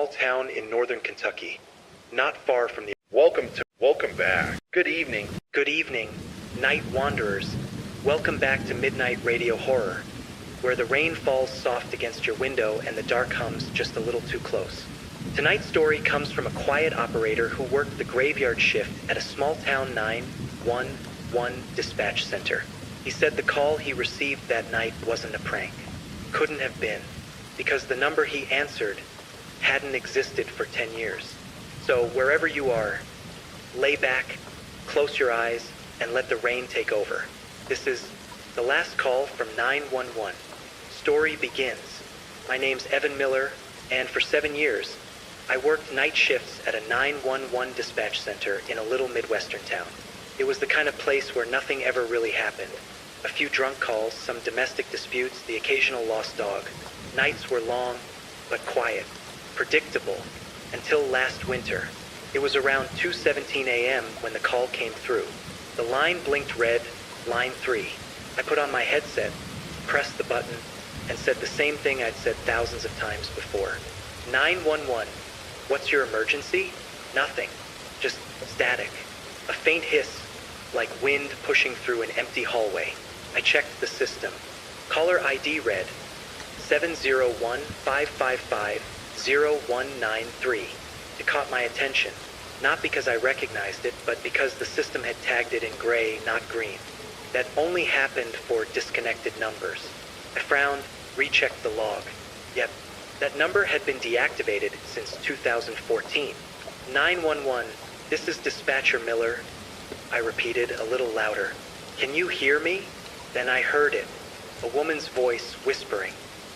small town in northern Kentucky, not far from the... Welcome back. Good evening. Good evening, night wanderers. Welcome back to Midnight Radio Horror, where the rain falls soft against your window and the dark hums just a little too close. Tonight's story comes from a quiet operator who worked the graveyard shift at a small town 911 dispatch center. He said the call he received that night wasn't a prank. Couldn't have been, because the number he answered hadn't existed for 10 years. So wherever you are, lay back, close your eyes, and let the rain take over. This is the last call from 911. Story begins. My name's Evan Miller, and for 7 years, I worked night shifts at a 911 dispatch center in a little Midwestern town. It was the kind of place where nothing ever really happened. A few drunk calls, some domestic disputes, the occasional lost dog. Nights were long, but quiet, predictable, until last winter. It was around 2:17 a.m. when the call came through. The line blinked red, line 3. I put on my headset, pressed the button, and said the same thing I'd said thousands of times before. 911, what's your emergency? Nothing, just static. A faint hiss, like wind pushing through an empty hallway. I checked the system. Caller ID read 701-555-0193. It caught my attention, not because I recognized it, but because the system had tagged it in gray, not green. That only happened for disconnected numbers. I frowned, rechecked the log. Yep, that number had been deactivated since 2014. 911, this is Dispatcher Miller. I repeated a little louder. Can you hear me? Then I heard it, a woman's voice whispering,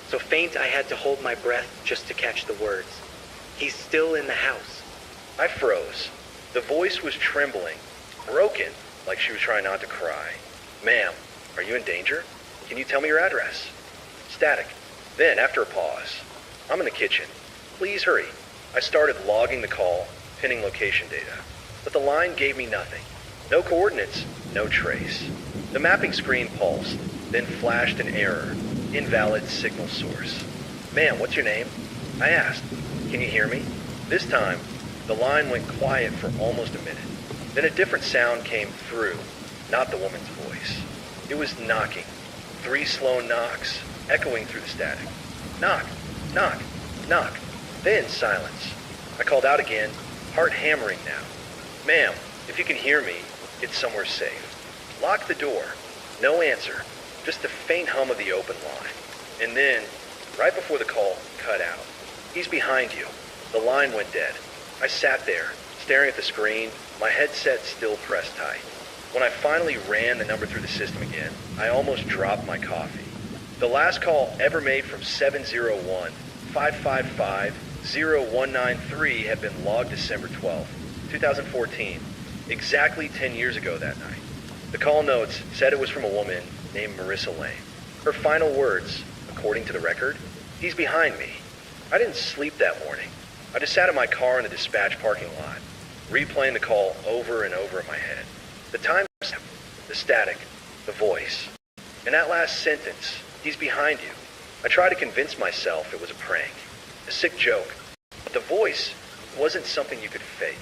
so faint I had to hold my breath just to catch the words. He's still in the house. I froze. The voice was trembling, broken, like she was trying not to cry. Ma'am, are you in danger? Can you tell me your address? Static. Then, after a pause, I'm in the kitchen. Please hurry. I started logging the call, pinning location data. But the line gave me nothing. No coordinates, no trace. The mapping screen pulsed, then flashed an error. Invalid signal source. Ma'am, what's your name? I asked. Can you hear me? This time, the line went quiet for almost a minute. Then a different sound came through, not the woman's voice. It was knocking. 3 slow knocks, echoing through the static. Knock, knock, knock. Then silence. I called out again, heart hammering now. Ma'am, if you can hear me, it's somewhere safe. Lock the door. No answer. Just the faint hum of the open line. And then, right before the call cut out, he's behind you. The line went dead. I sat there, staring at the screen, my headset still pressed tight. When I finally ran the number through the system again, I almost dropped my coffee. The last call ever made from 701-555-0193 had been logged December 12, 2014, exactly 10 years ago that night. The call notes said it was from a woman named Marissa Lane. Her final words, according to the record, he's behind me. I didn't sleep that morning. I just sat in my car in the dispatch parking lot, replaying the call over and over in my head. The time, the static, the voice. And that last sentence, he's behind you. I tried to convince myself it was a prank, a sick joke. But the voice wasn't something you could fake.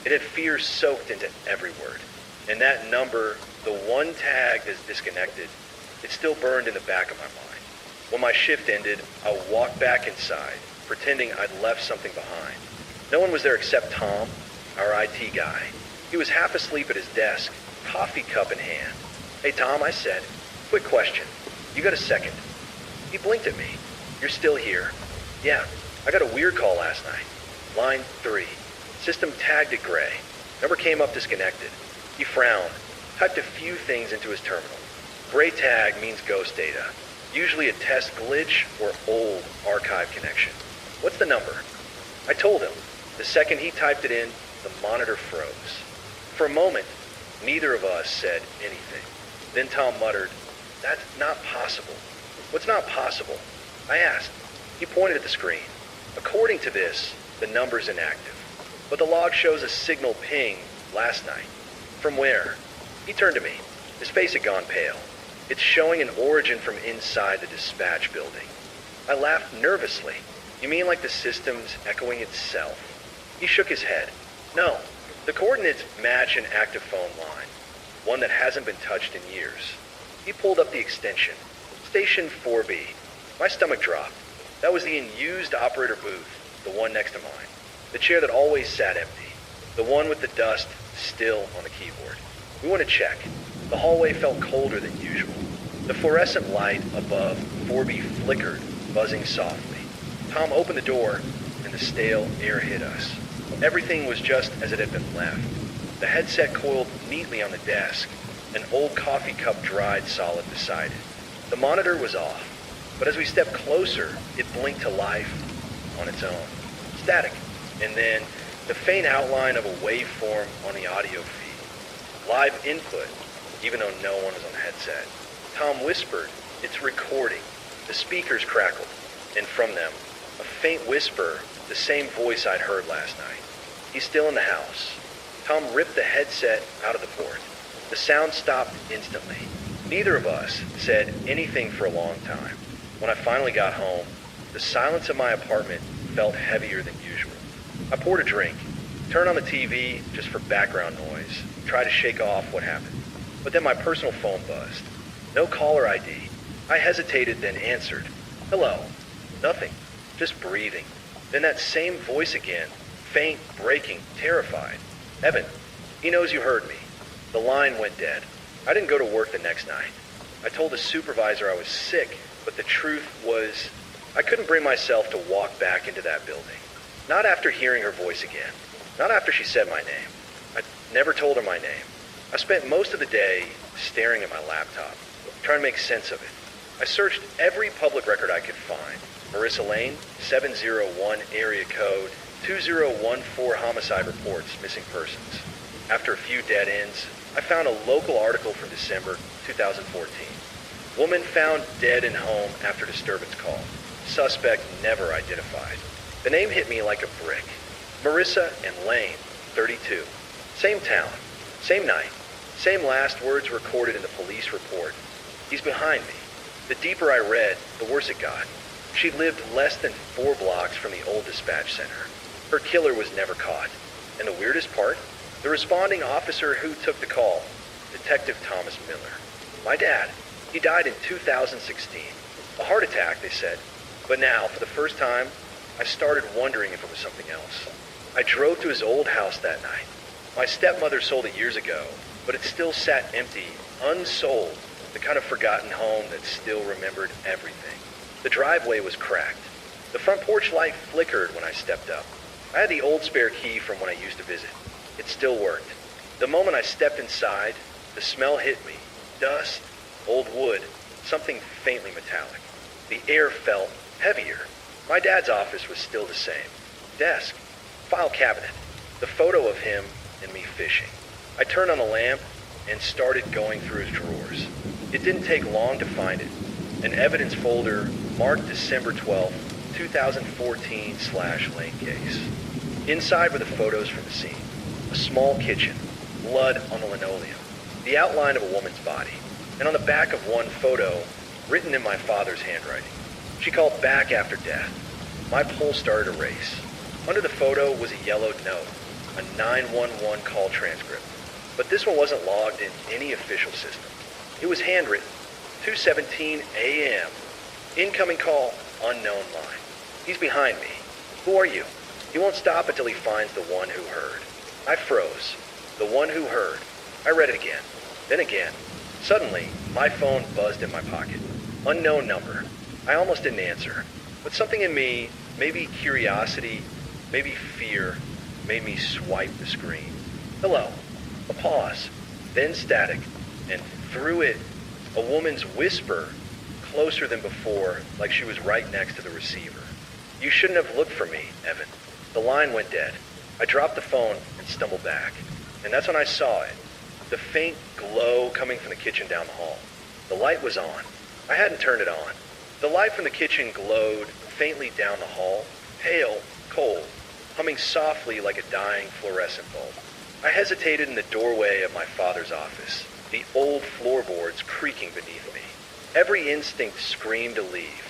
It had fear soaked into every word. And that number, the one tag that's disconnected, it still burned in the back of my mind. When my shift ended, I walked back inside, pretending I'd left something behind. No one was there except Tom, our IT guy. He was half asleep at his desk, coffee cup in hand. Hey Tom, I said, quick question. You got a second? He blinked at me. You're still here. Yeah, I got a weird call last night. Line 3. System tagged it gray. Number came up disconnected. He frowned, typed a few things into his terminal. Gray tag means ghost data, usually a test glitch or old archive connection. What's the number? I told him. The second he typed it in, the monitor froze. For a moment, neither of us said anything. Then Tom muttered, "That's not possible." "What's not possible?" I asked. He pointed at the screen. According to this, the number's inactive. But the log shows a signal ping last night. From where? He turned to me. His face had gone pale. It's showing an origin from inside the dispatch building. I laughed nervously. You mean like the system's echoing itself? He shook his head. No, the coordinates match an active phone line, one that hasn't been touched in years. He pulled up the extension. Station 4B. My stomach dropped. That was the unused operator booth, the one next to mine. The chair that always sat empty. The one with the dust still on the keyboard. We went to check. The hallway felt colder than usual. The fluorescent light above 4B flickered, buzzing softly. Tom opened the door, and the stale air hit us. Everything was just as it had been left. The headset coiled neatly on the desk, an old coffee cup dried solid beside it. The monitor was off, but as we stepped closer, it blinked to life on its own. Static, and then the faint outline of a waveform on the audio feed. Live input, even though no one was on the headset. Tom whispered, "It's recording." The speakers crackled, and from them, a faint whisper, the same voice I'd heard last night. "He's still in the house." Tom ripped the headset out of the port. The sound stopped instantly. Neither of us said anything for a long time. When I finally got home, the silence of my apartment felt heavier than usual. I poured a drink, turned on the TV just for background noise, tried to shake off what happened. But then my personal phone buzzed. No caller ID. I hesitated, then answered. "Hello." Nothing. Just breathing. Then that same voice again, faint, breaking, terrified. "Evan, he knows you heard me." The line went dead. I didn't go to work the next night. I told the supervisor I was sick, but the truth was, I couldn't bring myself to walk back into that building. Not after hearing her voice again. Not after she said my name. I never told her my name. I spent most of the day staring at my laptop, trying to make sense of it. I searched every public record I could find. Marissa Lane, 701 area code, 2014 homicide reports, missing persons. After a few dead ends, I found a local article from December 2014. Woman found dead in home after disturbance call. Suspect never identified. The name hit me like a brick. Marissa and Lane, 32. Same town, same night, same last words recorded in the police report. "He's behind me." The deeper I read, the worse it got. She lived less than 4 blocks from the old dispatch center. Her killer was never caught. And the weirdest part? The responding officer who took the call, Detective Thomas Miller. My dad. He died in 2016. A heart attack, they said. But now, for the first time, I started wondering if it was something else. I drove to his old house that night. My stepmother sold it years ago, but it still sat empty, unsold, the kind of forgotten home that still remembered everything. The driveway was cracked. The front porch light flickered when I stepped up. I had the old spare key from when I used to visit. It still worked. The moment I stepped inside, the smell hit me. Dust, old wood, something faintly metallic. The air felt heavier. My dad's office was still the same. Desk, file cabinet, the photo of him and me fishing. I turned on the lamp and started going through his drawers. It didn't take long to find it. An evidence folder marked December 12th, 2014/Lane case. Inside were the photos from the scene. A small kitchen, blood on the linoleum, the outline of a woman's body, and on the back of one photo, written in my father's handwriting. She called back after death. My pulse started to race. Under the photo was a yellowed note, a 911 call transcript. But this one wasn't logged in any official system. It was handwritten, 2:17 a.m. Incoming call, unknown line. "He's behind me. Who are you?" He won't stop until he finds the one who heard. I froze. The one who heard. I read it again. Then again. Suddenly, my phone buzzed in my pocket. Unknown number. I almost didn't answer. But something in me, maybe curiosity, maybe fear, made me swipe the screen. "Hello." A pause. Then static. And through it, a woman's whisper, closer than before, like she was right next to the receiver. "You shouldn't have looked for me, Evan." The line went dead. I dropped the phone and stumbled back. And that's when I saw it. The faint glow coming from the kitchen down the hall. The light was on. I hadn't turned it on. The light from the kitchen glowed faintly down the hall, pale, cold, humming softly like a dying fluorescent bulb. I hesitated in the doorway of my father's office, the old floorboards creaking beneath me. Every instinct screamed to leave,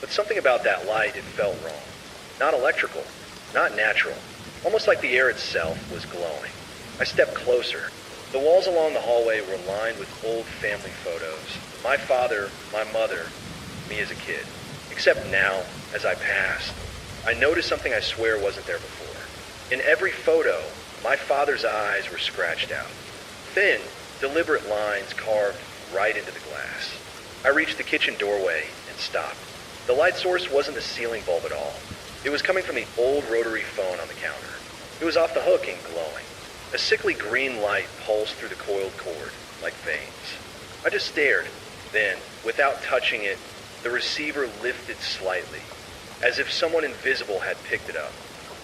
but something about that light, it felt wrong. Not electrical, not natural, almost like the air itself was glowing. I stepped closer. The walls along the hallway were lined with old family photos. My father, my mother, me as a kid. Except now, as I passed, I noticed something I swear wasn't there before. In every photo, my father's eyes were scratched out. Thin, deliberate lines carved right into the glass. I reached the kitchen doorway and stopped. The light source wasn't the ceiling bulb at all. It was coming from the old rotary phone on the counter. It was off the hook and glowing. A sickly green light pulsed through the coiled cord, like veins. I just stared. Then, without touching it, the receiver lifted slightly, as if someone invisible had picked it up.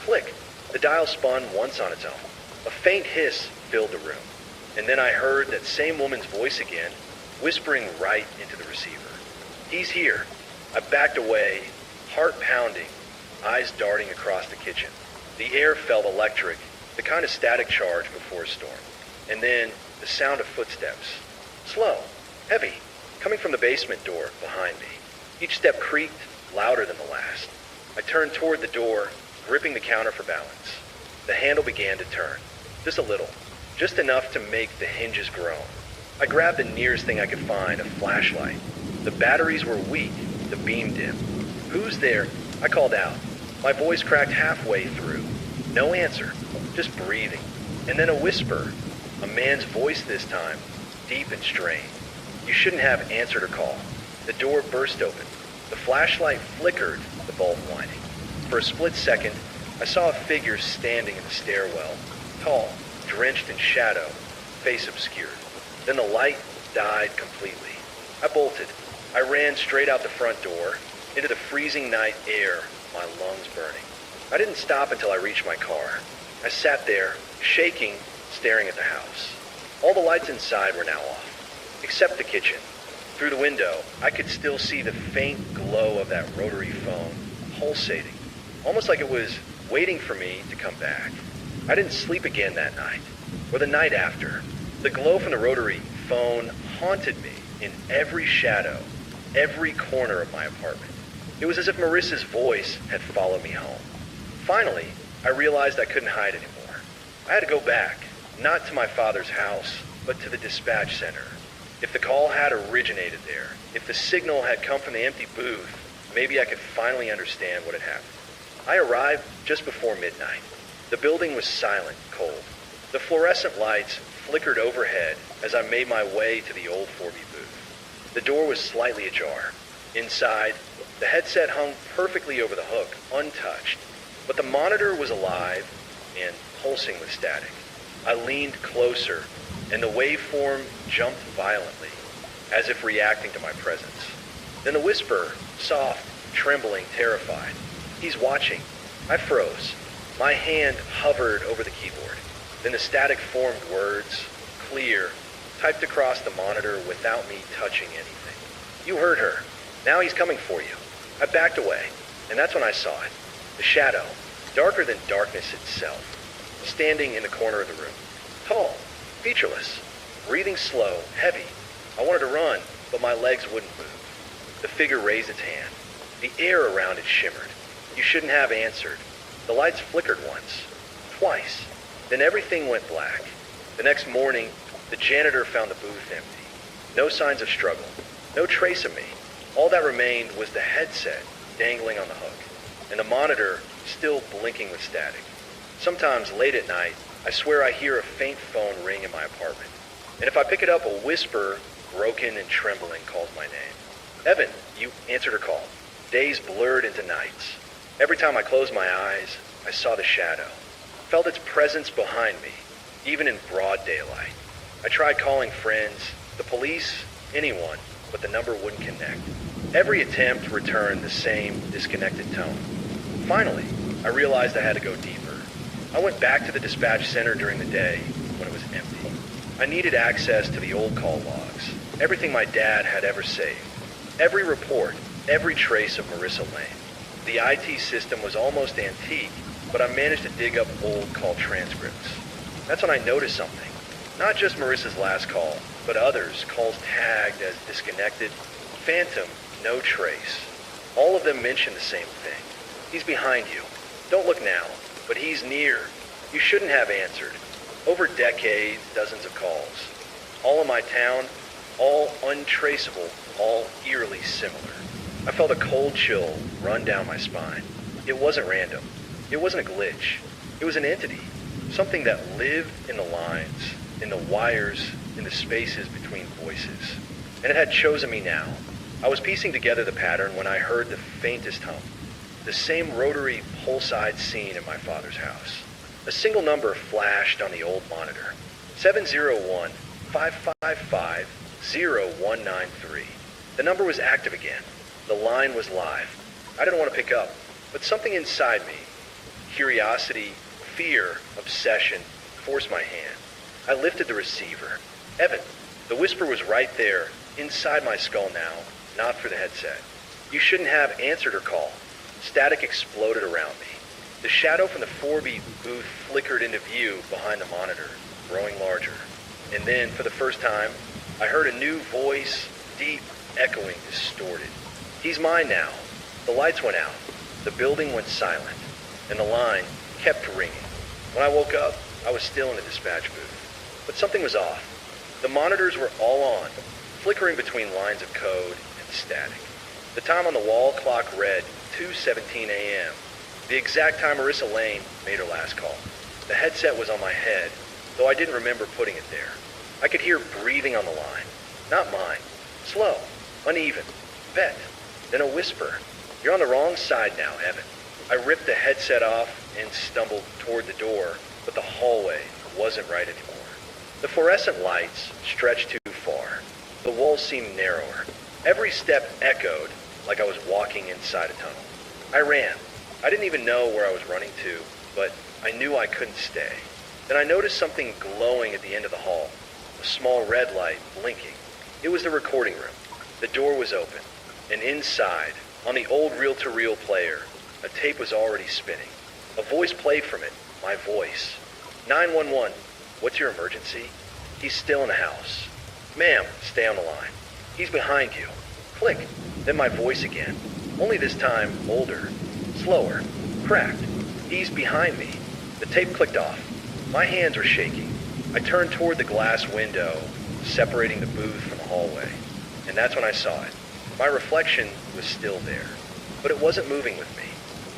Click! The dial spun once on its own. A faint hiss filled the room, and then I heard that same woman's voice again, whispering right into the receiver. He's here. I backed away, heart pounding, eyes darting across the kitchen. The air felt electric, the kind of static charge before a storm. And then the sound of footsteps. Slow, heavy, coming from the basement door behind me. Each step creaked, louder than the last. I turned toward the door, gripping the counter for balance. The handle began to turn, just a little, just enough to make the hinges groan. I grabbed the nearest thing I could find, a flashlight. The batteries were weak, the beam dim. Who's there? I called out. My voice cracked halfway through. No answer, just breathing. And then a whisper, a man's voice this time, deep and strained. You shouldn't have answered her call. The door burst open. The flashlight flickered, the bulb whining. For a split second, I saw a figure standing in the stairwell, tall, drenched in shadow, face obscured. Then the light died completely. I bolted. I ran straight out the front door, into the freezing night air, my lungs burning. I didn't stop until I reached my car. I sat there, shaking, staring at the house. All the lights inside were now off, except the kitchen. Through the window, I could still see the faint glow of that rotary phone, pulsating, almost like it was waiting for me to come back. I didn't sleep again that night, or the night after. The glow from the rotary phone haunted me in every shadow, every corner of my apartment. It was as if Marissa's voice had followed me home. Finally, I realized I couldn't hide anymore. I had to go back, not to my father's house, but to the dispatch center. If the call had originated there, if the signal had come from the empty booth, maybe I could finally understand what had happened. I arrived just before midnight. The building was silent, cold. The fluorescent lights flickered overhead as I made my way to the old 4B booth. The door was slightly ajar. Inside, the headset hung perfectly over the hook, untouched, but the monitor was alive and pulsing with static. I leaned closer, and the waveform jumped violently, as if reacting to my presence. Then the whisper, soft, trembling, terrified. He's watching. I froze. My hand hovered over the keyboard. Then the static formed words, clear, typed across the monitor without me touching anything. You heard her. Now he's coming for you. I backed away, and that's when I saw it. The shadow, darker than darkness itself, standing in the corner of the room. Tall, featureless, breathing slow, heavy. I wanted to run, but my legs wouldn't move. The figure raised its hand. The air around it shimmered. You shouldn't have answered. The lights flickered once, twice. Then everything went black. The next morning, the janitor found the booth empty. No signs of struggle. No trace of me. All that remained was the headset dangling on the hook, and the monitor still blinking with static. Sometimes late at night, I swear I hear a faint phone ring in my apartment. And if I pick it up, a whisper, broken and trembling, calls my name. Evan, you answered her call. Days blurred into nights. Every time I closed my eyes, I saw the shadow. Felt its presence behind me, even in broad daylight. I tried calling friends, the police, anyone, but the number wouldn't connect. Every attempt returned the same disconnected tone. Finally, I realized I had to go deeper. I went back to the dispatch center during the day when it was empty. I needed access to the old call logs, everything my dad had ever saved, every report, every trace of Marissa Lane. The IT system was almost antique, but I managed to dig up old call transcripts. That's when I noticed something. Not just Marissa's last call, but others, calls tagged as disconnected, phantom, no trace. All of them mentioned the same thing. He's behind you. Don't look now, but he's near. You shouldn't have answered. Over decades, dozens of calls. All in my town, all untraceable, all eerily similar. I felt a cold chill run down my spine. It wasn't random. It wasn't a glitch. It was an entity. Something that lived in the lines, in the wires, in the spaces between voices. And it had chosen me now. I was piecing together the pattern when I heard the faintest hum. The same rotary pulse-eyed scene in my father's house. A single number flashed on the old monitor. 701-555-0193. The number was active again. The line was live. I didn't want to pick up, but something inside me, curiosity, fear, obsession, forced my hand. I lifted the receiver. Evan, the whisper was right there, inside my skull now, not through the headset. You shouldn't have answered her call. Static exploded around me. The shadow from the 4B booth flickered into view behind the monitor, growing larger. And then, for the first time, I heard a new voice, deep, echoing, distorted. He's mine now. The lights went out. The building went silent. And the line kept ringing. When I woke up, I was still in the dispatch booth. But something was off. The monitors were all on, flickering between lines of code and static. The time on the wall clock read 2:17 a.m., the exact time Marissa Lane made her last call. The headset was on my head, though I didn't remember putting it there. I could hear breathing on the line. Not mine. Slow. Uneven. Bet. Then a whisper. You're on the wrong side now, Evan. I ripped the headset off and stumbled toward the door, but the hallway wasn't right anymore. The fluorescent lights stretched too far. The walls seemed narrower. Every step echoed like I was walking inside a tunnel. I ran. I didn't even know where I was running to, but I knew I couldn't stay. Then I noticed something glowing at the end of the hall, a small red light blinking. It was the recording room. The door was open, and inside, on the old reel-to-reel player, a tape was already spinning. A voice played from it, my voice. 911, what's your emergency? He's still in the house. Ma'am, stay on the line. He's behind you. Click. Then my voice again. Only this time, older. Slower. Cracked. He's behind me. The tape clicked off. My hands were shaking. I turned toward the glass window, separating the booth from the hallway. And that's when I saw it. My reflection was still there. But it wasn't moving with me.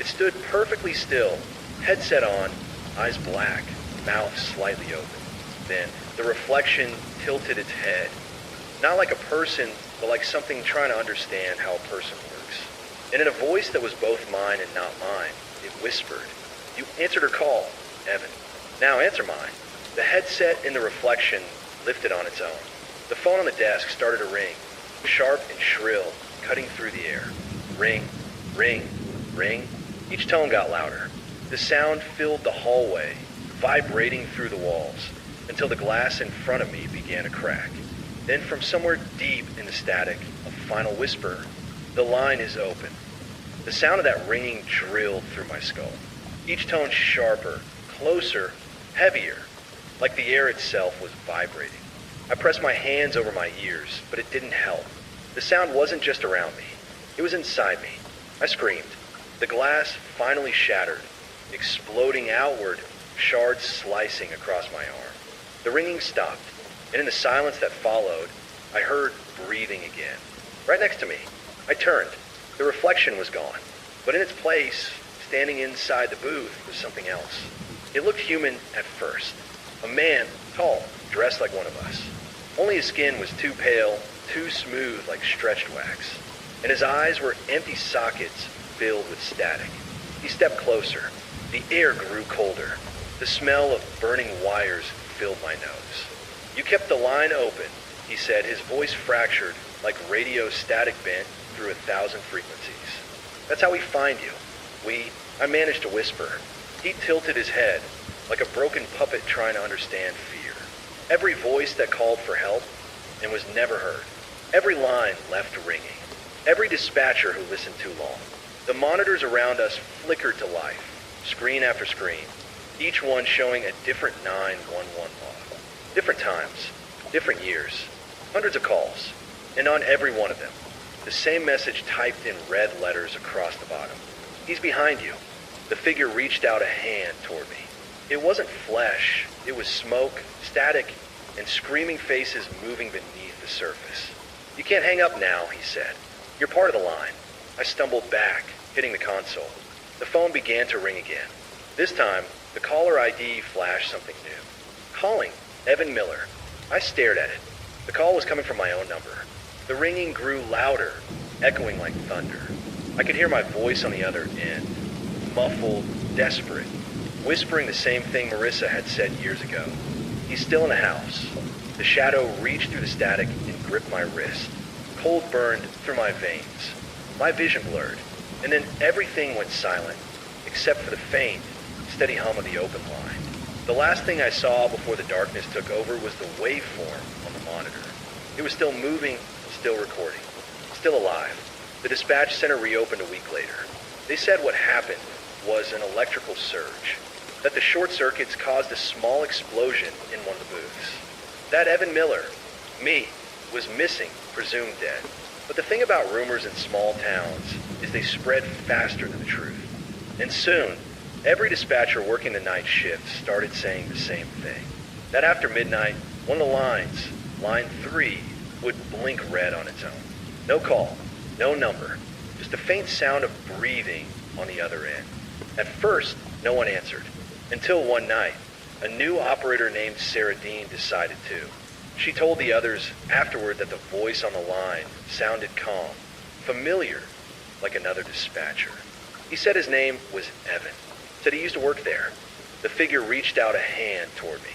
It stood perfectly still, headset on, eyes black, mouth slightly open. Then the reflection tilted its head. Not like a person, but like something trying to understand how a person works. And in a voice that was both mine and not mine, it whispered, You answered her call, Evan. Now answer mine. The headset in the reflection lifted on its own. The phone on the desk started to ring, sharp and shrill, cutting through the air. Ring, ring, ring. Each tone got louder. The sound filled the hallway, vibrating through the walls, until the glass in front of me began to crack. Then from somewhere deep in the static, a final whisper, The line is open. The sound of that ringing drilled through my skull. Each tone sharper, closer, heavier, like the air itself was vibrating. I pressed my hands over my ears, but it didn't help. The sound wasn't just around me. It was inside me. I screamed. The glass finally shattered, exploding outward, shards slicing across my arm. The ringing stopped, and in the silence that followed, I heard breathing again. Right next to me. I turned. The reflection was gone, but in its place, standing inside the booth, was something else. It looked human at first. A man, tall, dressed like one of us. Only his skin was too pale, too smooth like stretched wax, and his eyes were empty sockets filled with static. He stepped closer. The air grew colder. The smell of burning wires filled my nose. You kept the line open, he said, his voice fractured like radio static bent through 1,000 frequencies. That's how we find you. I managed to whisper. He tilted his head like a broken puppet trying to understand fear. Every voice that called for help and was never heard. Every line left ringing. Every dispatcher who listened too long. The monitors around us flickered to life, screen after screen, each one showing a different 911 log. Different times, different years, hundreds of calls, and on every one of them, the same message typed in red letters across the bottom. He's behind you. The figure reached out a hand toward me. It wasn't flesh. It was smoke, static, and screaming faces moving beneath the surface. You can't hang up now, he said. You're part of the line. I stumbled back, hitting the console. The phone began to ring again. This time, the caller ID flashed something new. Calling, Evan Miller. I stared at it. The call was coming from my own number. The ringing grew louder, echoing like thunder. I could hear my voice on the other end, muffled, desperate, whispering the same thing Marissa had said years ago. He's still in the house. The shadow reached through the static and gripped my wrist. Cold burned through my veins. My vision blurred, and then everything went silent, except for the faint, steady hum of the open line. The last thing I saw before the darkness took over was the waveform on the monitor. It was still moving, still recording, still alive. The dispatch center reopened a week later. They said what happened was an electrical surge, that the short circuits caused a small explosion in one of the booths. That Evan Miller, me, was missing, presumed dead. But the thing about rumors in small towns is they spread faster than the truth. And soon, every dispatcher working the night shift started saying the same thing. That after midnight, one of the lines, line 3, would blink red on its own. No call, no number, just a faint sound of breathing on the other end. At first, no one answered, until one night, a new operator named Sarah Dean decided to. She told the others afterward that the voice on the line sounded calm, familiar, like another dispatcher. He said his name was Evan, said he used to work there. The figure reached out a hand toward me.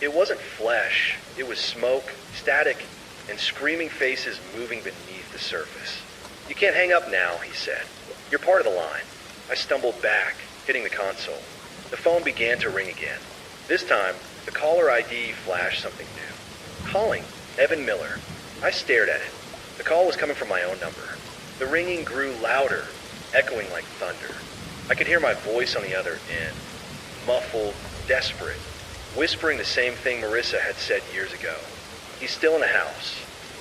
It wasn't flesh, it was smoke, static, and screaming faces moving beneath the surface. You can't hang up now, he said. You're part of the line. I stumbled back, hitting the console. The phone began to ring again. This time, the caller ID flashed something new. Calling, Evan Miller. I stared at it. The call was coming from my own number. The ringing grew louder, echoing like thunder. I could hear my voice on the other end, muffled, desperate, whispering the same thing Marissa had said years ago. He's still in the house.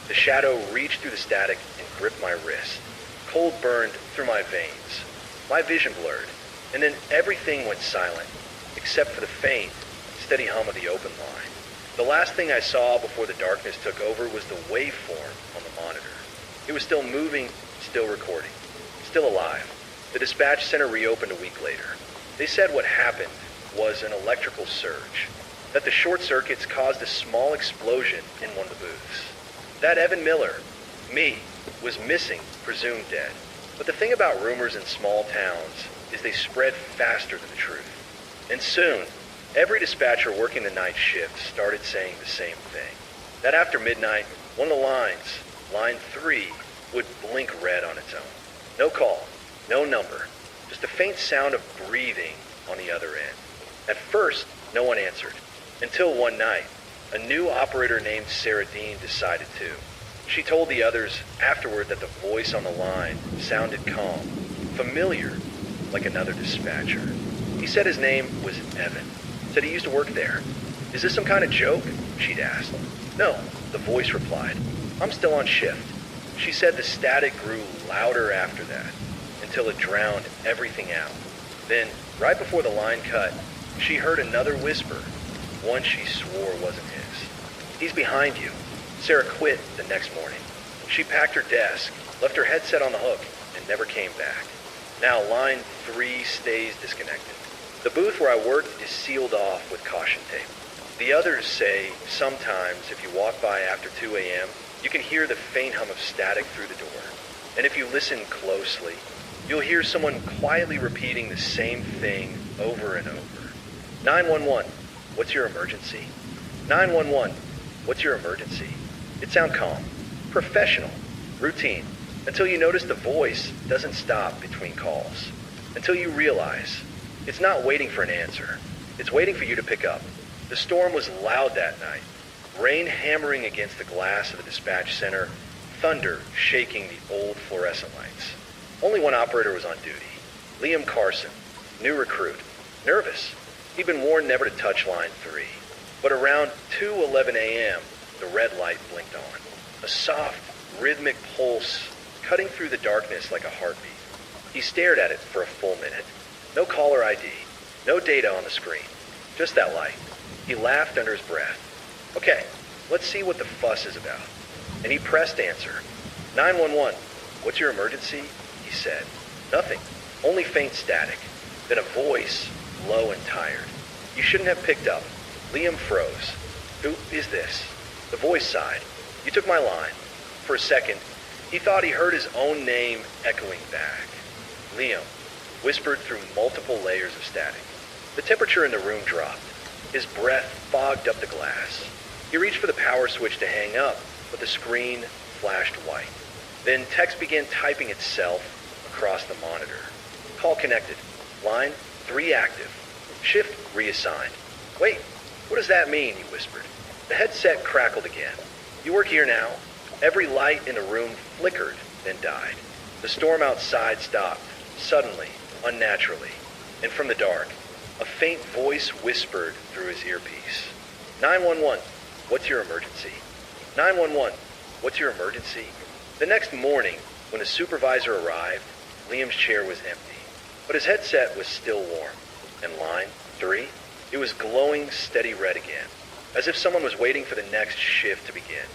The shadow reached through the static and gripped my wrist. Cold burned through my veins. My vision blurred, and then everything went silent, except for the faint, steady hum of the open line. The last thing I saw before the darkness took over was the waveform on the monitor. It was still moving, still recording, still alive. The dispatch center reopened a week later. They said what happened was an electrical surge, that the short circuits caused a small explosion in one of the booths. That Evan Miller, me, was missing, presumed dead. But the thing about rumors in small towns is they spread faster than the truth. And soon, every dispatcher working the night shift started saying the same thing. That after midnight, one of the lines, line 3, would blink red on its own. No call, no number, just a faint sound of breathing on the other end. At first, no one answered, until one night, a new operator named Sarah Dean decided to. She told the others afterward that the voice on the line sounded calm, familiar, like another dispatcher. He said his name was Evan, said he used to work there. Is this some kind of joke? She'd asked. No, the voice replied. I'm still on shift. She said the static grew louder after that, until it drowned everything out. Then, right before the line cut, she heard another whisper, one she swore wasn't his. He's behind you. Sarah quit the next morning. She packed her desk, left her headset on the hook, and never came back. Now line 3 stays disconnected. The booth where I worked is sealed off with caution tape. The others say sometimes if you walk by after 2 a.m., you can hear the faint hum of static through the door. And if you listen closely, you'll hear someone quietly repeating the same thing over and over. 911, what's your emergency? 911, what's your emergency? It sounds calm, professional, routine, until you notice the voice doesn't stop between calls. Until you realize it's not waiting for an answer. It's waiting for you to pick up. The storm was loud that night. Rain hammering against the glass of the dispatch center, thunder shaking the old fluorescent lights. Only one operator was on duty. Liam Carson, new recruit, nervous. He'd been warned never to touch line 3. But around 2:11 a.m., the red light blinked on. A soft, rhythmic pulse cutting through the darkness like a heartbeat. He stared at it for a full minute. No caller ID, no data on the screen, just that light. He laughed under his breath. Okay, let's see what the fuss is about. And he pressed answer. 911, what's your emergency? He said. Nothing, only faint static. Then a voice, low and tired. You shouldn't have picked up. Liam froze. Who is this? The voice sighed. You took my line. For a second, he thought he heard his own name echoing back. Liam, whispered through multiple layers of static. The temperature in the room dropped. His breath fogged up the glass. He reached for the power switch to hang up, but the screen flashed white. Then text began typing itself across the monitor. Call connected. Line 3 active. Shift reassigned. Wait, what does that mean? He whispered. The headset crackled again. You work here now? Every light in the room flickered, then died. The storm outside stopped, suddenly, unnaturally. And from the dark, a faint voice whispered through his earpiece. 911, what's your emergency? 911, what's your emergency? The next morning, when the supervisor arrived, Liam's chair was empty, but his headset was still warm. And line 3, it was glowing steady red again, as if someone was waiting for the next shift to begin.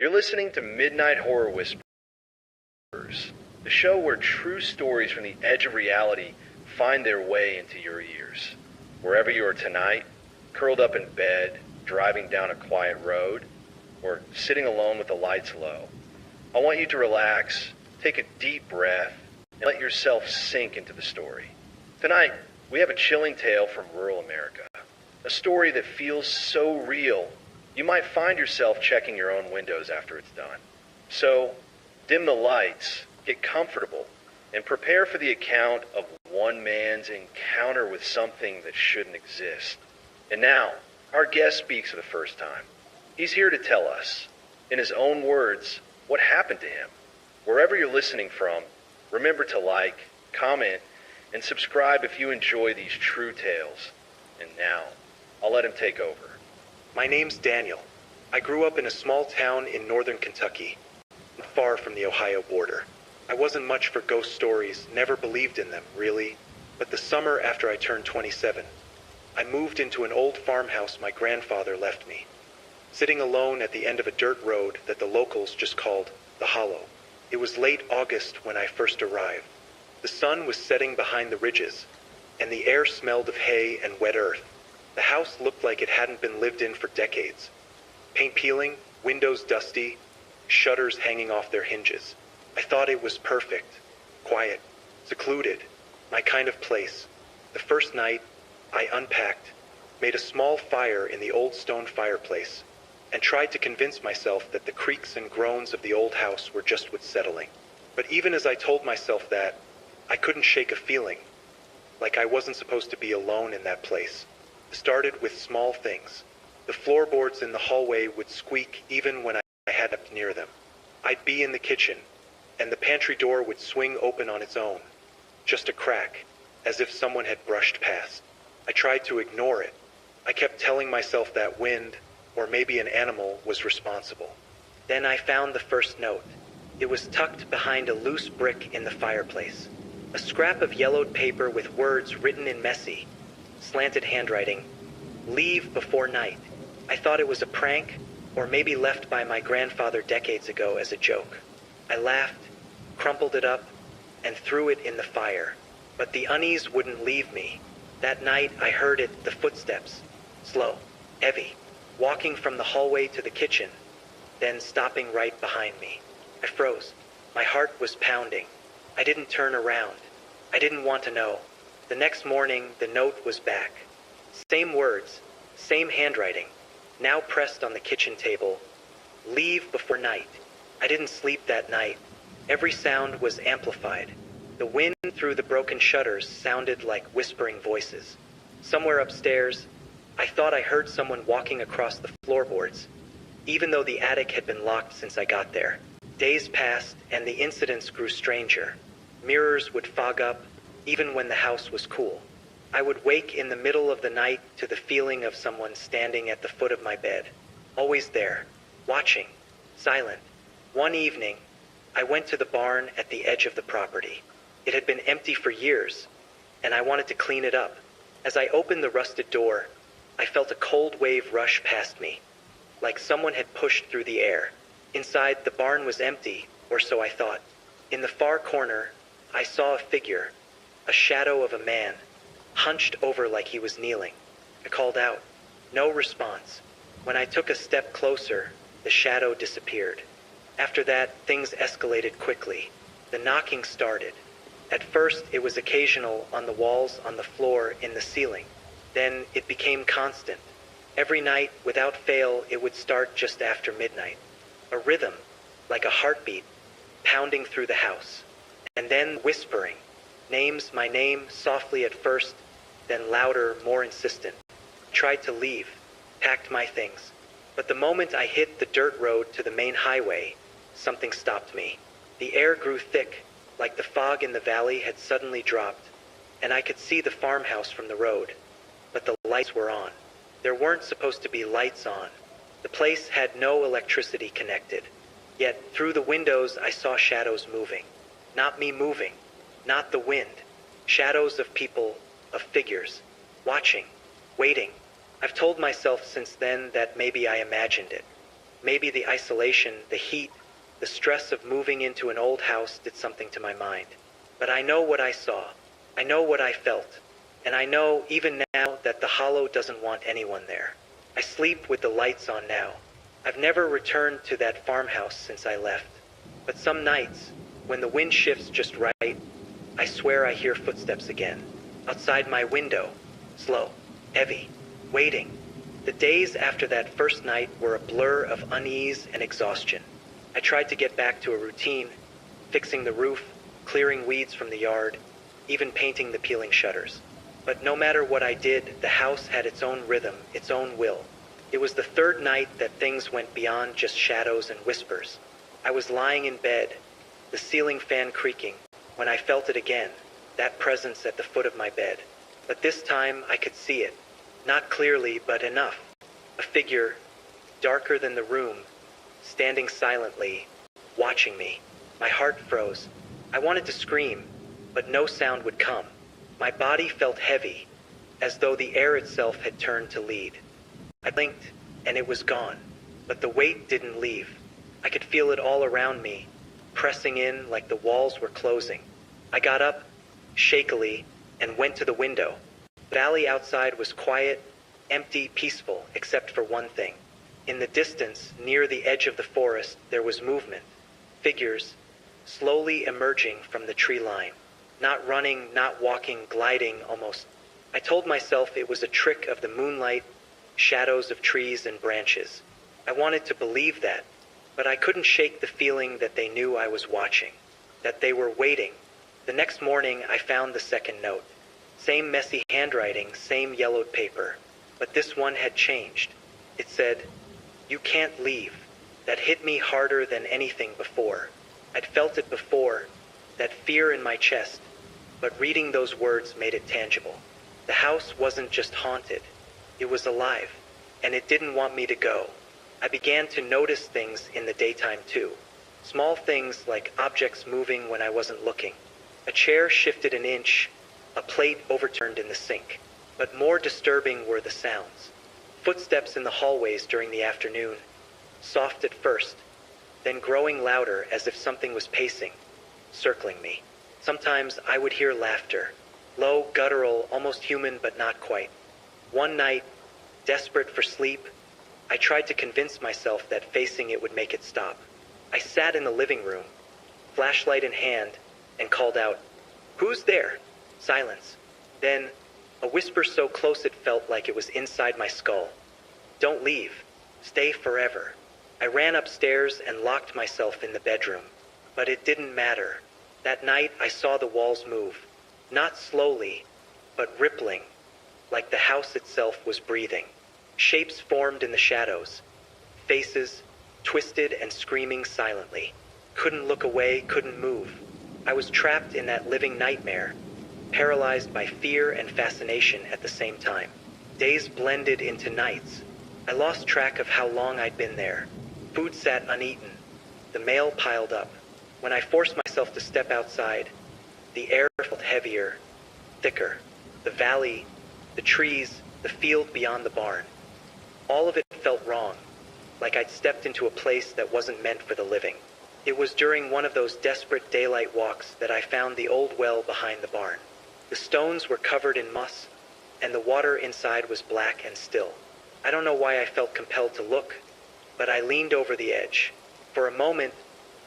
You're listening to Midnight Horror Whispers, the show where true stories from the edge of reality find their way into your ears. Wherever you are tonight, curled up in bed, driving down a quiet road, or sitting alone with the lights low, I want you to relax, take a deep breath, and let yourself sink into the story. Tonight, we have a chilling tale from rural America. A story that feels so real, you might find yourself checking your own windows after it's done. So, dim the lights, get comfortable, and prepare for the account of one man's encounter with something that shouldn't exist. And now, our guest speaks for the first time. He's here to tell us, in his own words, what happened to him. Wherever you're listening from, remember to like, comment, and subscribe if you enjoy these true tales. And now, I'll let him take over. My name's Daniel. I grew up in a small town in northern Kentucky, far from the Ohio border. I wasn't much for ghost stories, never believed in them, really. But the summer after I turned 27, I moved into an old farmhouse my grandfather left me, sitting alone at the end of a dirt road that the locals just called the Hollow. It was late August when I first arrived. The sun was setting behind the ridges, and the air smelled of hay and wet earth. The house looked like it hadn't been lived in for decades. Paint peeling, windows dusty, shutters hanging off their hinges. I thought it was perfect, quiet, secluded, my kind of place. The first night, I unpacked, made a small fire in the old stone fireplace, and tried to convince myself that the creaks and groans of the old house were just what's settling. But even as I told myself that, I couldn't shake a feeling, like I wasn't supposed to be alone in that place. It started with small things. The floorboards in the hallway would squeak even when I had up near them. I'd be in the kitchen, and the pantry door would swing open on its own, just a crack, as if someone had brushed past. I tried to ignore it. I kept telling myself that wind, or maybe an animal, was responsible. Then I found the first note. It was tucked behind a loose brick in the fireplace. A scrap of yellowed paper with words written in messy, slanted handwriting. Leave before night. I thought it was a prank, or maybe left by my grandfather decades ago as a joke. I laughed, crumpled it up, and threw it in the fire. But the unease wouldn't leave me. That night I heard it, the footsteps, slow, heavy, walking from the hallway to the kitchen, then stopping right behind me. I froze. My heart was pounding. I didn't turn around. I didn't want to know. The next morning, the note was back. Same words, same handwriting, now pressed on the kitchen table. Leave before night. I didn't sleep that night. Every sound was amplified. The wind through the broken shutters sounded like whispering voices. Somewhere upstairs, I thought I heard someone walking across the floorboards, even though the attic had been locked since I got there. Days passed, and the incidents grew stranger. Mirrors would fog up, even when the house was cool. I would wake in the middle of the night to the feeling of someone standing at the foot of my bed, always there, watching, silent. One evening, I went to the barn at the edge of the property. It had been empty for years, and I wanted to clean it up. As I opened the rusted door, I felt a cold wave rush past me, like someone had pushed through the air. Inside, the barn was empty, or so I thought. In the far corner, I saw a figure, a shadow of a man, hunched over like he was kneeling. I called out. No response. When I took a step closer, the shadow disappeared. After that, things escalated quickly. The knocking started. At first, it was occasional on the walls, on the floor, in the ceiling. Then it became constant. Every night, without fail, it would start just after midnight. A rhythm, like a heartbeat, pounding through the house. And then whispering. Names, my name, softly at first, then louder, more insistent. Tried to leave, packed my things. But the moment I hit the dirt road to the main highway, something stopped me. The air grew thick, like the fog in the valley had suddenly dropped, and I could see the farmhouse from the road. But the lights were on. There weren't supposed to be lights on. The place had no electricity connected. Yet through the windows I saw shadows moving. Not me moving, not the wind. Shadows of people, of figures, watching, waiting. I've told myself since then that maybe I imagined it. Maybe the isolation, the heat, the stress of moving into an old house did something to my mind. But I know what I saw. I know what I felt. And I know, even now, that the hollow doesn't want anyone there. I sleep with the lights on now. I've never returned to that farmhouse since I left. But some nights, when the wind shifts just right, I swear I hear footsteps again. Outside my window. Slow. Heavy. Waiting. The days after that first night were a blur of unease and exhaustion. I tried to get back to a routine, fixing the roof, clearing weeds from the yard, even painting the peeling shutters. But no matter what I did, the house had its own rhythm, its own will. It was the third night that things went beyond just shadows and whispers. I was lying in bed, the ceiling fan creaking, when I felt it again, that presence at the foot of my bed. But this time I could see it. Not clearly, but enough. A figure, darker than the room, standing silently, watching me. My heart froze. I wanted to scream, but no sound would come. My body felt heavy, as though the air itself had turned to lead. I blinked, and it was gone. But the weight didn't leave. I could feel it all around me, pressing in like the walls were closing. I got up, shakily, and went to the window. The valley outside was quiet, empty, peaceful, except for one thing. In the distance, near the edge of the forest, there was movement. Figures, slowly emerging from the tree line. Not running, not walking, gliding, almost. I told myself it was a trick of the moonlight, shadows of trees and branches. I wanted to believe that, but I couldn't shake the feeling that they knew I was watching, that they were waiting. The next morning, I found the second note. Same messy handwriting, same yellowed paper, but this one had changed. It said, "You can't leave." That hit me harder than anything before. I'd felt it before, that fear in my chest, but reading those words made it tangible. The house wasn't just haunted, it was alive, and it didn't want me to go. I began to notice things in the daytime too. Small things like objects moving when I wasn't looking. A chair shifted an inch, a plate overturned in the sink. But more disturbing were the sounds. Footsteps in the hallways during the afternoon, soft at first, then growing louder as if something was pacing, circling me. Sometimes I would hear laughter, low, guttural, almost human but not quite. One night, desperate for sleep, I tried to convince myself that facing it would make it stop. I sat in the living room, flashlight in hand, and called out, "Who's there?" Silence. Then, a whisper so close it felt like it was inside my skull. "Don't leave. Stay forever." I ran upstairs and locked myself in the bedroom. But it didn't matter. That night I saw the walls move. Not slowly, but rippling, like the house itself was breathing. Shapes formed in the shadows. Faces, twisted and screaming silently. Couldn't look away, couldn't move. I was trapped in that living nightmare, paralyzed by fear and fascination at the same time. Days blended into nights. I lost track of how long I'd been there. Food sat uneaten. The mail piled up. When I forced myself to step outside, the air felt heavier, thicker. The valley, the trees, the field beyond the barn. All of it felt wrong, like I'd stepped into a place that wasn't meant for the living. It was during one of those desperate daylight walks that I found the old well behind the barn. The stones were covered in moss, and the water inside was black and still. I don't know why I felt compelled to look, but I leaned over the edge. For a moment,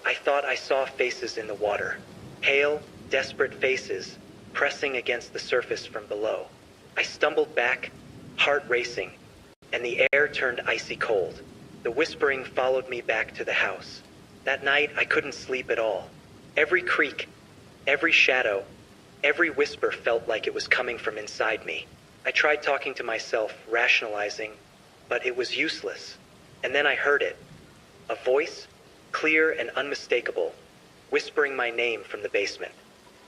I thought I saw faces in the water. Pale, desperate faces, pressing against the surface from below. I stumbled back, heart racing, and the air turned icy cold. The whispering followed me back to the house. That night, I couldn't sleep at all. Every creak, every shadow, every whisper felt like it was coming from inside me. I tried talking to myself, rationalizing, but it was useless. And then I heard it. A voice, clear and unmistakable, whispering my name from the basement.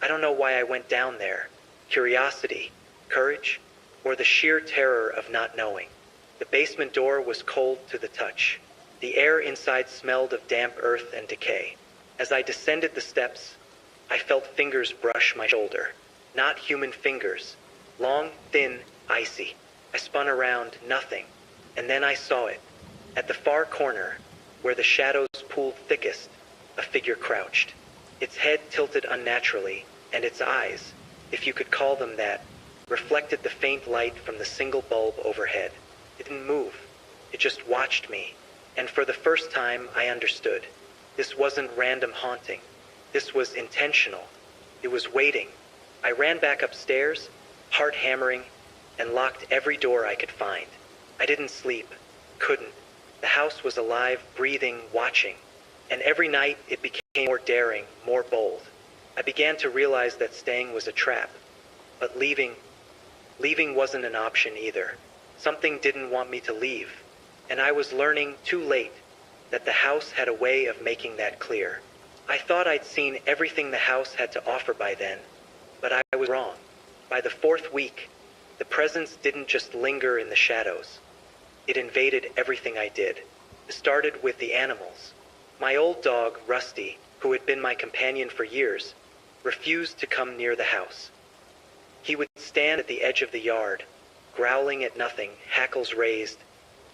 I don't know why I went down there. Curiosity, courage, or the sheer terror of not knowing. The basement door was cold to the touch. The air inside smelled of damp earth and decay. As I descended the steps, I felt fingers brush my shoulder. Not human fingers. Long, thin, icy. I spun around, nothing. And then I saw it. At the far corner, Where the shadows pooled thickest, a figure crouched. Its head tilted unnaturally, and its eyes, if you could call them that, reflected the faint light from the single bulb overhead. It didn't move. It just watched me. And for the first time, I understood. This wasn't random haunting. This was intentional. It was waiting. I ran back upstairs, heart hammering, and locked every door I could find. I didn't sleep. Couldn't. The house was alive, breathing, watching. And every night it became more daring, more bold. I began to realize that staying was a trap. But leaving wasn't an option either. Something didn't want me to leave. And I was learning, too late, that the house had a way of making that clear. I thought I'd seen everything the house had to offer by then, but I was wrong. By the fourth week, the presence didn't just linger in the shadows. It invaded everything I did. It started with the animals. My old dog, Rusty, who had been my companion for years, refused to come near the house. He would stand at the edge of the yard, growling at nothing, hackles raised,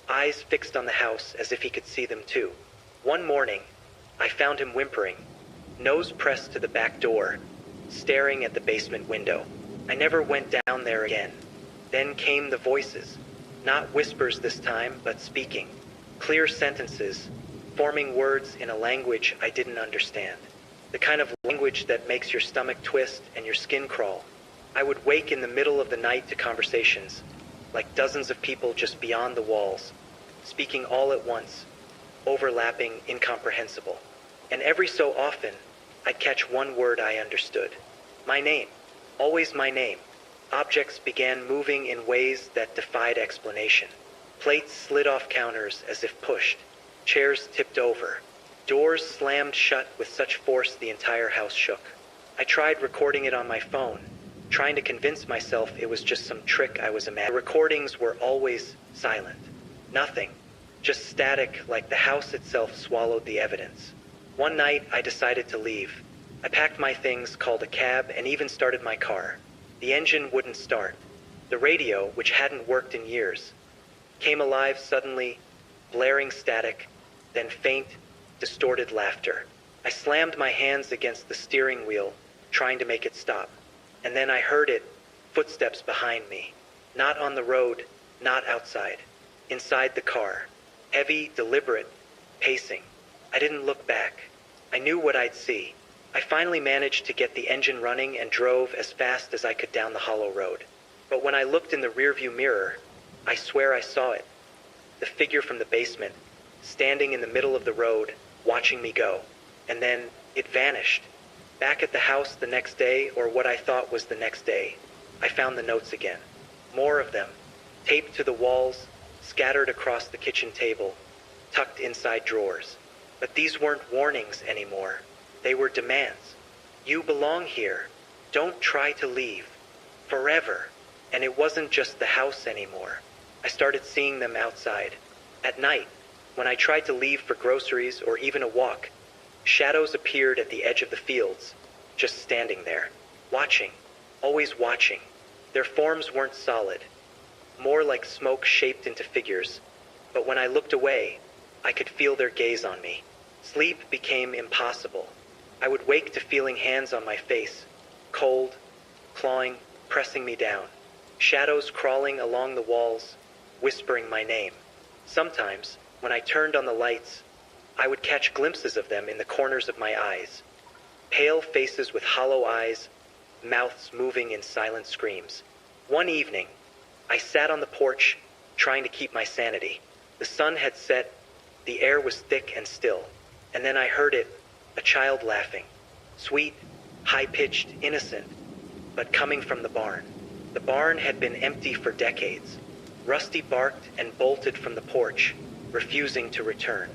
eyes fixed on the house as if he could see them too. One morning, I found him whimpering, nose pressed to the back door, staring at the basement window. I never went down there again. Then came the voices, not whispers this time, but speaking. Clear sentences, forming words in a language I didn't understand. The kind of language that makes your stomach twist and your skin crawl. I would wake in the middle of the night to conversations, like dozens of people just beyond the walls, speaking all at once, overlapping, incomprehensible. And every so often, I'd catch one word I understood. My name. Always my name. Objects began moving in ways that defied explanation. Plates slid off counters as if pushed. Chairs tipped over. Doors slammed shut with such force the entire house shook. I tried recording it on my phone, trying to convince myself it was just some trick I was imagining. The recordings were always silent. Nothing. Just static, like the house itself swallowed the evidence. One night, I decided to leave. I packed my things, called a cab, and even started my car. The engine wouldn't start. The radio, which hadn't worked in years, came alive suddenly, blaring static, then faint, distorted laughter. I slammed my hands against the steering wheel, trying to make it stop. And then I heard it, footsteps behind me. Not on the road, not outside. Inside the car. Heavy, deliberate, pacing. I didn't look back. I knew what I'd see. I finally managed to get the engine running and drove as fast as I could down the hollow road. But when I looked in the rearview mirror, I swear I saw it. The figure from the basement, standing in the middle of the road, watching me go. And then it vanished. Back at the house the next day, or what I thought was the next day, I found the notes again. More of them, taped to the walls, scattered across the kitchen table, tucked inside drawers. But these weren't warnings anymore. They were demands. You belong here. Don't try to leave. Forever. And it wasn't just the house anymore. I started seeing them outside. At night, when I tried to leave for groceries or even a walk, shadows appeared at the edge of the fields, just standing there, watching, always watching. Their forms weren't solid, more like smoke shaped into figures, but when I looked away, I could feel their gaze on me. Sleep became impossible. I would wake to feeling hands on my face, cold, clawing, pressing me down. Shadows crawling along the walls, whispering my name. Sometimes, when I turned on the lights, I would catch glimpses of them in the corners of my eyes. Pale faces with hollow eyes, mouths moving in silent screams. One evening, I sat on the porch, trying to keep my sanity. The sun had set, the air was thick and still, and then I heard it, a child laughing. Sweet, high-pitched, innocent, but coming from the barn. The barn had been empty for decades. Rusty barked and bolted from the porch, refusing to return.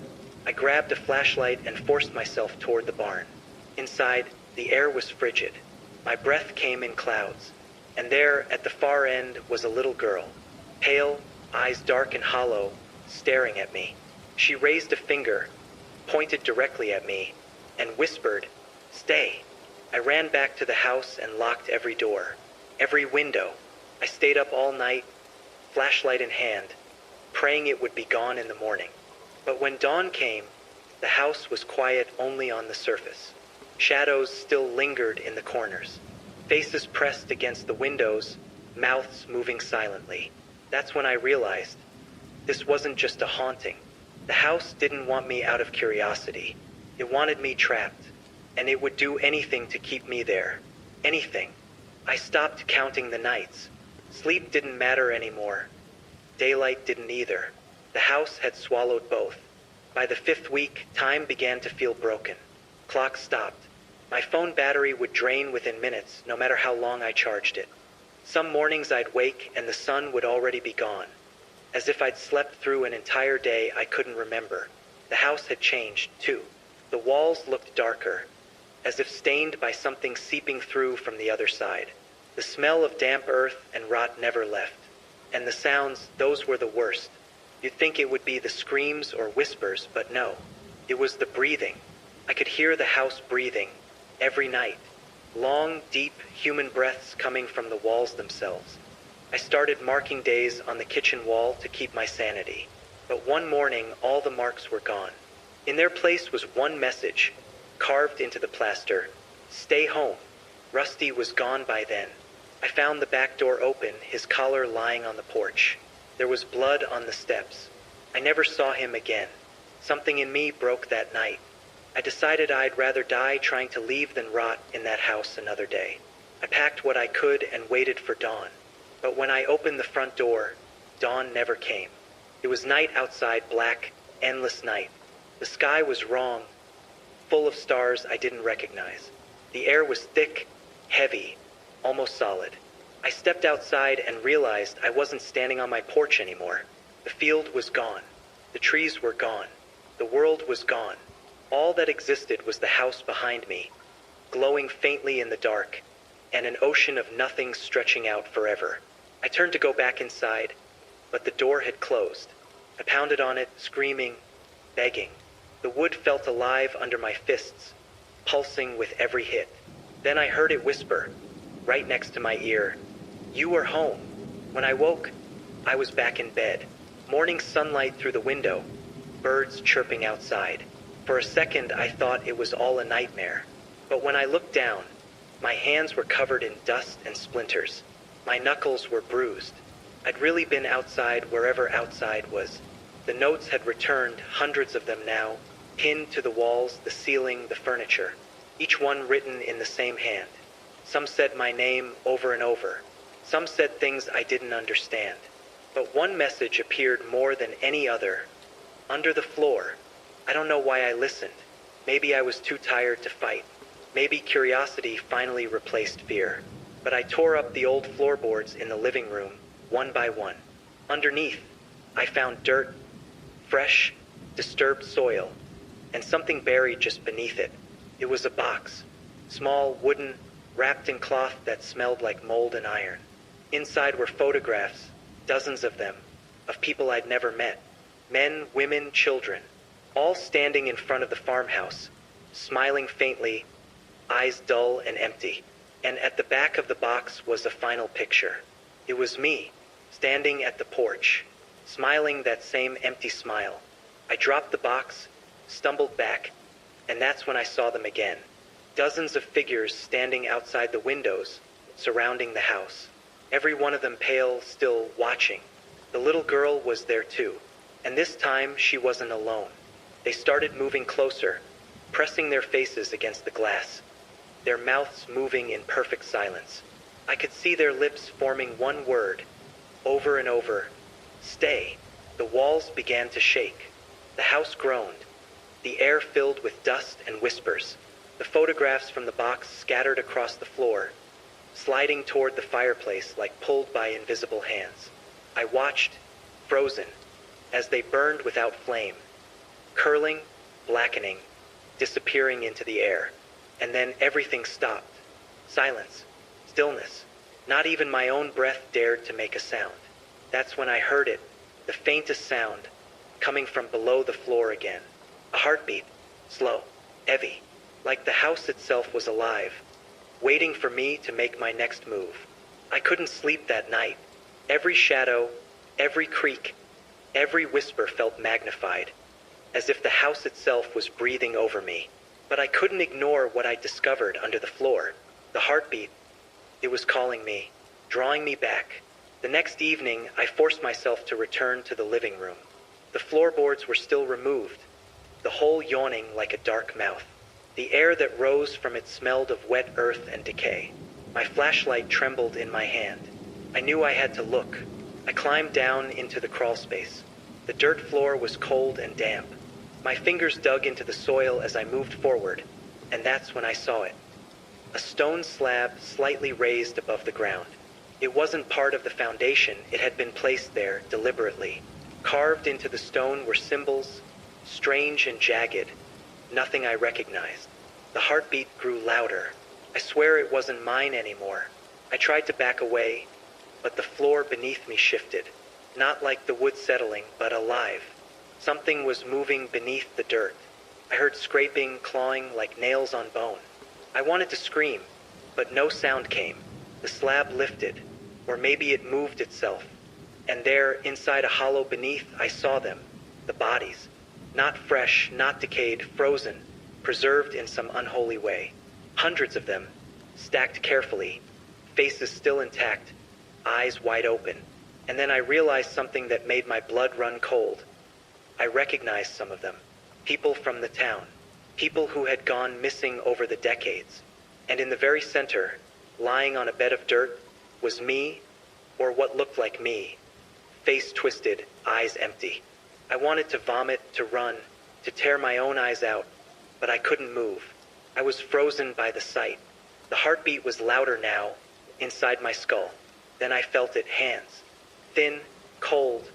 I grabbed a flashlight and forced myself toward the barn. Inside, the air was frigid. My breath came in clouds. And there, at the far end, was a little girl. Pale, eyes dark and hollow, staring at me. She raised a finger, pointed directly at me, and whispered, "Stay." I ran back to the house and locked every door, every window. I stayed up all night, flashlight in hand, praying it would be gone in the morning. But when dawn came, The house was quiet only on the surface. Shadows still lingered in the corners. Faces pressed against the windows, mouths moving silently. That's when I realized this wasn't just a haunting. The house didn't want me out of curiosity. It wanted me trapped, and it would do anything to keep me there. Anything. I stopped counting the nights. Sleep didn't matter anymore. Daylight didn't either. The house had swallowed both. By the 5th week, time began to feel broken. Clock stopped. My phone battery would drain within minutes, no matter how long I charged it. Some mornings I'd wake and the sun would already be gone. As if I'd slept through an entire day I couldn't remember. The house had changed, too. The walls looked darker, as if stained by something seeping through from the other side. The smell of damp earth and rot never left. And the sounds, those were the worst. You'd think it would be the screams or whispers, but no. It was the breathing. I could hear the house breathing, every night. Long, deep, human breaths coming from the walls themselves. I started marking days on the kitchen wall to keep my sanity. But one morning, all the marks were gone. In their place was one message, carved into the plaster: "Stay home." Rusty was gone by then. I found the back door open, his collar lying on the porch. There was blood on the steps. I never saw him again. Something in me broke that night. I decided I'd rather die trying to leave than rot in that house another day. I packed what I could and waited for dawn. But when I opened the front door, dawn never came. It was night outside, black, endless night. The sky was wrong, full of stars I didn't recognize. The air was thick, heavy, almost solid. I stepped outside and realized I wasn't standing on my porch anymore. The field was gone. The trees were gone. The world was gone. All that existed was the house behind me, glowing faintly in the dark, and an ocean of nothing stretching out forever. I turned to go back inside, but the door had closed. I pounded on it, screaming, begging. The wood felt alive under my fists, pulsing with every hit. Then I heard it whisper, right next to my ear, "You are home." When I woke, I was back in bed. Morning sunlight through the window, birds chirping outside. For a second, I thought it was all a nightmare. But when I looked down, my hands were covered in dust and splinters. My knuckles were bruised. I'd really been outside wherever outside was. The notes had returned, hundreds of them now, pinned to the walls, the ceiling, the furniture, each one written in the same hand. Some said my name over and over. Some said things I didn't understand. But one message appeared more than any other. Under the floor. I don't know why I listened. Maybe I was too tired to fight. Maybe curiosity finally replaced fear. But I tore up the old floorboards in the living room, one by one. Underneath, I found dirt, fresh, disturbed soil, and something buried just beneath it. It was a box, small, wooden, wrapped in cloth that smelled like mold and iron. Inside were photographs, dozens of them, of people I'd never met. Men, women, children, all standing in front of the farmhouse, smiling faintly, eyes dull and empty. And at the back of the box was a final picture. It was me, standing at the porch, smiling that same empty smile. I dropped the box, stumbled back, and that's when I saw them again. Dozens of figures standing outside the windows, surrounding the house. Every one of them pale, still watching. The little girl was there too, and this time she wasn't alone. They started moving closer, pressing their faces against the glass, their mouths moving in perfect silence. I could see their lips forming one word, over and over, "Stay." The walls began to shake. The house groaned. The air filled with dust and whispers. The photographs from the box scattered across the floor, sliding toward the fireplace like pulled by invisible hands. I watched, frozen, as they burned without flame, curling, blackening, disappearing into the air. And then everything stopped. Silence. Stillness. Not even my own breath dared to make a sound. That's when I heard it, the faintest sound, coming from below the floor again. A heartbeat. Slow. Heavy. Like the house itself was alive, waiting for me to make my next move. I couldn't sleep that night. Every shadow, every creak, every whisper felt magnified. as if the house itself was breathing over me. But I couldn't ignore what I discovered under the floor. The heartbeat. It was calling me, drawing me back. The next evening, I forced myself to return to the living room. The floorboards were still removed, the hole yawning like a dark mouth. The air that rose from it smelled of wet earth and decay. My flashlight trembled in my hand. I knew I had to look. I climbed down into the crawl space. The dirt floor was cold and damp. My fingers dug into the soil as I moved forward, and that's when I saw it. A stone slab slightly raised above the ground. It wasn't part of the foundation, it had been placed there deliberately. Carved into the stone were symbols, strange and jagged, nothing I recognized. The heartbeat grew louder. I swear it wasn't mine anymore. I tried to back away, but the floor beneath me shifted. Not like the wood settling, but alive. Something was moving beneath the dirt. I heard scraping, clawing like nails on bone. I wanted to scream, but no sound came. The slab lifted, or maybe it moved itself. And there, inside a hollow beneath, I saw them, the bodies. Not fresh, not decayed, frozen, preserved in some unholy way. Hundreds of them, stacked carefully, faces still intact, eyes wide open. And then I realized something that made my blood run cold. I recognized some of them. People from the town. People who had gone missing over the decades. And in the very center, lying on a bed of dirt, was me, or what looked like me. Face twisted, eyes empty. I wanted to vomit, to run, to tear my own eyes out, but I couldn't move. I was frozen by the sight. The heartbeat was louder now, inside my skull. Then I felt it, hands. Thin, cold,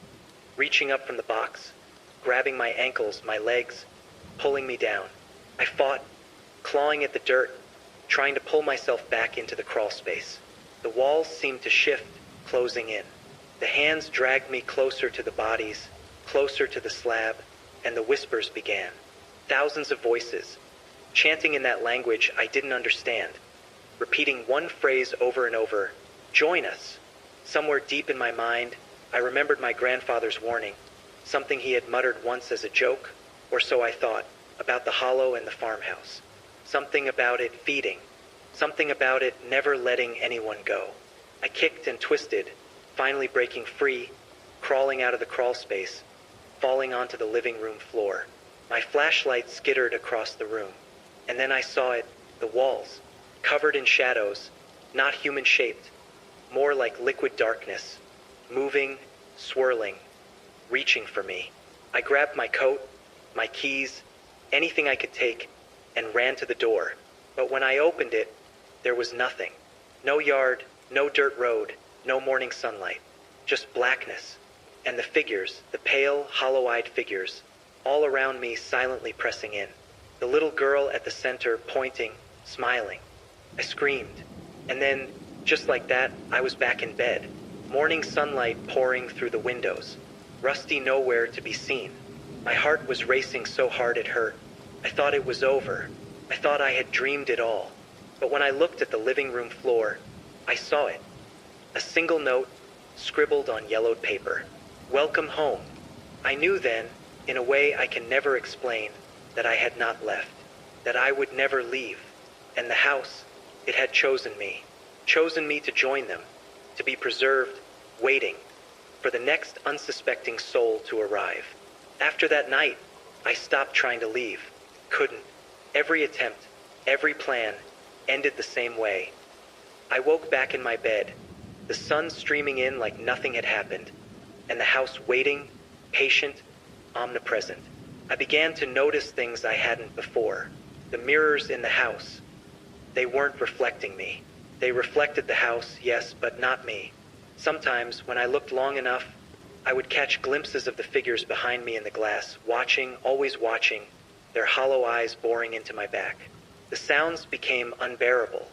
reaching up from the box, grabbing my ankles, my legs, pulling me down. I fought, clawing at the dirt, trying to pull myself back into the crawl space. The walls seemed to shift, closing in. The hands dragged me closer to the bodies, closer to the slab, and the whispers began. Thousands of voices, chanting in that language I didn't understand, repeating one phrase over and over, "Join us." Somewhere deep in my mind, I remembered my grandfather's warning, something he had muttered once as a joke, or so I thought, about the hollow and the farmhouse. Something about it feeding, something about it never letting anyone go. I kicked and twisted, finally breaking free, crawling out of the crawl space, falling onto the living room floor. My flashlight skittered across the room, and then I saw it, the walls, covered in shadows, not human-shaped, more like liquid darkness, moving, swirling, reaching for me. I grabbed my coat, my keys, anything I could take, and ran to the door. But when I opened it, there was nothing. No yard, no dirt road, no morning sunlight. Just blackness. And the figures, the pale, hollow-eyed figures, all around me silently pressing in. The little girl at the center pointing, smiling. I screamed. And then, just like that, I was back in bed. Morning sunlight pouring through the windows. Rusty nowhere to be seen. My heart was racing so hard it hurt. I thought it was over. I thought I had dreamed it all. But when I looked at the living room floor, I saw it. A single note, scribbled on yellowed paper. Welcome home. I knew then, in a way I can never explain, that I had not left. That I would never leave. And the house, it had chosen me. Chosen me to join them. To be preserved, waiting, for the next unsuspecting soul to arrive. After that night, I stopped trying to leave. Couldn't. Every attempt, every plan, ended the same way. I woke back in my bed, the sun streaming in like nothing had happened, and the house waiting, patient, omnipresent. I began to notice things I hadn't before. The mirrors in the house. They weren't reflecting me. They reflected the house, yes, but not me. Sometimes, when I looked long enough, I would catch glimpses of the figures behind me in the glass, watching, always watching, their hollow eyes boring into my back. The sounds became unbearable.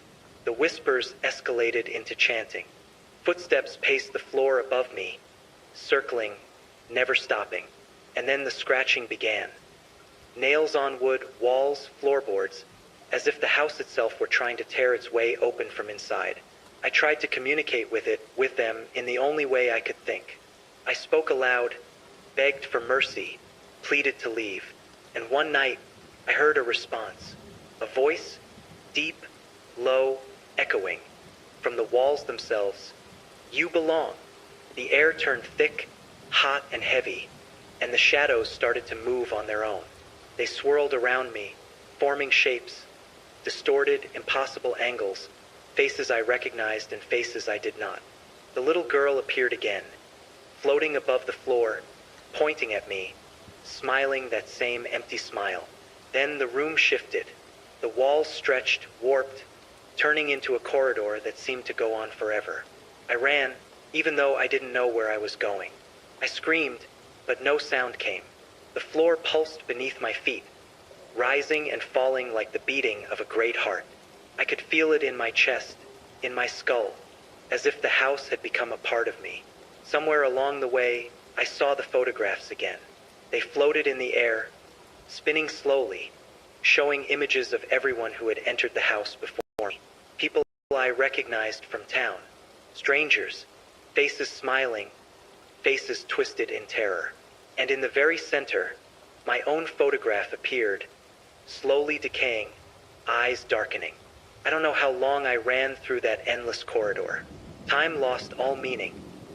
The whispers escalated into chanting. Footsteps paced the floor above me, circling, never stopping. And then the scratching began. Nails on wood, walls, floorboards, as if the house itself were trying to tear its way open from inside. I tried to communicate with them, in the only way I could think. I spoke aloud, begged for mercy, pleaded to leave. And one night, I heard a response. A voice, deep, low, echoing, from the walls themselves. You belong. The air turned thick, hot, and heavy, and the shadows started to move on their own. They swirled around me, forming shapes, distorted, impossible angles, faces I recognized and faces I did not. The little girl appeared again, floating above the floor, pointing at me, smiling that same empty smile. Then the room shifted. The walls stretched, warped, turning into a corridor that seemed to go on forever. I ran, even though I didn't know where I was going. I screamed, but no sound came. The floor pulsed beneath my feet, rising and falling like the beating of a great heart. I could feel it in my chest, in my skull, as if the house had become a part of me. Somewhere along the way, I saw the photographs again. They floated in the air, spinning slowly, showing images of everyone who had entered the house before me. People I recognized from town, strangers, faces smiling, faces twisted in terror. And in the very center, my own photograph appeared, slowly decaying, eyes darkening. I don't know how long I ran through that endless corridor. Time lost all meaning.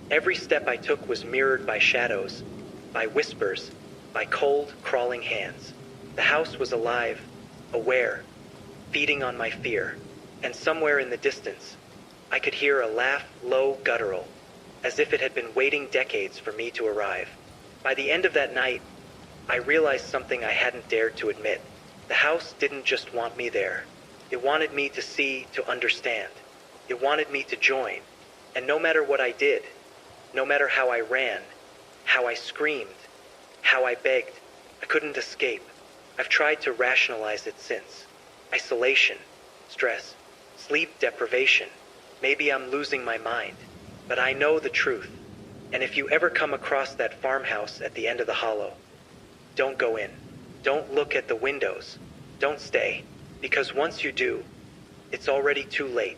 Every step I took was mirrored by shadows, by whispers, by cold, crawling hands. The house was alive, aware, feeding on my fear. And somewhere in the distance, I could hear a laugh, low, guttural, as if it had been waiting decades for me to arrive. By the end of that night, I realized something I hadn't dared to admit. The house didn't just want me there. It wanted me to see, to understand. It wanted me to join. And no matter what I did, no matter how I ran, how I screamed, how I begged, I couldn't escape. I've tried to rationalize it since. Isolation, stress, sleep deprivation. Maybe I'm losing my mind. But I know the truth. And if you ever come across that farmhouse at the end of the hollow, don't go in. Don't look at the windows. Don't stay. Because once you do, it's already too late.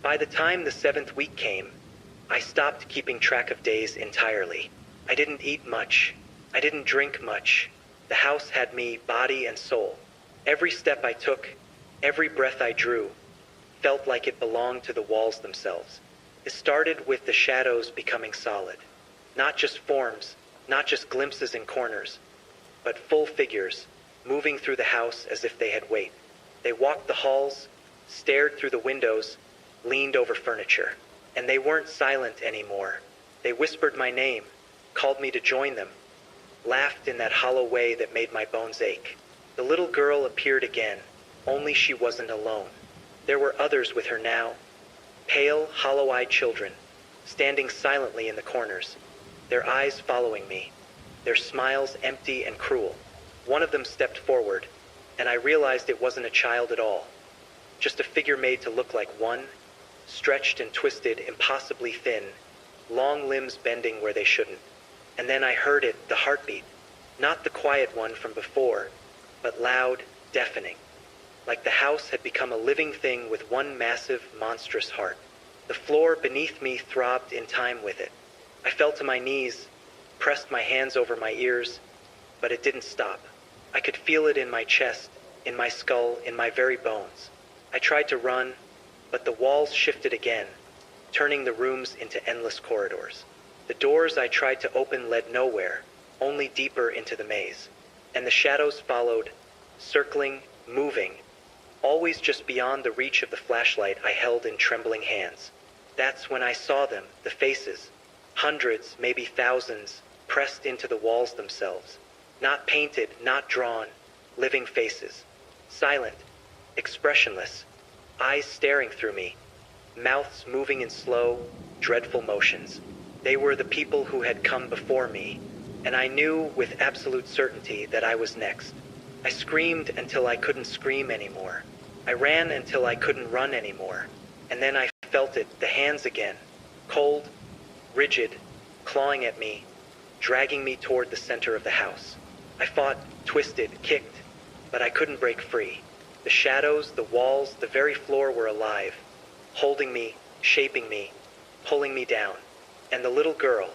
By the time the 7th week came, I stopped keeping track of days entirely. I didn't eat much. I didn't drink much. The house had me, body and soul. Every step I took, every breath I drew, felt like it belonged to the walls themselves. It started with the shadows becoming solid. Not just forms, not just glimpses in corners, but full figures, moving through the house as if they had weight. They walked the halls, stared through the windows, leaned over furniture. And they weren't silent anymore. They whispered my name, called me to join them, laughed in that hollow way that made my bones ache. The little girl appeared again, only she wasn't alone. There were others with her now, pale, hollow-eyed children, standing silently in the corners, their eyes following me, their smiles empty and cruel. One of them stepped forward, and I realized it wasn't a child at all, just a figure made to look like one, stretched and twisted, impossibly thin, long limbs bending where they shouldn't. And then I heard it, the heartbeat, not the quiet one from before, but loud, deafening, like the house had become a living thing with one massive, monstrous heart. The floor beneath me throbbed in time with it. I fell to my knees, pressed my hands over my ears, but it didn't stop. I could feel it in my chest, in my skull, in my very bones. I tried to run, but the walls shifted again, turning the rooms into endless corridors. The doors I tried to open led nowhere, only deeper into the maze. And the shadows followed, circling, moving, always just beyond the reach of the flashlight I held in trembling hands. That's when I saw them, the faces, hundreds, maybe thousands, pressed into the walls themselves. Not painted, not drawn, living faces. Silent, expressionless, eyes staring through me, mouths moving in slow, dreadful motions. They were the people who had come before me, and I knew with absolute certainty that I was next. I screamed until I couldn't scream anymore. I ran until I couldn't run anymore. And then I felt it, the hands again, cold, rigid, clawing at me, dragging me toward the center of the house. I fought, twisted, kicked, but I couldn't break free. The shadows, the walls, the very floor were alive, holding me, shaping me, pulling me down. And the little girl,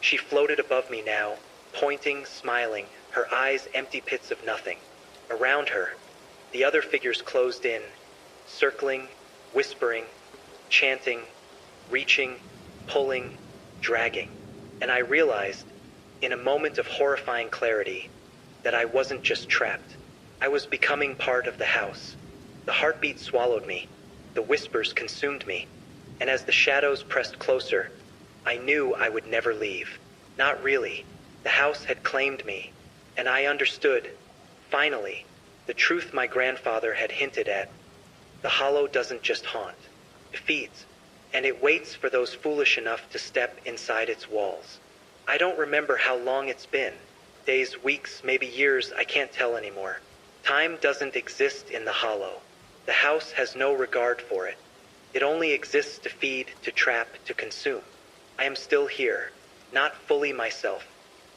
she floated above me now, pointing, smiling, her eyes empty pits of nothing. Around her, the other figures closed in, circling, whispering, chanting, reaching, pulling, dragging. And I realized, in a moment of horrifying clarity, that I wasn't just trapped. I was becoming part of the house. The heartbeat swallowed me, the whispers consumed me, and as the shadows pressed closer, I knew I would never leave. Not really. The house had claimed me, and I understood, finally, the truth my grandfather had hinted at. The hollow doesn't just haunt, it feeds, and it waits for those foolish enough to step inside its walls. I don't remember how long it's been. Days, weeks, maybe years, I can't tell anymore. Time doesn't exist in the hollow. The house has no regard for it. It only exists to feed, to trap, to consume. I am still here, not fully myself.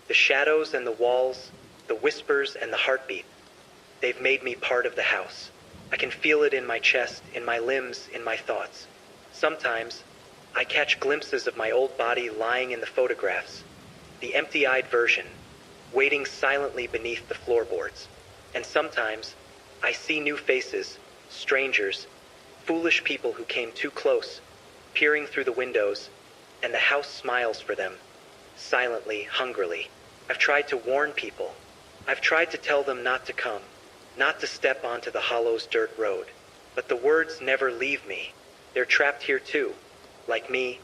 The shadows and the walls, the whispers and the heartbeat, they've made me part of the house. I can feel it in my chest, in my limbs, in my thoughts. Sometimes, I catch glimpses of my old body lying in the photographs, the empty-eyed version, waiting silently beneath the floorboards. And sometimes, I see new faces, strangers, foolish people who came too close, peering through the windows, and the house smiles for them, silently, hungrily. I've tried to warn people. I've tried to tell them not to come, not to step onto the hollow's dirt road. But the words never leave me. They're trapped here too, like me,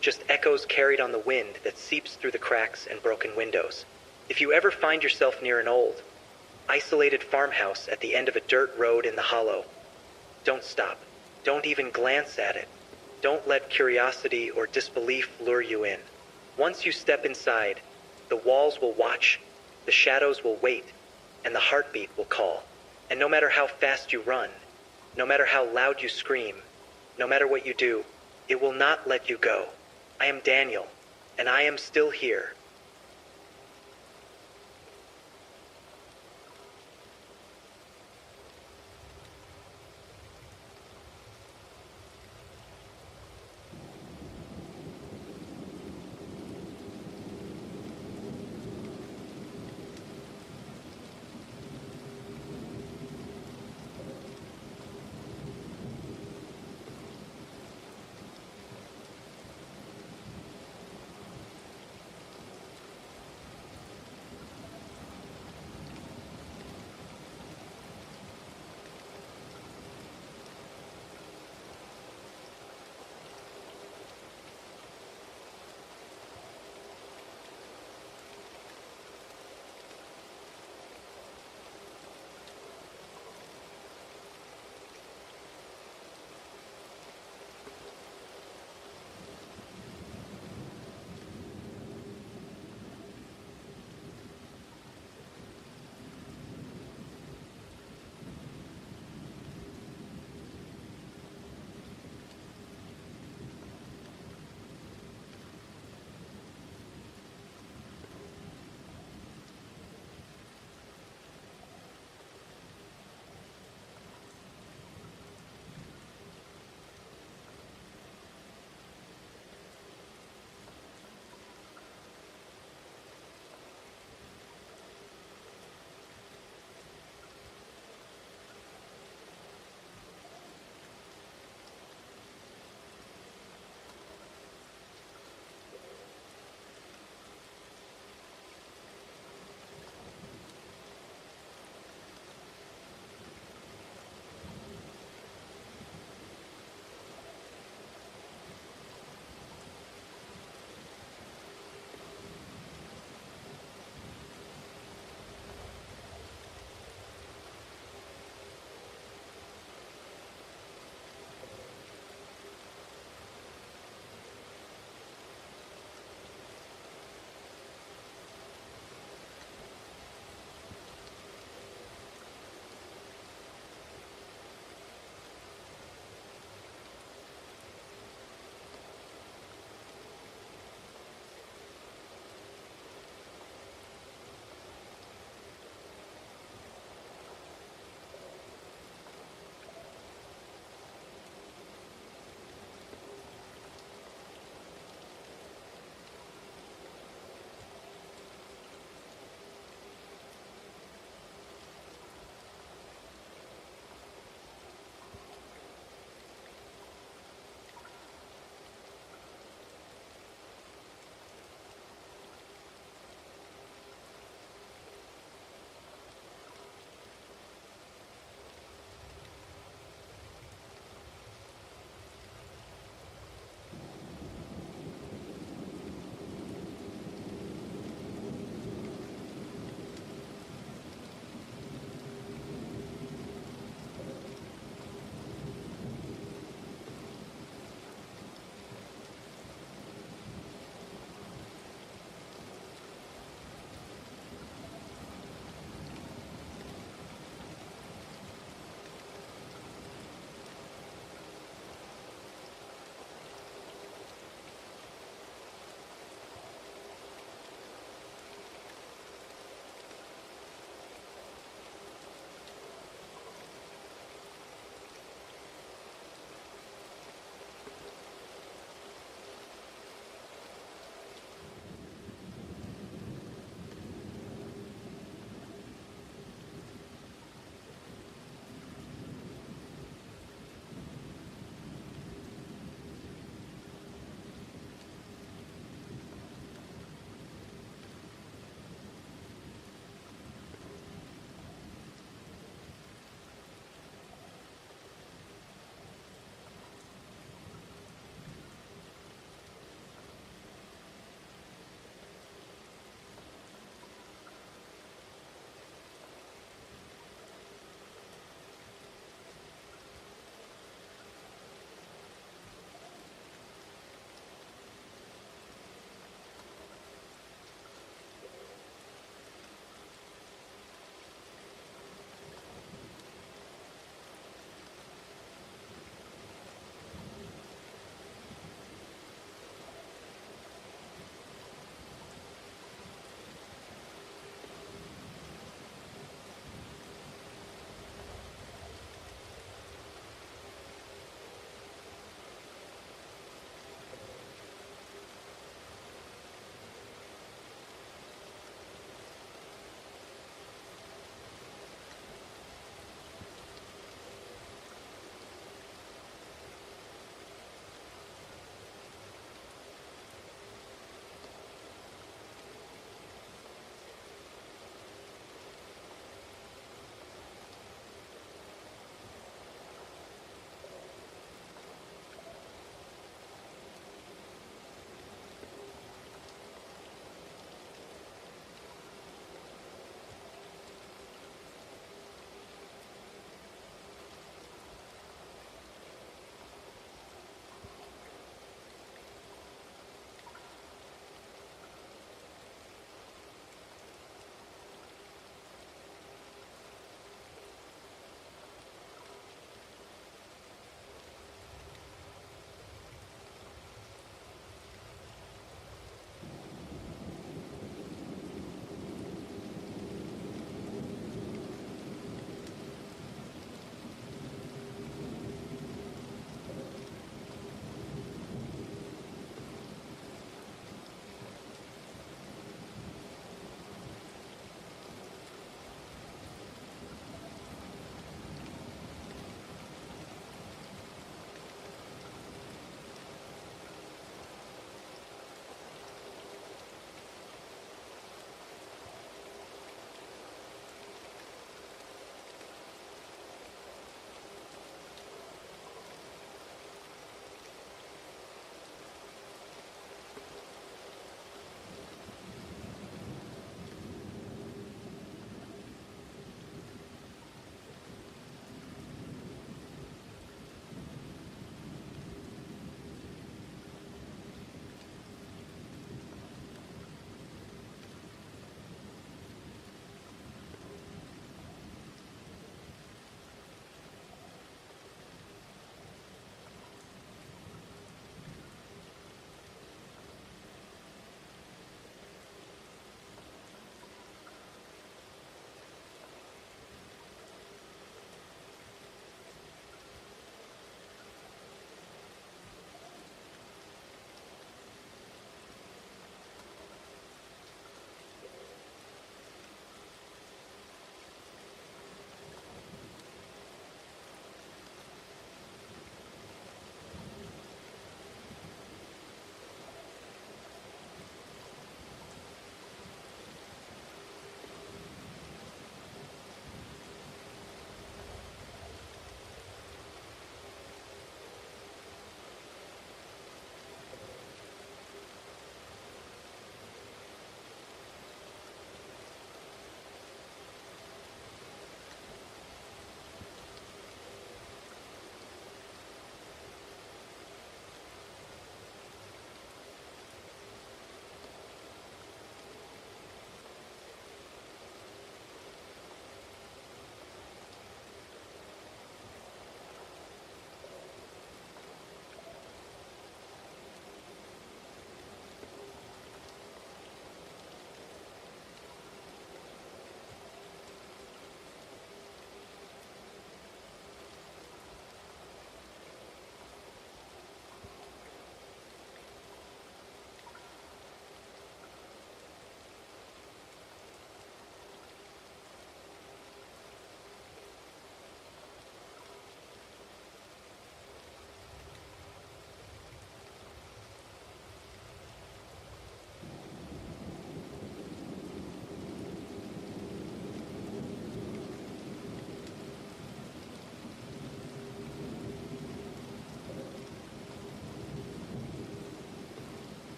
just echoes carried on the wind that seeps through the cracks and broken windows. If you ever find yourself near an old, isolated farmhouse at the end of a dirt road in the hollow, don't stop. Don't even glance at it. Don't let curiosity or disbelief lure you in. Once you step inside, the walls will watch, the shadows will wait, and the heartbeat will call. And no matter how fast you run, no matter how loud you scream, no matter what you do, it will not let you go. I am Daniel, and I am still here.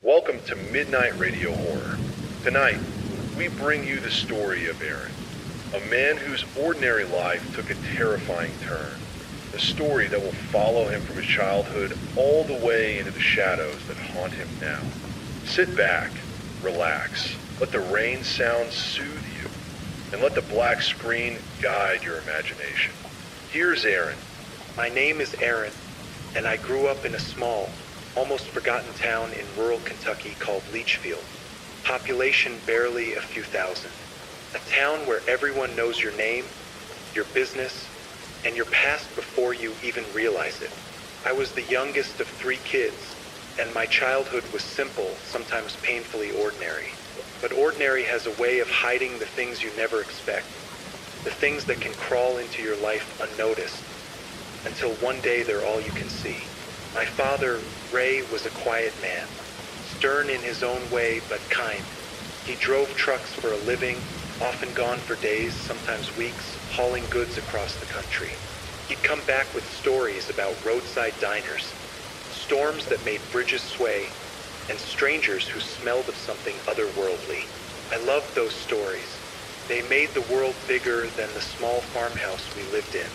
Welcome to Midnight Radio Horror. Tonight, we bring you the story of Aaron, a man whose ordinary life took a terrifying turn. A story that will follow him from his childhood all the way into the shadows that haunt him now. Sit back, relax, let the rain sounds soothe you, and let the black screen guide your imagination. Here's Aaron. My name is Aaron, and I grew up in a small, almost forgotten town in rural Kentucky called Leachfield. Population barely a few thousand. A town where everyone knows your name, your business, and your past before you even realize it. I was the youngest of 3 kids, and my childhood was simple, sometimes painfully ordinary. But ordinary has a way of hiding the things you never expect, the things that can crawl into your life unnoticed, until one day they're all you can see. My father, Ray, was a quiet man, stern in his own way but kind. He drove trucks for a living, often gone for days, sometimes weeks, hauling goods across the country. He'd come back with stories about roadside diners, storms that made bridges sway, and strangers who smelled of something otherworldly. I loved those stories. They made the world bigger than the small farmhouse we lived in.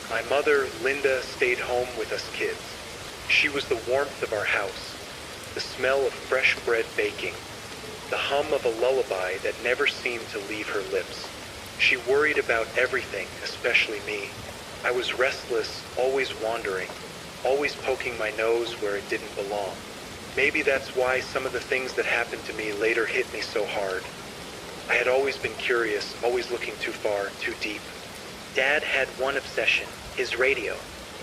My mother, Linda, stayed home with us kids. She was the warmth of our house, the smell of fresh bread baking, the hum of a lullaby that never seemed to leave her lips. She worried about everything, especially me. I was restless, always wandering, always poking my nose where it didn't belong. Maybe that's why some of the things that happened to me later hit me so hard. I had always been curious, always looking too far, too deep. Dad had one obsession, his radio.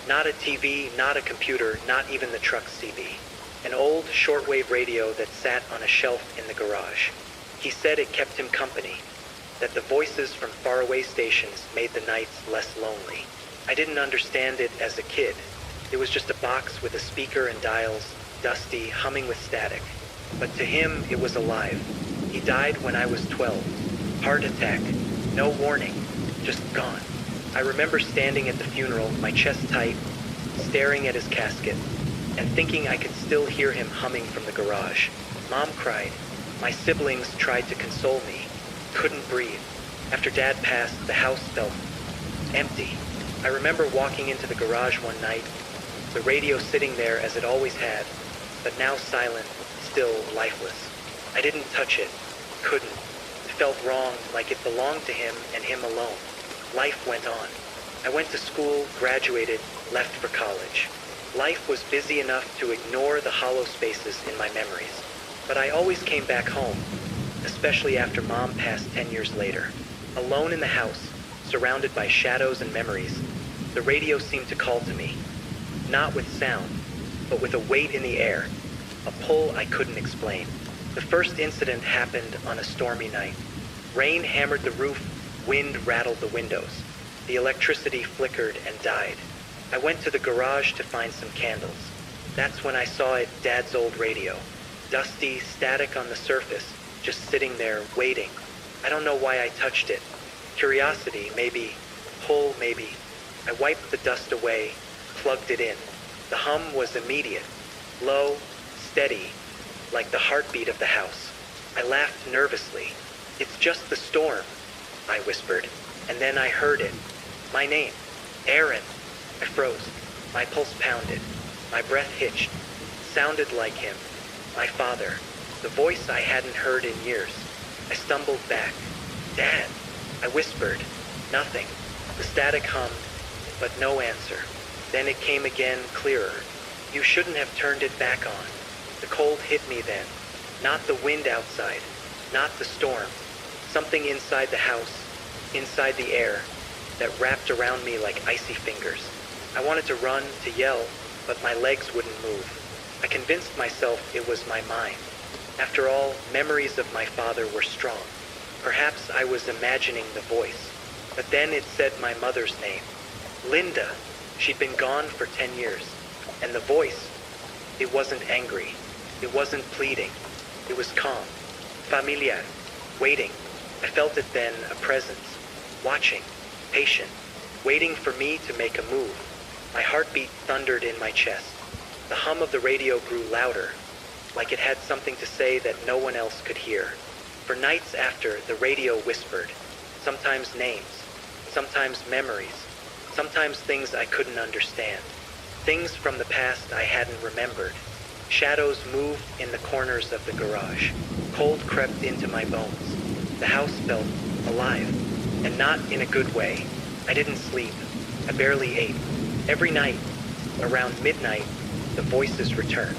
Not a TV, not a computer, not even the truck's CD. An old shortwave radio that sat on a shelf in the garage. He said it kept him company, that the voices from faraway stations made the nights less lonely. I didn't understand it as a kid. It was just a box with a speaker and dials, dusty, humming with static. But to him, it was alive. He died when I was 12. Heart attack. No warning. Just gone. I remember standing at the funeral, my chest tight, staring at his casket, and thinking I could still hear him humming from the garage. Mom cried. My siblings tried to console me. Couldn't breathe. After Dad passed, the house felt empty. I remember walking into the garage one night, the radio sitting there as it always had, but now silent, still lifeless. I didn't touch it. Couldn't. It felt wrong, like it belonged to him and him alone. Life went on. I went to school, graduated, left for college. Life was busy enough to ignore the hollow spaces in my memories. But I always came back home, especially after Mom passed 10 years later. Alone in the house, surrounded by shadows and memories, the radio seemed to call to me. Not with sound, but with a weight in the air, a pull I couldn't explain. The first incident happened on a stormy night. Rain hammered the roof, wind rattled the windows. The electricity flickered and died. I went to the garage to find some candles. That's when I saw it, Dad's old radio. Dusty, static on the surface, just sitting there, waiting. I don't know why I touched it. Curiosity, maybe. Pull, maybe. I wiped the dust away, plugged it in. The hum was immediate. Low, steady, like the heartbeat of the house. I laughed nervously. It's just the storm, I whispered. And then I heard it. My name. Aaron. I froze. My pulse pounded. My breath hitched. Sounded like him. My father. The voice I hadn't heard in years. I stumbled back. Dad. I whispered. Nothing. The static hummed, but no answer. Then it came again, clearer. You shouldn't have turned it back on. The cold hit me then. Not the wind outside. Not the storm. Something inside the house, inside the air, that wrapped around me like icy fingers. I wanted to run, to yell, but my legs wouldn't move. I convinced myself it was my mind. After all, memories of my father were strong. Perhaps I was imagining the voice. But then it said my mother's name. Linda. She'd been gone for 10 years. And the voice, it wasn't angry. It wasn't pleading. It was calm. Familiar. Waiting. I felt it then, a presence. Watching. Patient. Waiting for me to make a move. My heartbeat thundered in my chest. The hum of the radio grew louder. like it had something to say that no one else could hear. For nights after, the radio whispered, sometimes names, sometimes memories, sometimes things I couldn't understand. Things from the past I hadn't remembered. Shadows moved in the corners of the garage. Cold crept into my bones. The house felt alive, and not in a good way. I didn't sleep. I barely ate. Every night, around midnight, the voices returned.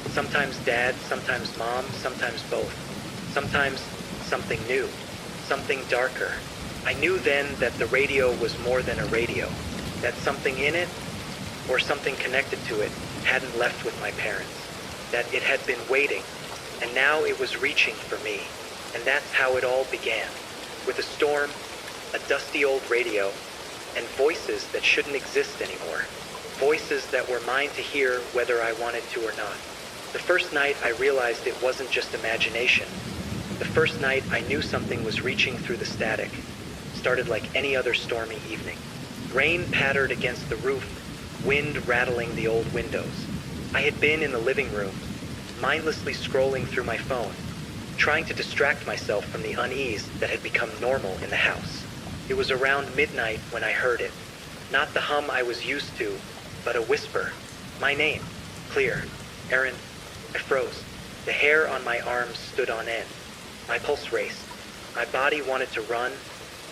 Sometimes Dad, sometimes Mom, sometimes both. Sometimes something new, something darker. I knew then that the radio was more than a radio, that something in it, or something connected to it, hadn't left with my parents, that it had been waiting, and now it was reaching for me. And that's how it all began, with a storm, a dusty old radio, and voices that shouldn't exist anymore. Voices that were mine to hear whether I wanted to or not. The first night I realized it wasn't just imagination. The first night I knew something was reaching through the static. Started like any other stormy evening. Rain pattered against the roof, wind rattling the old windows. I had been in the living room, mindlessly scrolling through my phone, trying to distract myself from the unease that had become normal in the house. It was around midnight when I heard it. Not the hum I was used to, but a whisper. My name. Clear. Aaron. I froze. The hair on my arms stood on end. My pulse raced. My body wanted to run,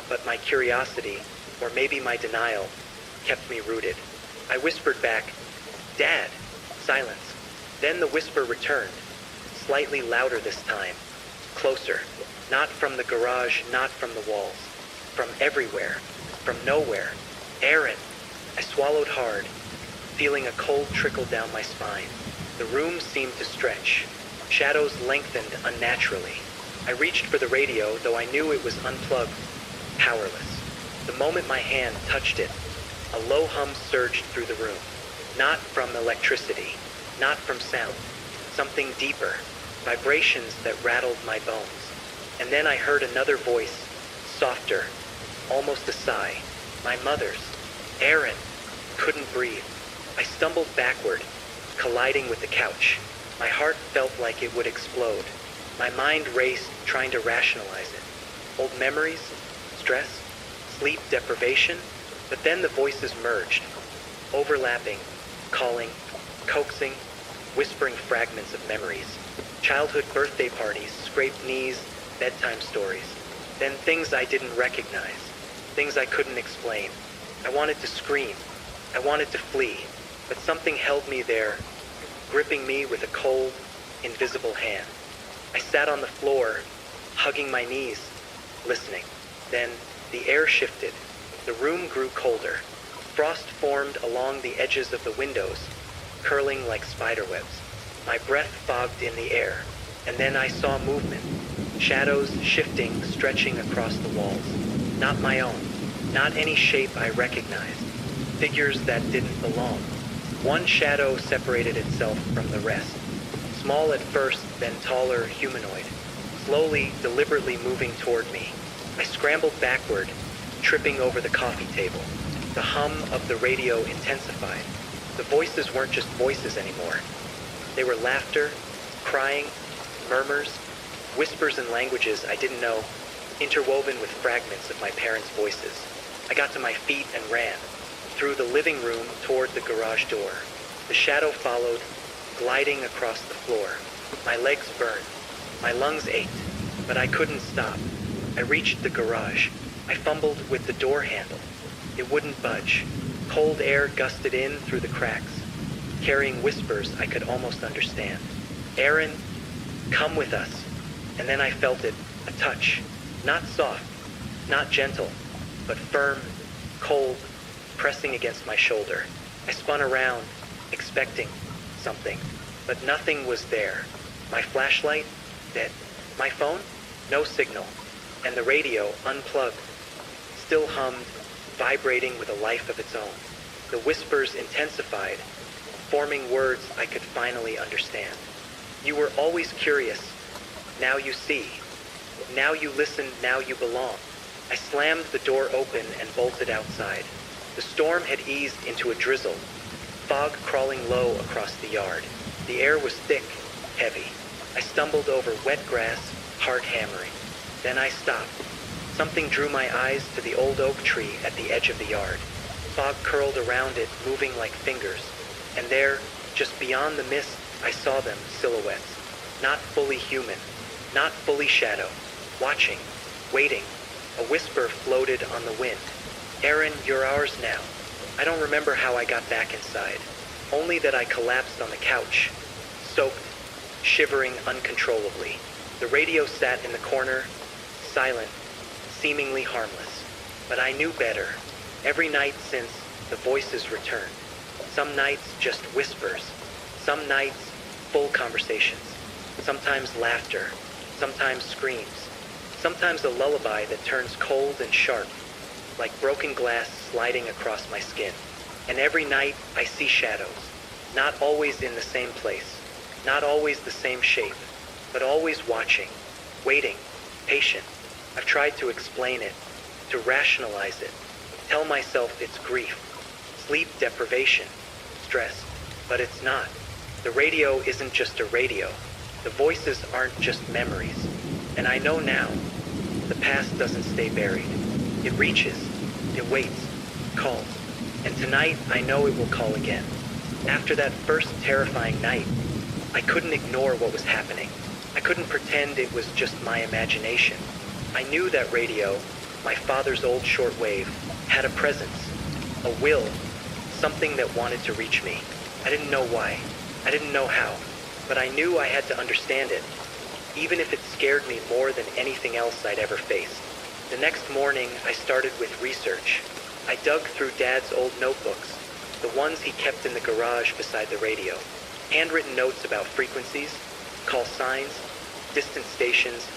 but my curiosity, or maybe my denial, kept me rooted. I whispered back, Dad. Silence. Then the whisper returned, slightly louder this time. Closer. Not from the garage, not from the walls. From everywhere. From nowhere. Aaron. I swallowed hard, feeling a cold trickle down my spine. The room seemed to stretch. Shadows lengthened unnaturally. I reached for the radio, though I knew it was unplugged, powerless. The moment my hand touched it, a low hum surged through the room. Not from electricity, not from sound. Something deeper, vibrations that rattled my bones. And then I heard another voice, softer, almost a sigh. My mother's. Aaron. Couldn't breathe. I stumbled backward, colliding with the couch. My heart felt like it would explode. My mind raced, trying to rationalize it. Old memories? Stress? Sleep deprivation? But then the voices merged, overlapping, calling, coaxing, whispering fragments of memories. Childhood birthday parties, scraped knees, bedtime stories. Then things I didn't recognize, things I couldn't explain. I wanted to scream. I wanted to flee, but something held me there, gripping me with a cold, invisible hand. I sat on the floor, hugging my knees, listening. Then the air shifted. The room grew colder. Frost formed along the edges of the windows, curling like spiderwebs. My breath fogged in the air, and then I saw movement. Shadows shifting, stretching across the walls. Not my own. Not any shape I recognized. Figures that didn't belong. One shadow separated itself from the rest. Small at first, then taller, humanoid. Slowly, deliberately moving toward me. I scrambled backward, tripping over the coffee table. The hum of the radio intensified. The voices weren't just voices anymore. They were laughter, crying, murmurs, whispers in languages I didn't know, interwoven with fragments of my parents' voices. I got to my feet and ran, through the living room toward the garage door. The shadow followed, gliding across the floor. My legs burned. My lungs ached, but I couldn't stop. I reached the garage. I fumbled with the door handle. It wouldn't budge. Cold air gusted in through the cracks, carrying whispers I could almost understand. Aaron, come with us. And then I felt it, a touch. Not soft, not gentle, but firm, cold, pressing against my shoulder. I spun around, expecting something, but nothing was there. My flashlight, dead. My phone, no signal. And the radio, unplugged, still hummed, vibrating with a life of its own. The whispers intensified, forming words I could finally understand. You were always curious. Now you see. Now you listen, now you belong. I slammed the door open and bolted outside. The storm had eased into a drizzle, fog crawling low across the yard. The air was thick, heavy. I stumbled over wet grass, heart hammering. Then I stopped. Something drew my eyes to the old oak tree at the edge of the yard. Fog curled around it, moving like fingers. And there, just beyond the mist, I saw them, silhouettes. Not fully human, not fully shadow. Watching, waiting. A whisper floated on the wind. "Aaron, you're ours now." I don't remember how I got back inside. Only that I collapsed on the couch, soaked, shivering uncontrollably. The radio sat in the corner, silent, seemingly harmless. But I knew better. Every night since, the voices returned. Some nights just whispers. Some nights, full conversations. Sometimes laughter. Sometimes screams. Sometimes a lullaby that turns cold and sharp, like broken glass sliding across my skin. And every night, I see shadows. Not always in the same place. Not always the same shape. But always watching, waiting, patient. I've tried to explain it, to rationalize it, tell myself it's grief, sleep deprivation, stress, but it's not. The radio isn't just a radio. The voices aren't just memories. And I know now, the past doesn't stay buried. It reaches, it waits, calls. And tonight, I know it will call again. After that first terrifying night, I couldn't ignore what was happening. I couldn't pretend it was just my imagination. I knew that radio, my father's old shortwave, had a presence, a will, something that wanted to reach me. I didn't know why. I didn't know how. But I knew I had to understand it, even if it scared me more than anything else I'd ever faced. The next morning, I started with research. I dug through Dad's old notebooks, the ones he kept in the garage beside the radio. Handwritten notes about frequencies, call signs, distant stations,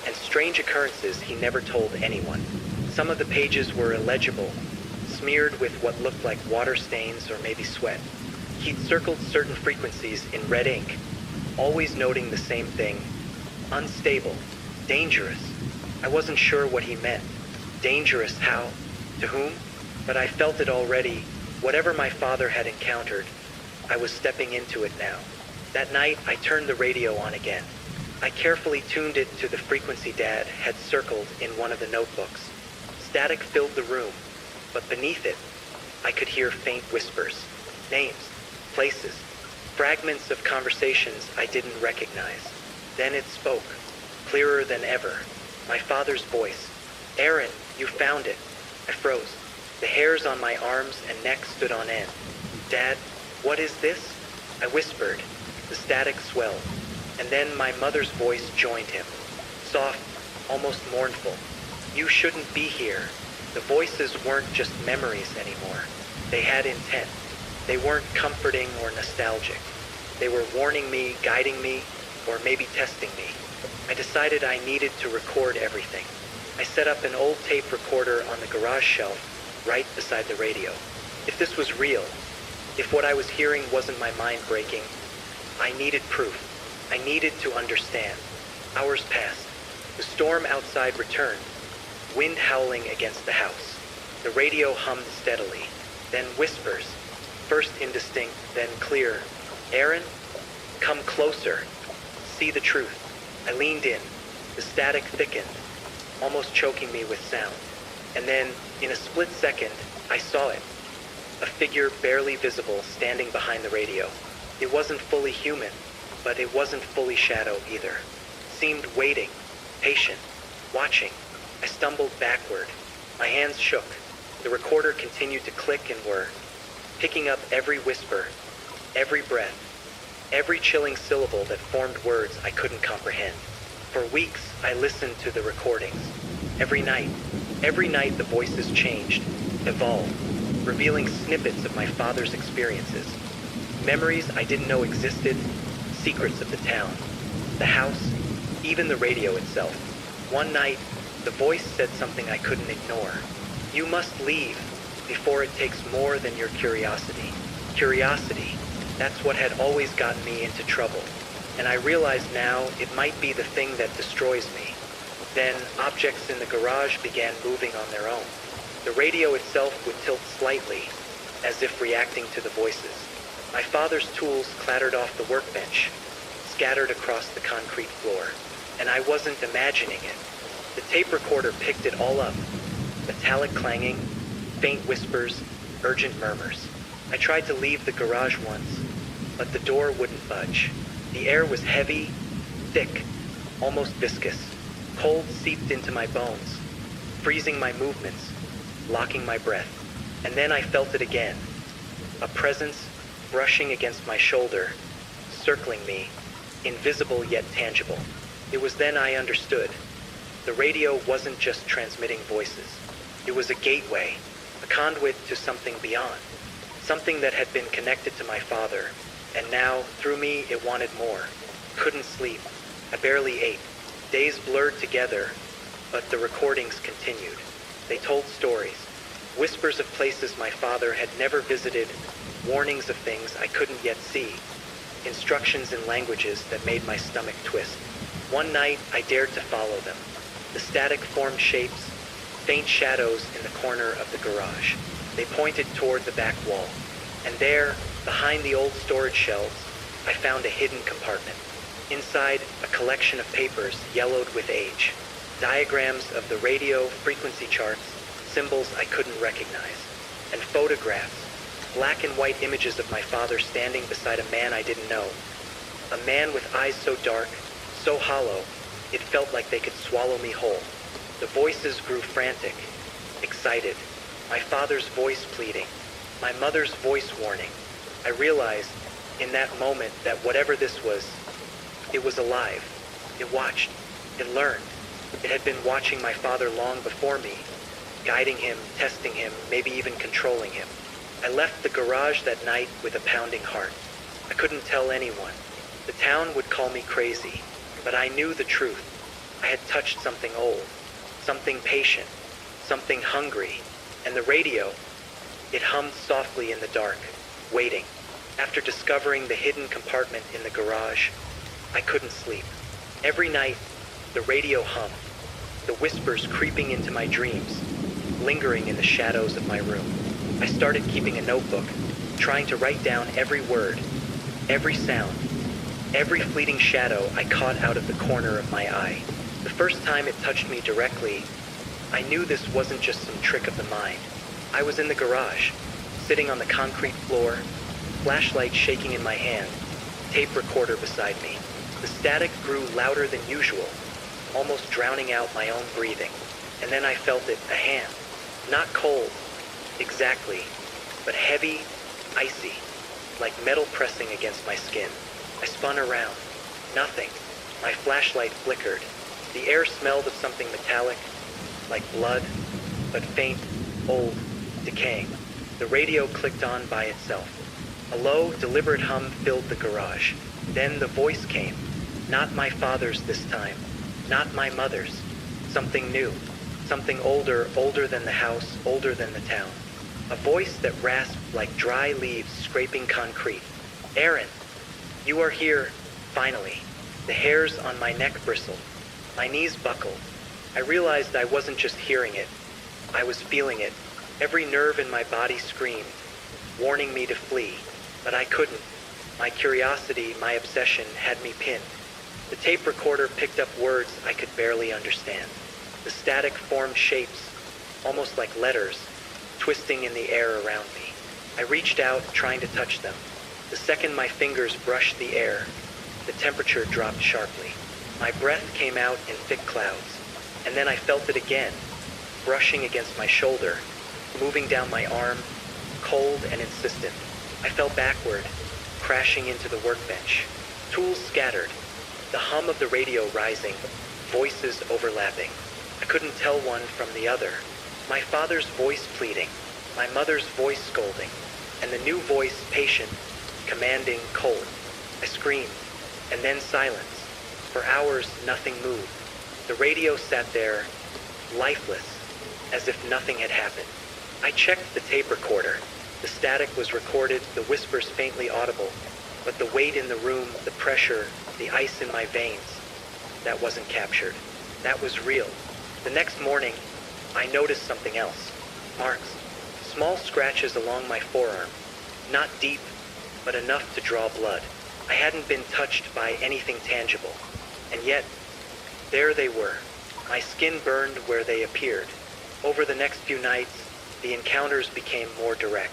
and strange occurrences he never told anyone. Some of the pages were illegible, smeared with what looked like water stains or maybe sweat. He'd circled certain frequencies in red ink, always noting the same thing: unstable, dangerous. I wasn't sure what he meant. Dangerous how? To whom? But I felt it already. Whatever my father had encountered, I was stepping into it now. That night, I turned the radio on again. I carefully tuned it to the frequency Dad had circled in one of the notebooks. Static filled the room, but beneath it, I could hear faint whispers, names, places, fragments of conversations I didn't recognize. Then it spoke, clearer than ever. My father's voice. "Aaron, you found it." I froze. The hairs on my arms and neck stood on end. "Dad, what is this?" I whispered. The static swelled. And then my mother's voice joined him. Soft, almost mournful. "You shouldn't be here." The voices weren't just memories anymore. They had intent. They weren't comforting or nostalgic. They were warning me, guiding me, or maybe testing me. I decided I needed to record everything. I set up an old tape recorder on the garage shelf, right beside the radio. If this was real, if what I was hearing wasn't my mind breaking, I needed proof. I needed to understand. Hours passed. The storm outside returned, wind howling against the house. The radio hummed steadily, then whispers, first indistinct, then clear. "Aaron, come closer. See the truth." I leaned in. The static thickened, almost choking me with sound. And then, in a split second, I saw it. A figure barely visible standing behind the radio. It wasn't fully human, but it wasn't fully shadow either. Seemed waiting, patient, watching. I stumbled backward. My hands shook. The recorder continued to click and whir, picking up every whisper, every breath, every chilling syllable that formed words I couldn't comprehend. For weeks, I listened to the recordings. Every night the voices changed, evolved, revealing snippets of my father's experiences. Memories I didn't know existed, secrets of the town, the house, even the radio itself. One night, the voice said something I couldn't ignore. "You must leave before it takes more than your curiosity." Curiosity, that's what had always gotten me into trouble. And I realize now it might be the thing that destroys me. Then objects in the garage began moving on their own. The radio itself would tilt slightly, as if reacting to the voices. My father's tools clattered off the workbench. scattered across the concrete floor, and I wasn't imagining it. The tape recorder picked it all up. Metallic clanging, faint whispers, urgent murmurs. I tried to leave the garage once, but the door wouldn't budge. The air was heavy, thick, almost viscous. Cold seeped into my bones, freezing my movements, locking my breath. And then I felt it again. A presence brushing against my shoulder, circling me, invisible yet tangible. It was then I understood. The radio wasn't just transmitting voices. It was a gateway, a conduit to something beyond, something that had been connected to my father, and now, through me, it wanted more. Couldn't sleep. I barely ate. Days blurred together, but the recordings continued. They told stories, whispers of places my father had never visited, warnings of things I couldn't yet see, instructions in languages that made my stomach twist. One night, I dared to follow them. The static formed shapes, faint shadows in the corner of the garage. They pointed toward the back wall, and there, behind the old storage shelves, I found a hidden compartment. Inside, a collection of papers yellowed with age, diagrams of the radio frequency charts, symbols I couldn't recognize, and photographs, black and white images of my father standing beside a man I didn't know. A man with eyes so dark, so hollow, it felt like they could swallow me whole. The voices grew frantic, excited. My father's voice pleading, my mother's voice warning. I realized in that moment that whatever this was, it was alive. It watched. It learned. It had been watching my father long before me, guiding him, testing him, maybe even controlling him. I left the garage that night with a pounding heart. I couldn't tell anyone. The town would call me crazy, but I knew the truth. I had touched something old, something patient, something hungry, and the radio, it hummed softly in the dark, waiting. After discovering the hidden compartment in the garage, I couldn't sleep. Every night, the radio hummed, the whispers creeping into my dreams, lingering in the shadows of my room. I started keeping a notebook, trying to write down every word, every sound, every fleeting shadow I caught out of the corner of my eye. The first time it touched me directly, I knew this wasn't just some trick of the mind. I was in the garage, sitting on the concrete floor, flashlight shaking in my hand, tape recorder beside me. The static grew louder than usual, almost drowning out my own breathing. And then I felt it, a hand. Not cold, exactly, but heavy, icy, like metal pressing against my skin. I spun around. Nothing. My flashlight flickered. The air smelled of something metallic, like blood, but faint, old, decaying. The radio clicked on by itself. A low, deliberate hum filled the garage. Then the voice came. Not my father's this time. Not my mother's. Something new. Something older than the house, older than the town. A voice that rasped like dry leaves scraping concrete. Aaron, you are here, finally. The hairs on my neck bristled. My knees buckled. I realized I wasn't just hearing it. I was feeling it. Every nerve in my body screamed, warning me to flee. But I couldn't. My curiosity, my obsession had me pinned. The tape recorder picked up words I could barely understand. The static formed shapes, almost like letters, twisting in the air around me. I reached out, trying to touch them. The second my fingers brushed the air, the temperature dropped sharply. My breath came out in thick clouds, and then I felt it again, brushing against my shoulder, moving down my arm, cold and insistent. I fell backward, crashing into the workbench. Tools scattered, the hum of the radio rising, voices overlapping. I couldn't tell one from the other. My father's voice pleading, my mother's voice scolding, and the new voice patient, commanding, cold. I screamed, and then silence. For hours, nothing moved. The radio sat there, lifeless, as if nothing had happened. I checked the tape recorder. The static was recorded, the whispers faintly audible, but the weight in the room, the pressure, the ice in my veins, that wasn't captured. That was real. The next morning, I noticed something else. Marks. Small scratches along my forearm. Not deep, but enough to draw blood. I hadn't been touched by anything tangible. And yet, there they were. My skin burned where they appeared. Over the next few nights, the encounters became more direct.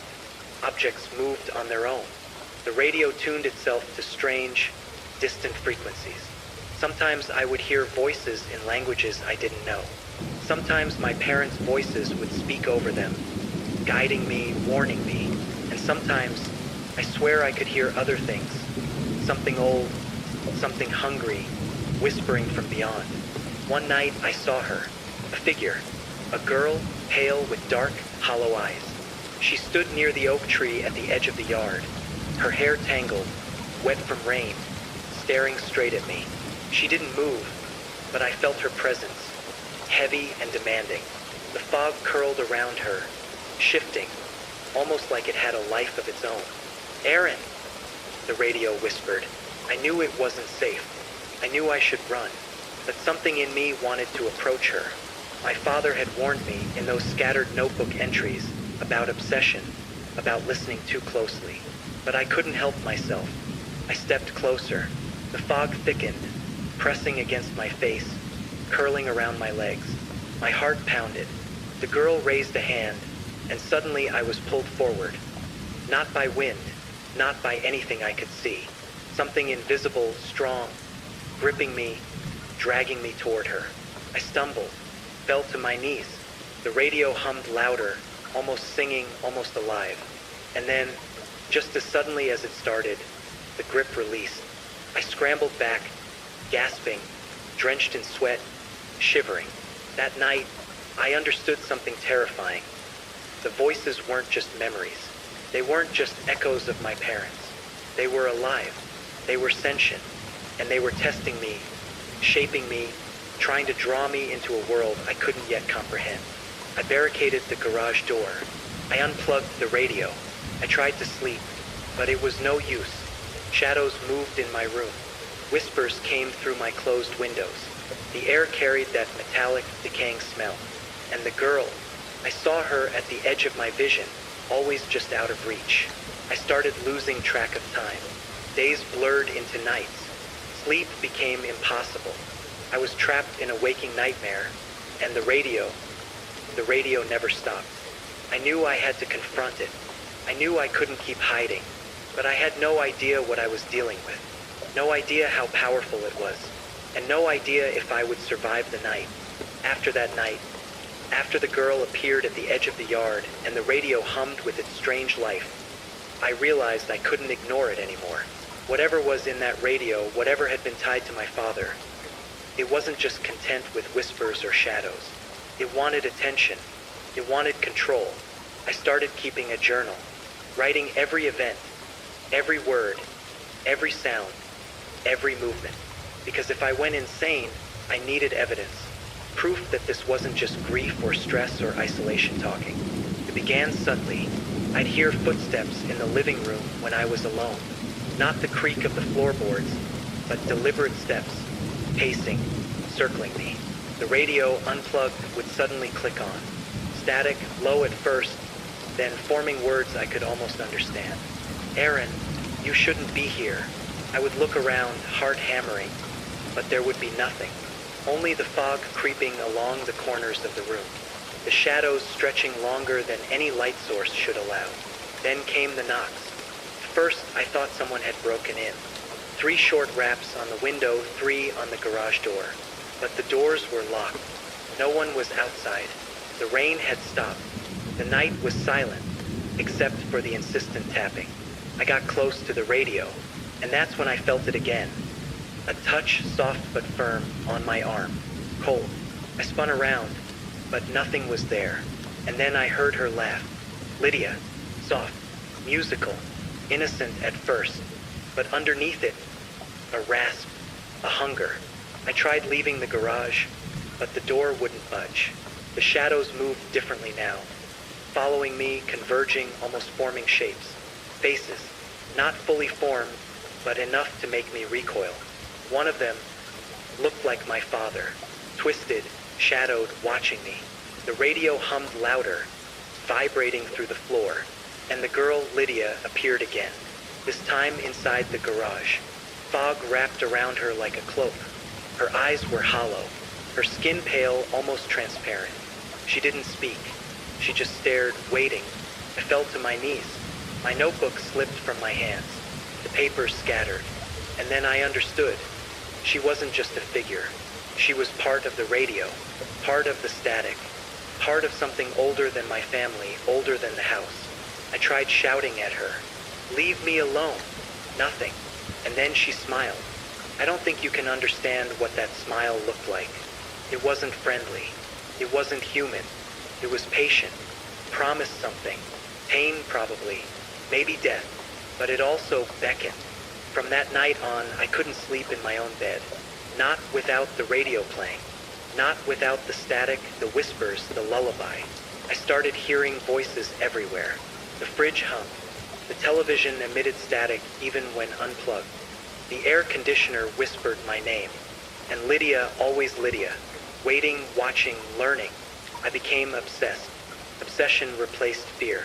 Objects moved on their own. The radio tuned itself to strange, distant frequencies. Sometimes I would hear voices in languages I didn't know. Sometimes my parents' voices would speak over them, guiding me, warning me. And sometimes, I swear I could hear other things. Something old, something hungry, whispering from beyond. One night I saw her, a figure, a girl, pale with dark, hollow eyes. She stood near the oak tree at the edge of the yard, her hair tangled, wet from rain, staring straight at me. She didn't move, but I felt her presence, heavy and demanding. The fog curled around her, shifting, almost like it had a life of its own. "Aaron," the radio whispered. I knew it wasn't safe. I knew I should run, but something in me wanted to approach her. My father had warned me in those scattered notebook entries about obsession, about listening too closely. But I couldn't help myself. I stepped closer. The fog thickened, pressing against my face, curling around my legs. My heart pounded. The girl raised a hand, and suddenly I was pulled forward. Not by wind, not by anything I could see. Something invisible, strong, gripping me, dragging me toward her. I stumbled, fell to my knees. The radio hummed louder, almost singing, almost alive. And then, just as suddenly as it started, the grip released. I scrambled back, gasping, drenched in sweat, shivering. That night, I understood something terrifying. The voices weren't just memories. They weren't just echoes of my parents. They were alive. They were sentient. And they were testing me, shaping me, trying to draw me into a world I couldn't yet comprehend. I barricaded the garage door. I unplugged the radio. I tried to sleep, but it was no use. Shadows moved in my room. Whispers came through my closed windows. The air carried that metallic, decaying smell. And the girl, I saw her at the edge of my vision, always just out of reach. I started losing track of time. Days blurred into nights. Sleep became impossible. I was trapped in a waking nightmare, and the radio never stopped. I knew I had to confront it. I knew I couldn't keep hiding, but I had no idea what I was dealing with. No idea how powerful it was, and no idea if I would survive the night. After that night, after the girl appeared at the edge of the yard and the radio hummed with its strange life, I realized I couldn't ignore it anymore. Whatever was in that radio, whatever had been tied to my father, it wasn't just content with whispers or shadows. It wanted attention. It wanted control. I started keeping a journal, writing every event, every word, every sound, every movement. Because if I went insane, I needed evidence. Proof that this wasn't just grief or stress or isolation talking. It began subtly. I'd hear footsteps in the living room when I was alone. Not the creak of the floorboards, but deliberate steps, pacing, circling me. The radio, unplugged, would suddenly click on. Static, low at first, then forming words I could almost understand. "Aaron, you shouldn't be here." I would look around, heart hammering, but there would be nothing. Only the fog creeping along the corners of the room. The shadows stretching longer than any light source should allow. Then came the knocks. First, I thought someone had broken in. 3 short raps on the window, 3 on the garage door. But the doors were locked. No one was outside. The rain had stopped. The night was silent, except for the insistent tapping. I got close to the radio, and that's when I felt it again. A touch, soft but firm, on my arm. Cold. I spun around, but nothing was there. And then I heard her laugh. Lydia. Soft. Musical. Innocent at first. But underneath it, a rasp. A hunger. I tried leaving the garage, but the door wouldn't budge. The shadows moved differently now. Following me, converging, almost forming shapes. Faces. Not fully formed, but enough to make me recoil. One of them looked like my father, twisted, shadowed, watching me. The radio hummed louder, vibrating through the floor, and the girl, Lydia, appeared again. this time inside the garage. Fog wrapped around her like a cloak. Her eyes were hollow, her skin pale, almost transparent. She didn't speak. She just stared, waiting. I fell to my knees. My notebook slipped from my hands. The papers scattered. And then I understood. She wasn't just a figure. She was part of the radio, part of the static, part of something older than my family, older than the house. I tried shouting at her, "Leave me alone." Nothing. And then she smiled. I don't think you can understand what that smile looked like. It wasn't friendly. It wasn't human. It was patient. Promised something. Pain, probably. Maybe death. But it also beckoned. From that night on, I couldn't sleep in my own bed. Not without the radio playing. Not without the static, the whispers, the lullaby. I started hearing voices everywhere. The fridge hummed. The television emitted static even when unplugged. The air conditioner whispered my name. And Lydia, always Lydia. Waiting, watching, learning. I became obsessed. Obsession replaced fear.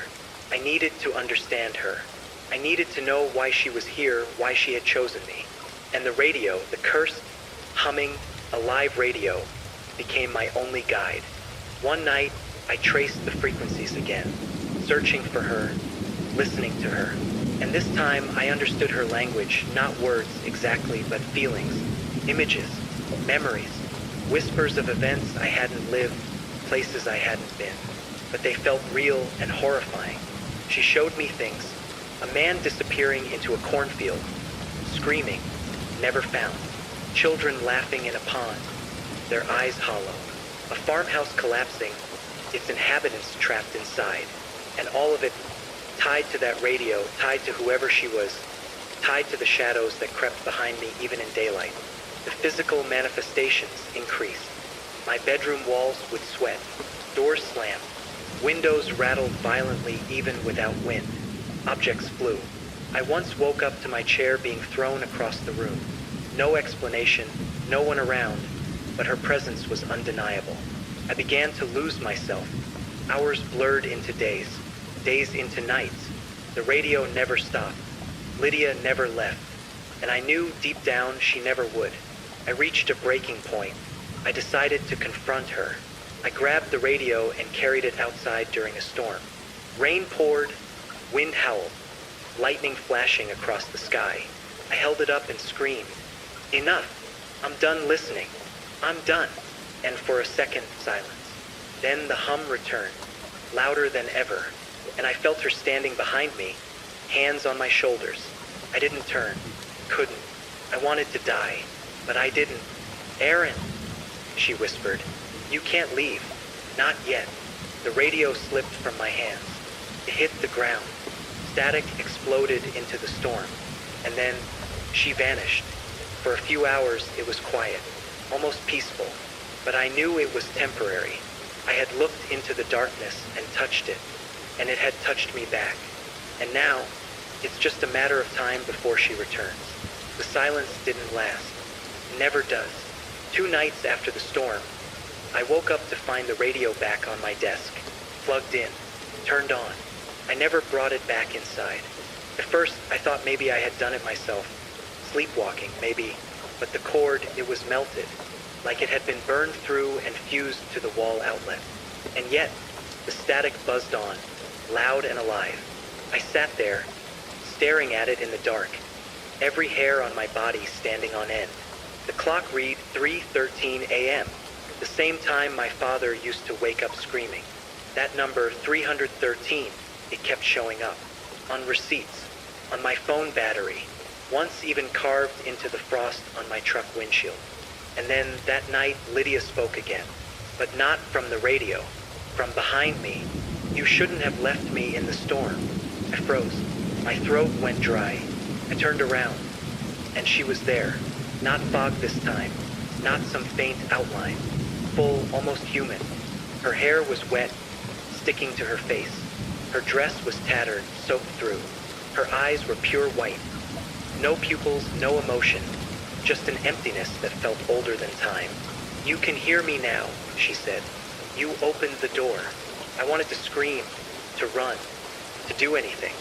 I needed to understand her. I needed to know why she was here, why she had chosen me. And the radio, the cursed, humming, alive radio, became my only guide. One night, I traced the frequencies again, searching for her, listening to her. And this time, I understood her language, not words exactly, but feelings, images, memories, whispers of events I hadn't lived, places I hadn't been. But they felt real and horrifying. She showed me things. A man disappearing into a cornfield, screaming, never found. Children laughing in a pond, their eyes hollow. A farmhouse collapsing, its inhabitants trapped inside. And all of it tied to that radio, tied to whoever she was, tied to the shadows that crept behind me even in daylight. The physical manifestations increased. My bedroom walls would sweat, doors slammed, windows rattled violently even without wind. Objects flew. I once woke up to my chair being thrown across the room. No explanation, no one around, but her presence was undeniable. I began to lose myself. Hours blurred into days, days into nights. The radio never stopped. Lydia never left. And I knew deep down she never would. I reached a breaking point. I decided to confront her. I grabbed the radio and carried it outside during a storm. Rain poured, wind howled, lightning flashing across the sky. I held it up and screamed, "Enough! I'm done listening. I'm done." And for a second, silence. Then the hum returned, louder than ever, and I felt her standing behind me, hands on my shoulders. I didn't turn, couldn't. I wanted to die, but I didn't. "Aaron," she whispered, "you can't leave. Not yet." The radio slipped from my hands. It hit the ground. Static exploded into the storm. And then she vanished. For a few hours it was quiet, almost peaceful. But I knew it was temporary. I had looked into the darkness and touched it. And it had touched me back. And now, it's just a matter of time before she returns. The silence didn't last. Never does. 2 nights after the storm, I woke up to find the radio back on my desk, plugged in, turned on. I never brought it back inside. At first, I thought maybe I had done it myself. Sleepwalking, maybe. But the cord, it was melted, like it had been burned through and fused to the wall outlet. And yet, the static buzzed on, loud and alive. I sat there, staring at it in the dark, every hair on my body standing on end. The clock read 3:13 a.m., the same time my father used to wake up screaming. That number, 313, it kept showing up. On receipts, on my phone battery, once even carved into the frost on my truck windshield. And then that night, Lydia spoke again, but not from the radio, from behind me. "You shouldn't have left me in the storm." I froze. My throat went dry. I turned around, and she was there. Not fog this time, not some faint outline. Full, almost human. Her hair was wet, sticking to her face. Her dress was tattered, soaked through. Her eyes were pure white. No pupils, no emotion. Just an emptiness that felt older than time. "You can hear me now," she said. "You opened the door." I wanted to scream, to run, to do anything,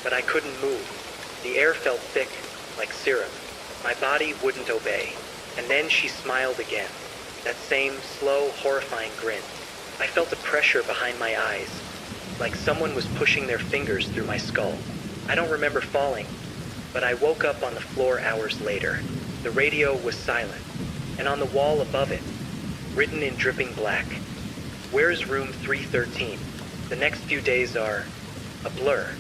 but I couldn't move. The air felt thick, like syrup. My body wouldn't obey. And then she smiled again. That same slow, horrifying grin. I felt a pressure behind my eyes, like someone was pushing their fingers through my skull. I don't remember falling, but I woke up on the floor hours later. The radio was silent, and on the wall above it, written in dripping black, "Where's room 313? The next few days are a blur."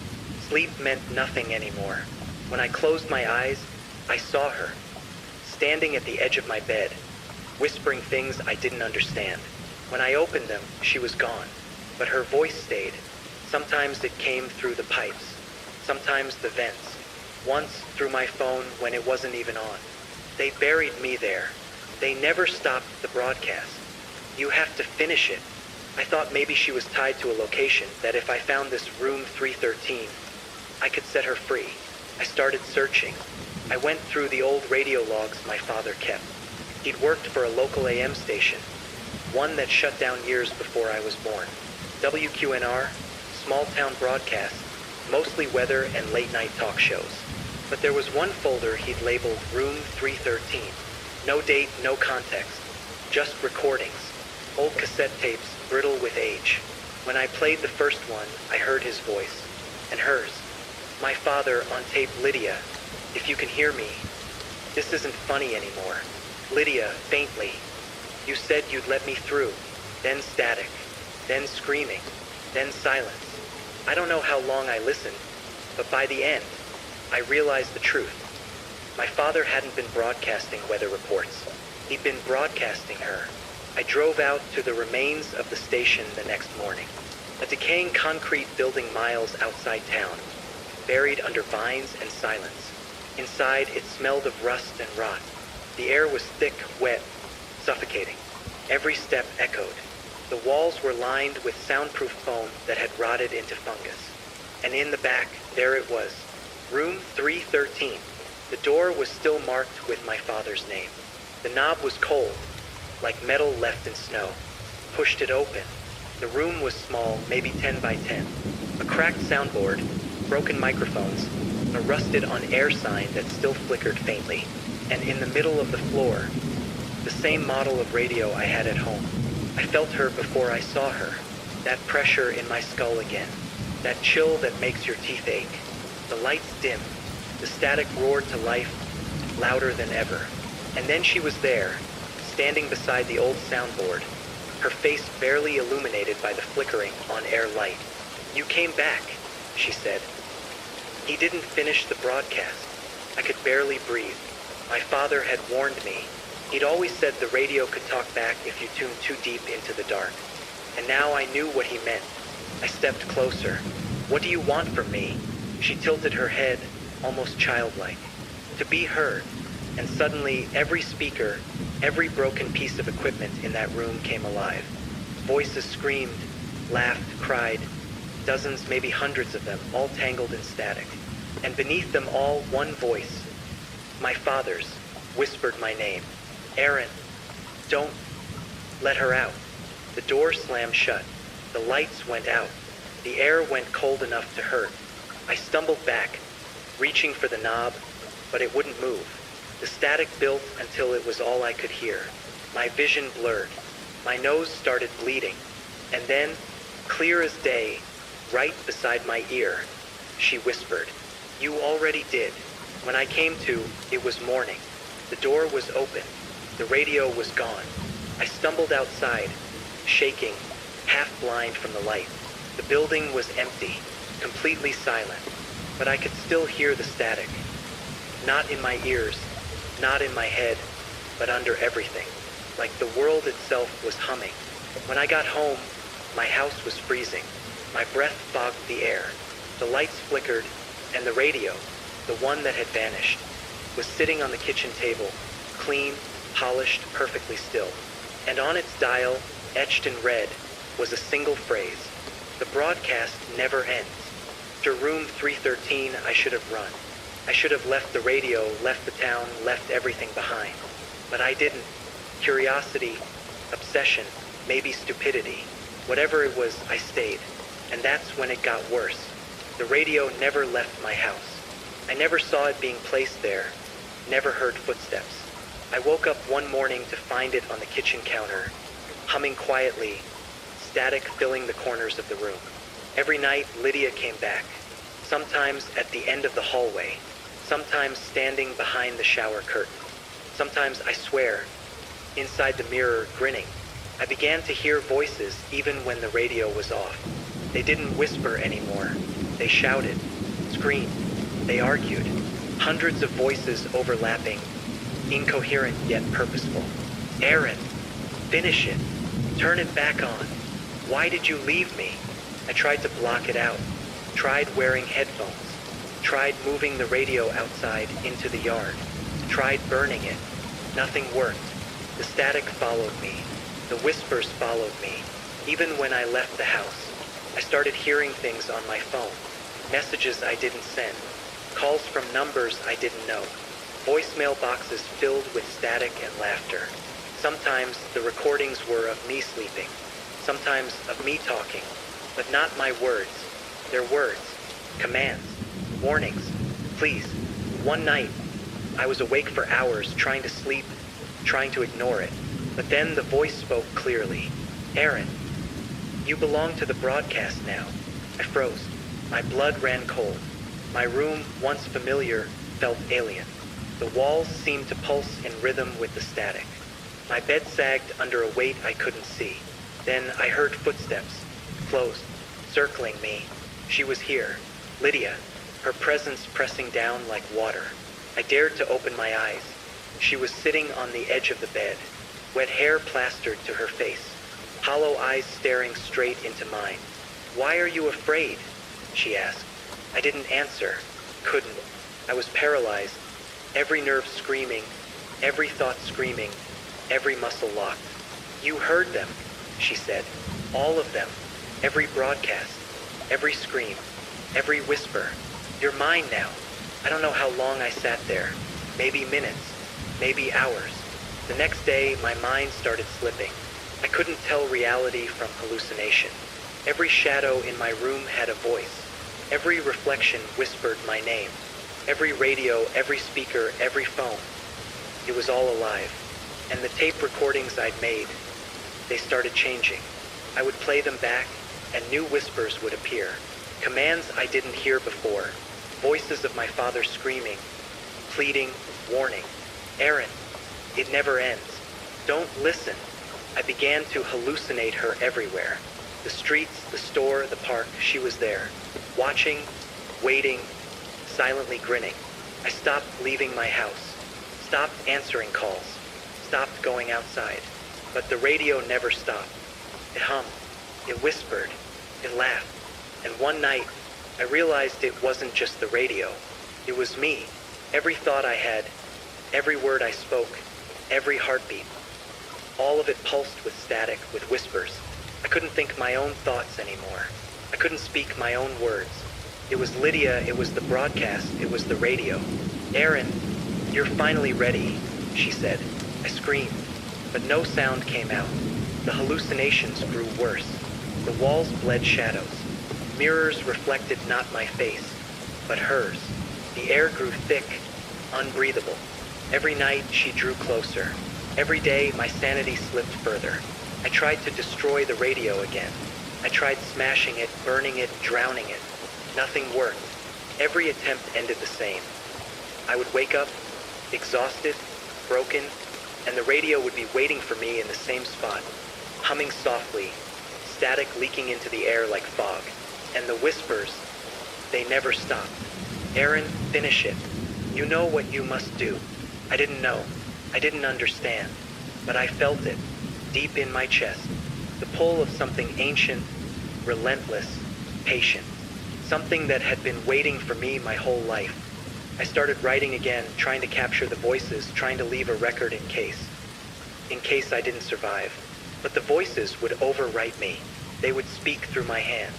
Sleep meant nothing anymore. When I closed my eyes, I saw her, standing at the edge of my bed, whispering things I didn't understand. When I opened them, she was gone, but her voice stayed. Sometimes it came through the pipes, sometimes the vents, once through my phone when it wasn't even on. They buried me there. They never stopped the broadcast. "You have to finish it." I thought maybe she was tied to a location, that if I found this room 313, I could set her free. I started searching. I went through the old radio logs my father kept. He'd worked for a local AM station, one that shut down years before I was born. WQNR, small-town broadcast, mostly weather and late-night talk shows. But there was one folder he'd labeled Room 313. No date, no context, just recordings, old cassette tapes brittle with age. When I played the first one, I heard his voice, and hers. My father on tape. "Lydia, if you can hear me, this isn't funny anymore." Lydia, faintly, "You said you'd let me through." Then static, then screaming, then silence. I don't know how long I listened, but by the end, I realized the truth. My father hadn't been broadcasting weather reports. He'd been broadcasting her. I drove out to the remains of the station the next morning. A decaying concrete building miles outside town, buried under vines and silence. Inside, it smelled of rust and rot. The air was thick, wet, suffocating. Every step echoed. The walls were lined with soundproof foam that had rotted into fungus. And in the back, there it was, room 313. The door was still marked with my father's name. The knob was cold, like metal left in snow. Pushed it open. The room was small, maybe 10 by 10. A cracked soundboard, broken microphones, a rusted on-air sign that still flickered faintly. And in the middle of the floor, the same model of radio I had at home. I felt her before I saw her. That pressure in my skull again. That chill that makes your teeth ache. The lights dim. The static roared to life, louder than ever. And then she was there, standing beside the old soundboard, her face barely illuminated by the flickering on-air light. "You came back," she said. "He didn't finish the broadcast." I could barely breathe. My father had warned me. He'd always said the radio could talk back if you tuned too deep into the dark. And now I knew what he meant. I stepped closer. "What do you want from me?" She tilted her head, almost childlike. To be heard. And suddenly, every speaker, every broken piece of equipment in that room came alive. Voices screamed, laughed, cried. Dozens, maybe hundreds of them, all tangled in static. And beneath them all, one voice. My father's, whispered my name. "Aaron, don't let her out." The door slammed shut. The lights went out. The air went cold enough to hurt. I stumbled back, reaching for the knob, but it wouldn't move. The static built until it was all I could hear. My vision blurred. My nose started bleeding. And then, clear as day, right beside my ear, she whispered, "You already did." When I came to, it was morning. The door was open. The radio was gone. I stumbled outside, shaking, half blind from the light. The building was empty, completely silent, but I could still hear the static. Not in my ears, not in my head, but under everything. Like the world itself was humming. When I got home, my house was freezing. My breath fogged the air. The lights flickered, and the radio, the one that had vanished, was sitting on the kitchen table, clean, polished, perfectly still. And on its dial, etched in red, was a single phrase. The broadcast never ends. To room 313, I should have run. I should have left the radio, left the town, left everything behind. But I didn't. Curiosity, obsession, maybe stupidity. Whatever it was, I stayed. And that's when it got worse. The radio never left my house. I never saw it being placed there, never heard footsteps. I woke up one morning to find it on the kitchen counter, humming quietly, static filling the corners of the room. Every night, Lydia came back, sometimes at the end of the hallway, sometimes standing behind the shower curtain, sometimes, I swear, inside the mirror, grinning. I began to hear voices even when the radio was off. They didn't whisper anymore. They shouted, screamed, they argued. Hundreds of voices overlapping, incoherent yet purposeful. Aaron, finish it. Turn it back on. Why did you leave me? I tried to block it out. Tried wearing headphones. Tried moving the radio outside into the yard. Tried burning it. Nothing worked. The static followed me. The whispers followed me. Even when I left the house, I started hearing things on my phone. Messages I didn't send. Calls from numbers I didn't know. Voicemail boxes filled with static and laughter. Sometimes the recordings were of me sleeping. Sometimes of me talking. But not my words. Their words. Commands. Warnings. Please. One night, I was awake for hours trying to sleep, trying to ignore it. But then the voice spoke clearly. Aaron, you belong to the broadcast now. I froze. My blood ran cold. My room, once familiar, felt alien. The walls seemed to pulse in rhythm with the static. My bed sagged under a weight I couldn't see. Then I heard footsteps, close, circling me. She was here, Lydia, her presence pressing down like water. I dared to open my eyes. She was sitting on the edge of the bed, wet hair plastered to her face, hollow eyes staring straight into mine. Why are you afraid? She asked. I didn't answer, couldn't. I was paralyzed, every nerve screaming, every thought screaming, every muscle locked. You heard them, she said. All of them. Every broadcast, every scream, every whisper. You're mine now. I don't know how long I sat there. Maybe minutes, maybe hours. The next day, my mind started slipping. I couldn't tell reality from hallucination. Every shadow in my room had a voice. Every reflection whispered my name. Every radio, every speaker, every phone. It was all alive. And the tape recordings I'd made, they started changing. I would play them back, and new whispers would appear. Commands I didn't hear before. Voices of my father screaming, pleading, warning. Aaron, it never ends. Don't listen. I began to hallucinate her everywhere. The streets, the store, the park, she was there. Watching, waiting, silently grinning. I stopped leaving my house. Stopped answering calls. Stopped going outside. But the radio never stopped. It hummed. It whispered. It laughed. And one night, I realized it wasn't just the radio. It was me. Every thought I had, every word I spoke, every heartbeat. All of it pulsed with static, with whispers. I couldn't think my own thoughts anymore. I couldn't speak my own words. It was Lydia, it was the broadcast, it was the radio. Aaron, you're finally ready, she said. I screamed, but no sound came out. The hallucinations grew worse. The walls bled shadows. Mirrors reflected not my face, but hers. The air grew thick, unbreathable. Every night she drew closer. Every day my sanity slipped further. I tried to destroy the radio again. I tried smashing it, burning it, drowning it. Nothing worked. Every attempt ended the same. I would wake up, exhausted, broken, and the radio would be waiting for me in the same spot, humming softly, static leaking into the air like fog. And the whispers, they never stopped. Aaron, finish it. You know what you must do. I didn't know. I didn't understand. But I felt it, deep in my chest. The pull of something ancient, relentless, patient. Something that had been waiting for me my whole life. I started writing again, trying to capture the voices, trying to leave a record in case I didn't survive. But the voices would overwrite me. They would speak through my hand.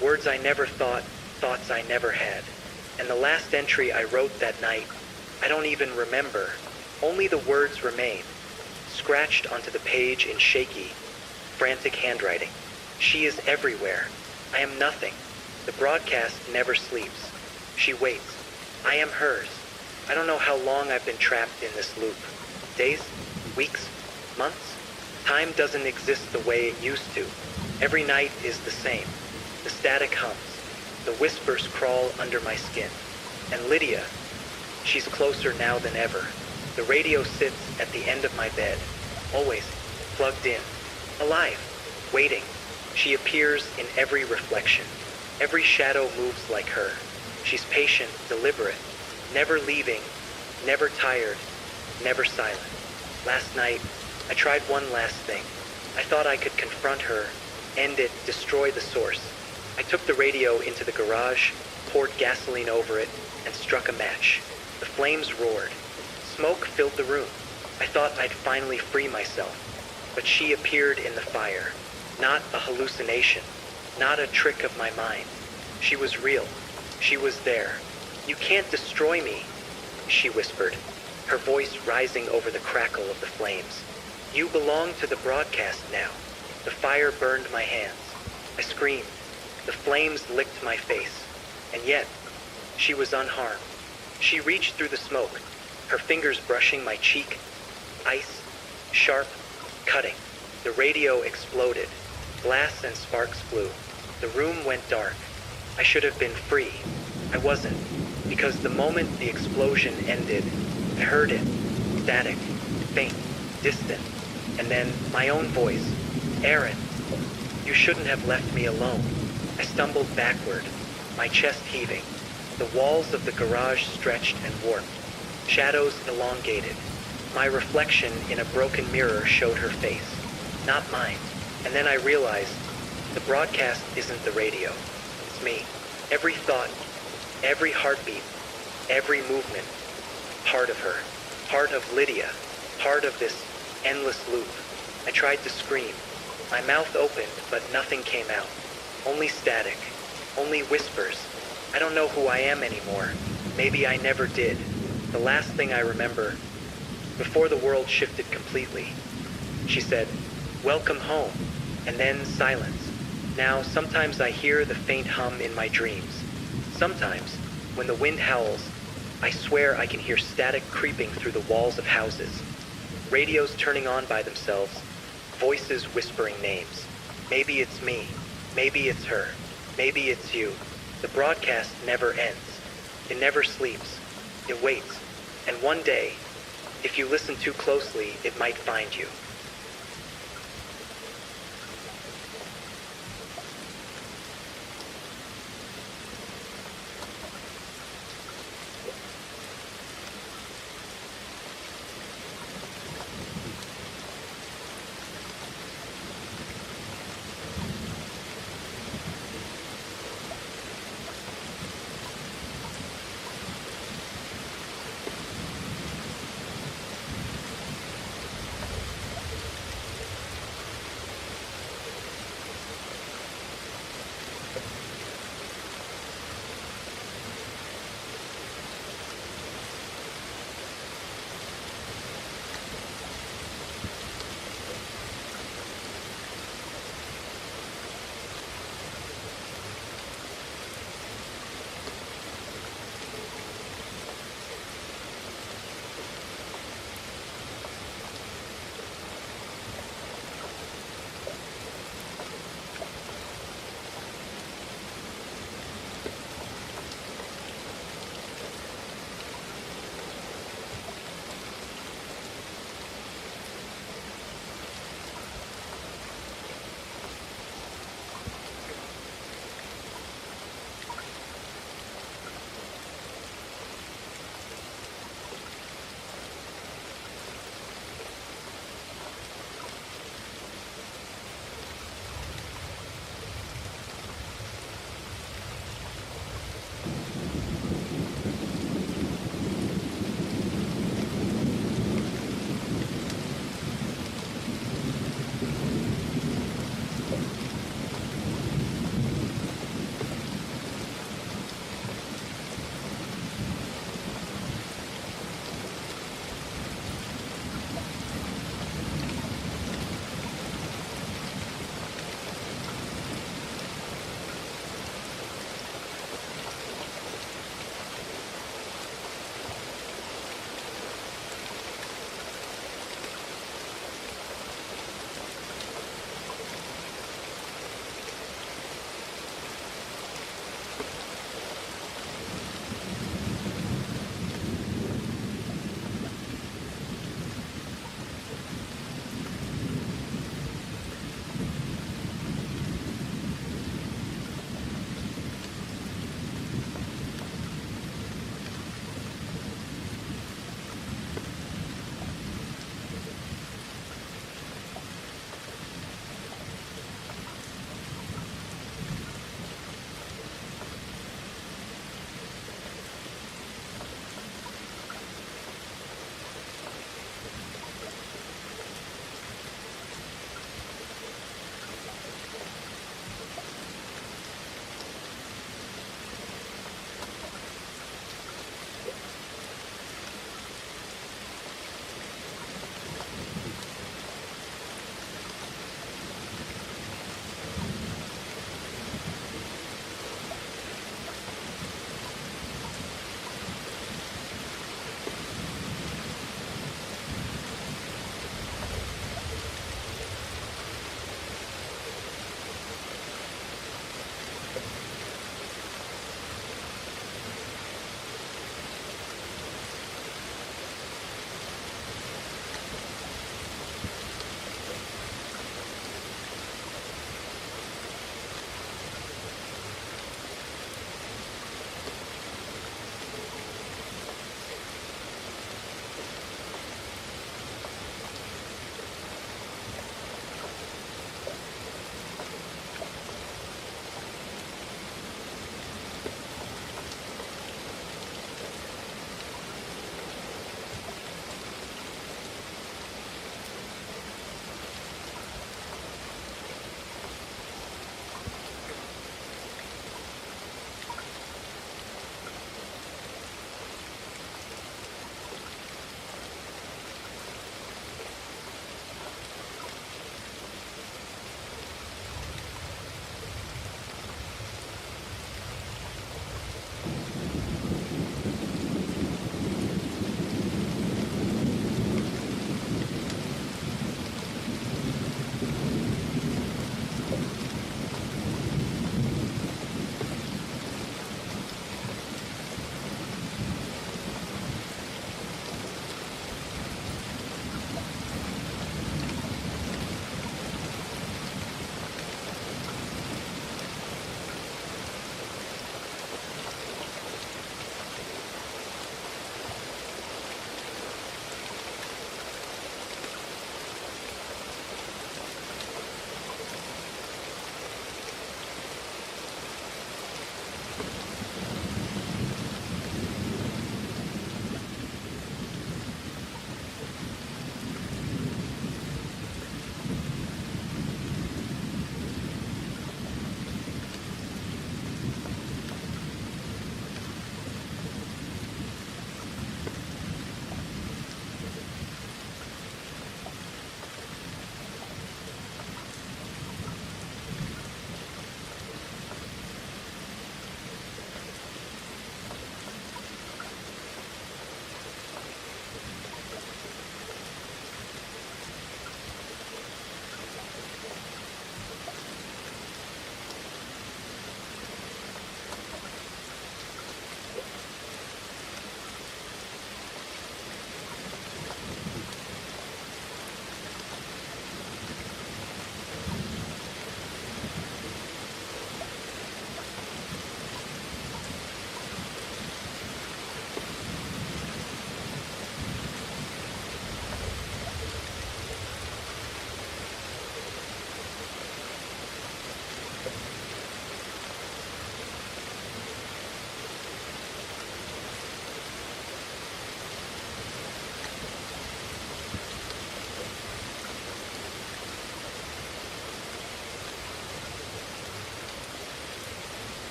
Words I never thought, thoughts I never had. And the last entry I wrote that night, I don't even remember. Only the words remain, scratched onto the page in shaky, frantic handwriting. She is everywhere. I am nothing. The broadcast never sleeps. She waits, I am hers. I don't know how long I've been trapped in this loop. Days? Weeks? Months? Time doesn't exist the way it used to. Every night is the same. The static hums. The whispers crawl under my skin. And Lydia, she's closer now than ever. The radio sits at the end of my bed, always plugged in, alive, waiting. She appears in every reflection. Every shadow moves like her. She's patient, deliberate, never leaving, never tired, never silent. Last night, I tried one last thing. I thought I could confront her, end it, destroy the source. I took the radio into the garage, poured gasoline over it, and struck a match. The flames roared. Smoke filled the room. I thought I'd finally free myself. But she appeared in the fire. Not a hallucination. Not a trick of my mind. She was real. She was there. "You can't destroy me," she whispered, her voice rising over the crackle of the flames. "You belong to the broadcast now." The fire burned my hands. I screamed. The flames licked my face. And yet, she was unharmed. She reached through the smoke, her fingers brushing my cheek. Ice, sharp, cutting. The radio exploded. Glass and sparks flew. The room went dark. I should have been free. I wasn't, because the moment the explosion ended, I heard it. Static, faint, distant. And then my own voice. "Aaron, you shouldn't have left me alone." I stumbled backward, my chest heaving. The walls of the garage stretched and warped. Shadows elongated. My reflection in a broken mirror showed her face, not mine. And then I realized the broadcast isn't the radio. It's me. Every thought, every heartbeat, every movement. Part of her. Part of Lydia. Part of this endless loop. I tried to scream. My mouth opened, but nothing came out. Only static. Only whispers. I don't know who I am anymore. Maybe I never did. The last thing I remember, before the world shifted completely, she said, "Welcome home," and then silence. Now, sometimes I hear the faint hum in my dreams. Sometimes, when the wind howls, I swear I can hear static creeping through the walls of houses. Radios turning on by themselves, voices whispering names. Maybe it's me. Maybe it's her. Maybe it's you. The broadcast never ends. It never sleeps. It waits. And one day, if you listen too closely, it might find you.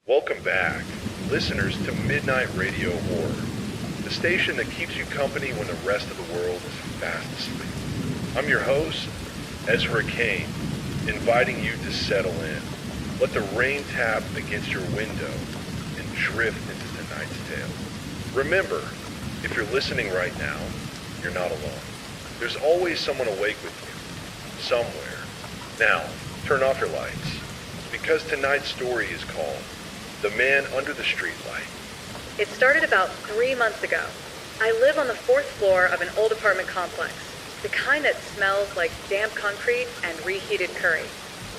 Welcome back, listeners to Midnight Radio Horror, the station that keeps you company when the rest of the world is fast asleep. I'm your host, Ezra Kane, inviting you to settle in. Let the rain tap against your window and drift into tonight's tale. Remember, if you're listening right now, you're not alone. There's always someone awake with you, somewhere. Now, turn off your lights, because tonight's story is called The Man Under the Streetlight. It started about 3 months ago. I live on the 4th floor of an old apartment complex, the kind that smells like damp concrete and reheated curry.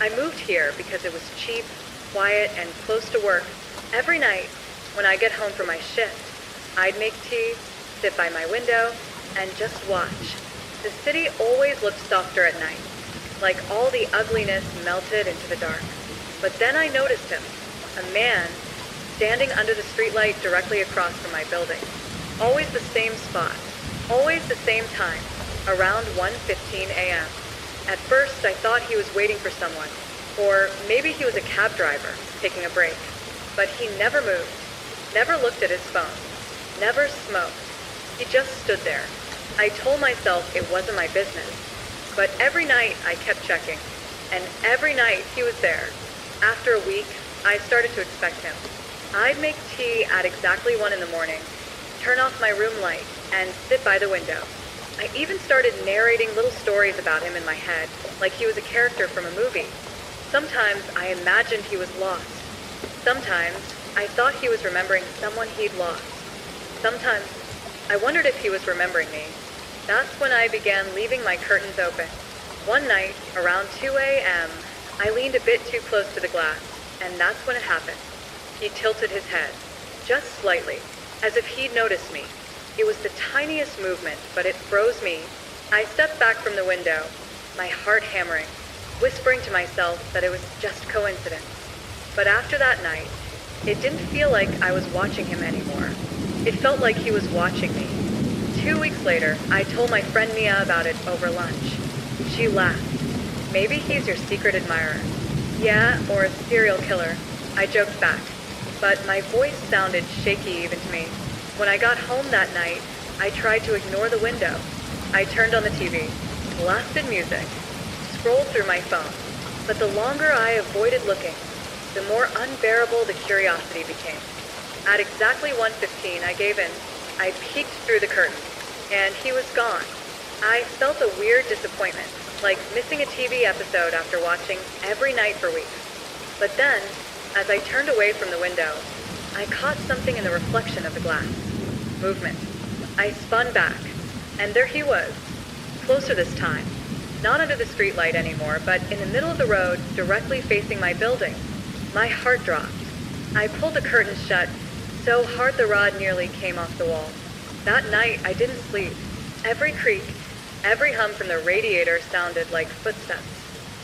I moved here because it was cheap, quiet, and close to work. Every night, when I get home from my shift, I'd make tea, sit by my window, and just watch. The city always looked softer at night, like all the ugliness melted into the dark. But then I noticed him, a man, standing under the streetlight directly across from my building. Always the same spot, always the same time, around 1:15 a.m. At first, I thought he was waiting for someone, or maybe he was a cab driver, taking a break. But he never moved, never looked at his phone, never smoked. He just stood there. I told myself it wasn't my business, but every night I kept checking, and every night he was there. After a week, I started to expect him. I'd make tea at exactly 1 in the morning, turn off my room light, and sit by the window. I even started narrating little stories about him in my head, like he was a character from a movie. Sometimes I imagined he was lost. Sometimes I thought he was remembering someone he'd lost. Sometimes I wondered if he was remembering me. That's when I began leaving my curtains open. One night, around 2 a.m., I leaned a bit too close to the glass, and that's when it happened. He tilted his head, just slightly, as if he'd noticed me. It was the tiniest movement, but it froze me. I stepped back from the window, my heart hammering, whispering to myself that it was just coincidence. But after that night, it didn't feel like I was watching him anymore. It felt like he was watching me. 2 weeks later, I told my friend Mia about it over lunch. She laughed. Maybe he's your secret admirer. Yeah, or a serial killer. I joked back, but my voice sounded shaky even to me. When I got home that night, I tried to ignore the window. I turned on the TV, blasted music, scrolled through my phone. But the longer I avoided looking, the more unbearable the curiosity became. At exactly 1:15, I gave in. I peeked through the curtain, and he was gone. I felt a weird disappointment, like missing a TV episode after watching every night for weeks. But then, as I turned away from the window, I caught something in the reflection of the glass. Movement. I spun back, and there he was, closer this time. Not under the streetlight anymore, but in the middle of the road, directly facing my building. My heart dropped. I pulled the curtains shut, so hard the rod nearly came off the wall. That night, I didn't sleep. Every creak, every hum from the radiator sounded like footsteps.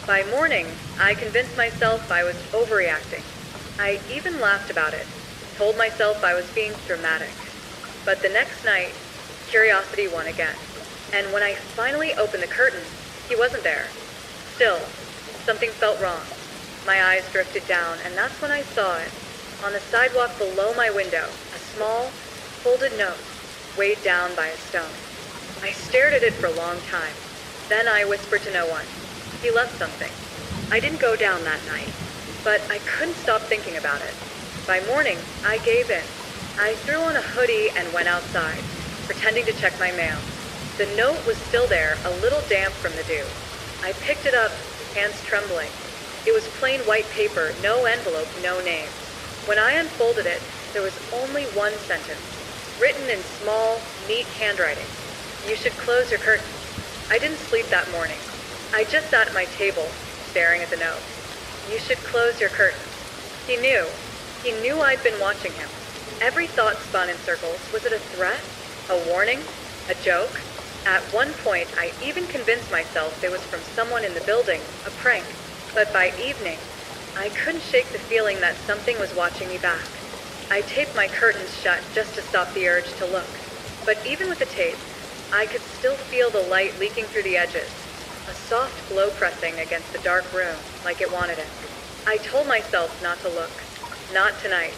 By morning, I convinced myself I was overreacting. I even laughed about it, told myself I was being dramatic. But the next night, curiosity won again. And when I finally opened the curtains, he wasn't there. Still, something felt wrong. My eyes drifted down, and that's when I saw it. On the sidewalk below my window, a small, folded note, weighed down by a stone. I stared at it for a long time. Then I whispered to no one. He left something. I didn't go down that night, but I couldn't stop thinking about it. By morning, I gave in. I threw on a hoodie and went outside, pretending to check my mail. The note was still there, a little damp from the dew. I picked it up, hands trembling. It was plain white paper, no envelope, no name. When I unfolded it, there was only one sentence, written in small, neat handwriting. You should close your curtains. I didn't sleep that morning. I just sat at my table, staring at the note. You should close your curtains. He knew. He knew I'd been watching him. Every thought spun in circles. Was it a threat? A warning? A joke? At one point, I even convinced myself it was from someone in the building, a prank. But by evening, I couldn't shake the feeling that something was watching me back. I taped my curtains shut just to stop the urge to look. But even with the tape, I could still feel the light leaking through the edges, a soft glow pressing against the dark room like it wanted it. I told myself not to look, Not tonight.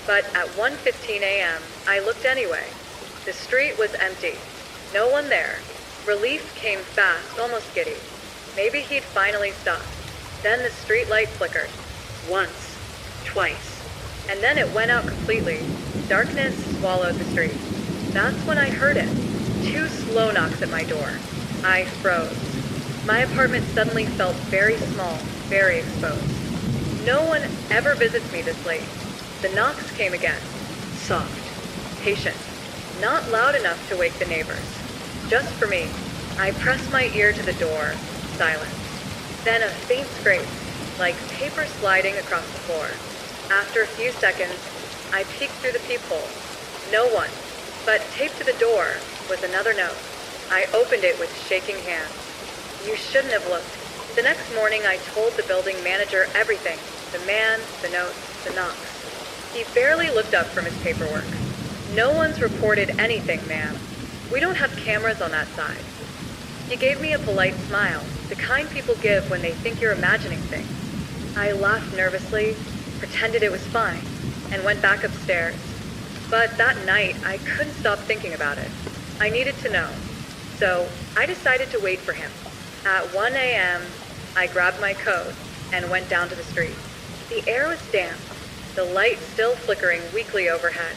But at 1:15 a.m., I looked anyway. The street was empty. No one there. Relief came fast, almost giddy. Maybe he'd finally stopped. Then the street light flickered. Once. Twice. And then it went out completely. Darkness swallowed the street. That's when I heard it. 2 slow knocks at my door. I froze. My apartment suddenly felt very small, very exposed. No one ever visits me this late. The knocks came again. Soft. Patient. Not loud enough to wake the neighbors. Just for me. I pressed my ear to the door. Silence. Then a faint scrape, like paper sliding across the floor. After a few seconds, I peeked through the peephole. No one. But taped to the door was another note. I opened it with shaking hands. You shouldn't have looked. The next morning, I told the building manager everything. The man, the notes, the knocks. He barely looked up from his paperwork. No one's reported anything, ma'am. We don't have cameras on that side. He gave me a polite smile, the kind people give when they think you're imagining things. I laughed nervously, pretended it was fine, and went back upstairs. But that night, I couldn't stop thinking about it. I needed to know. So I decided to wait for him. At 1 a.m., I grabbed my coat and went down to the street. The air was damp, the light still flickering weakly overhead.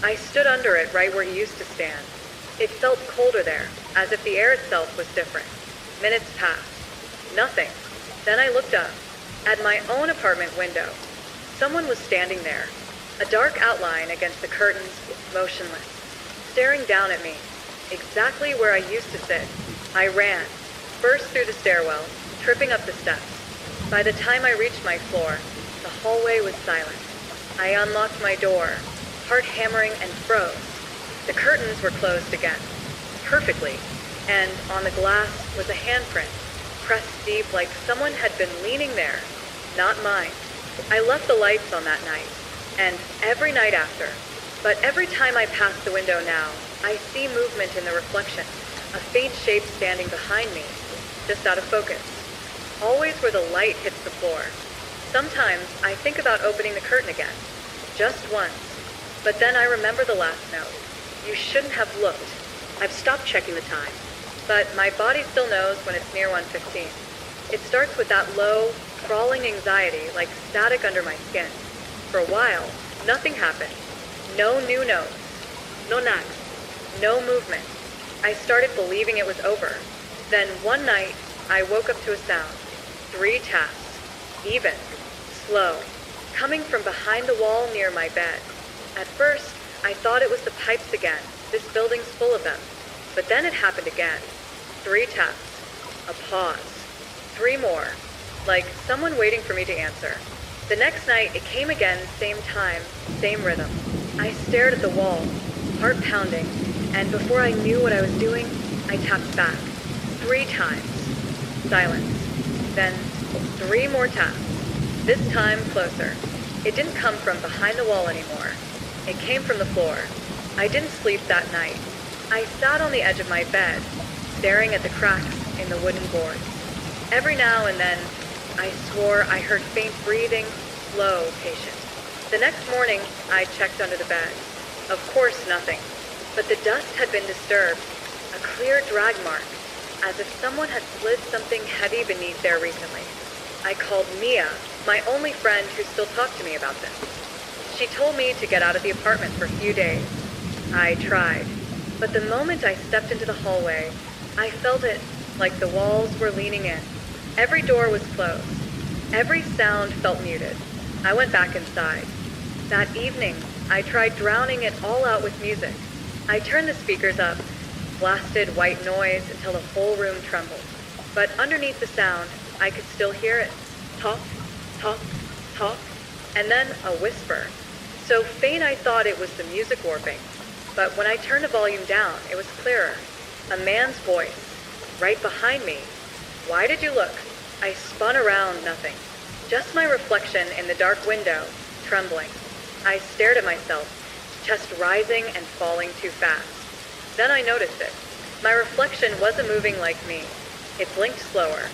I stood under it right where he used to stand. It felt colder there, as if the air itself was different. Minutes passed. Nothing. Then I looked up. At my own apartment window. Someone was standing there, a dark outline against the curtains, motionless, staring down at me, exactly where I used to sit. I ran, burst through the stairwell, tripping up the steps. By the time I reached my floor, the hallway was silent. I unlocked my door, heart hammering, and froze. The curtains were closed again, perfectly, and on the glass was a handprint, pressed deep like someone had been leaning there, not mine. I left the lights on that night, and every night after. But every time I pass the window now, I see movement in the reflection, a faint shape standing behind me, just out of focus. Always where the light hits the floor. Sometimes I think about opening the curtain again, just once. But then I remember the last note. You shouldn't have looked. I've stopped checking the time. But my body still knows when it's near 1:15. It starts with that low, crawling anxiety like static under my skin. For a while, nothing happened. No new notes. No knocks. No movement. I started believing it was over. Then one night, I woke up to a sound. 3 taps. Even. Slow. Coming from behind the wall near my bed. At first, I thought it was the pipes again. This building's full of them. But then it happened again. 3 taps. A pause. 3 more. Like someone waiting for me to answer. The next night, it came again, same time, same rhythm. I stared at the wall, heart pounding, and before I knew what I was doing, I tapped back. 3 times. Silence. Then 3 more taps. This time closer. It didn't come from behind the wall anymore. It came from the floor. I didn't sleep that night. I sat on the edge of my bed, staring at the cracks in the wooden boards. Every now and then, I swore I heard faint breathing, slow, patient. The next morning, I checked under the bed. Of course, nothing. But the dust had been disturbed, a clear drag mark, as if someone had slid something heavy beneath there recently. I called Mia, my only friend who still talked to me about this. She told me to get out of the apartment for a few days. I tried. But the moment I stepped into the hallway, I felt it like the walls were leaning in. Every door was closed. Every sound felt muted. I went back inside. That evening, I tried drowning it all out with music. I turned the speakers up, blasted white noise until the whole room trembled. But underneath the sound, I could still hear it. Talk, talk, talk, and then a whisper. So faint I thought it was the music warping. But when I turned the volume down, it was clearer. A man's voice, right behind me. Why did you look? I spun around, nothing. Just my reflection in the dark window, trembling. I stared at myself, chest rising and falling too fast. Then I noticed it. My reflection wasn't moving like me. It blinked slower,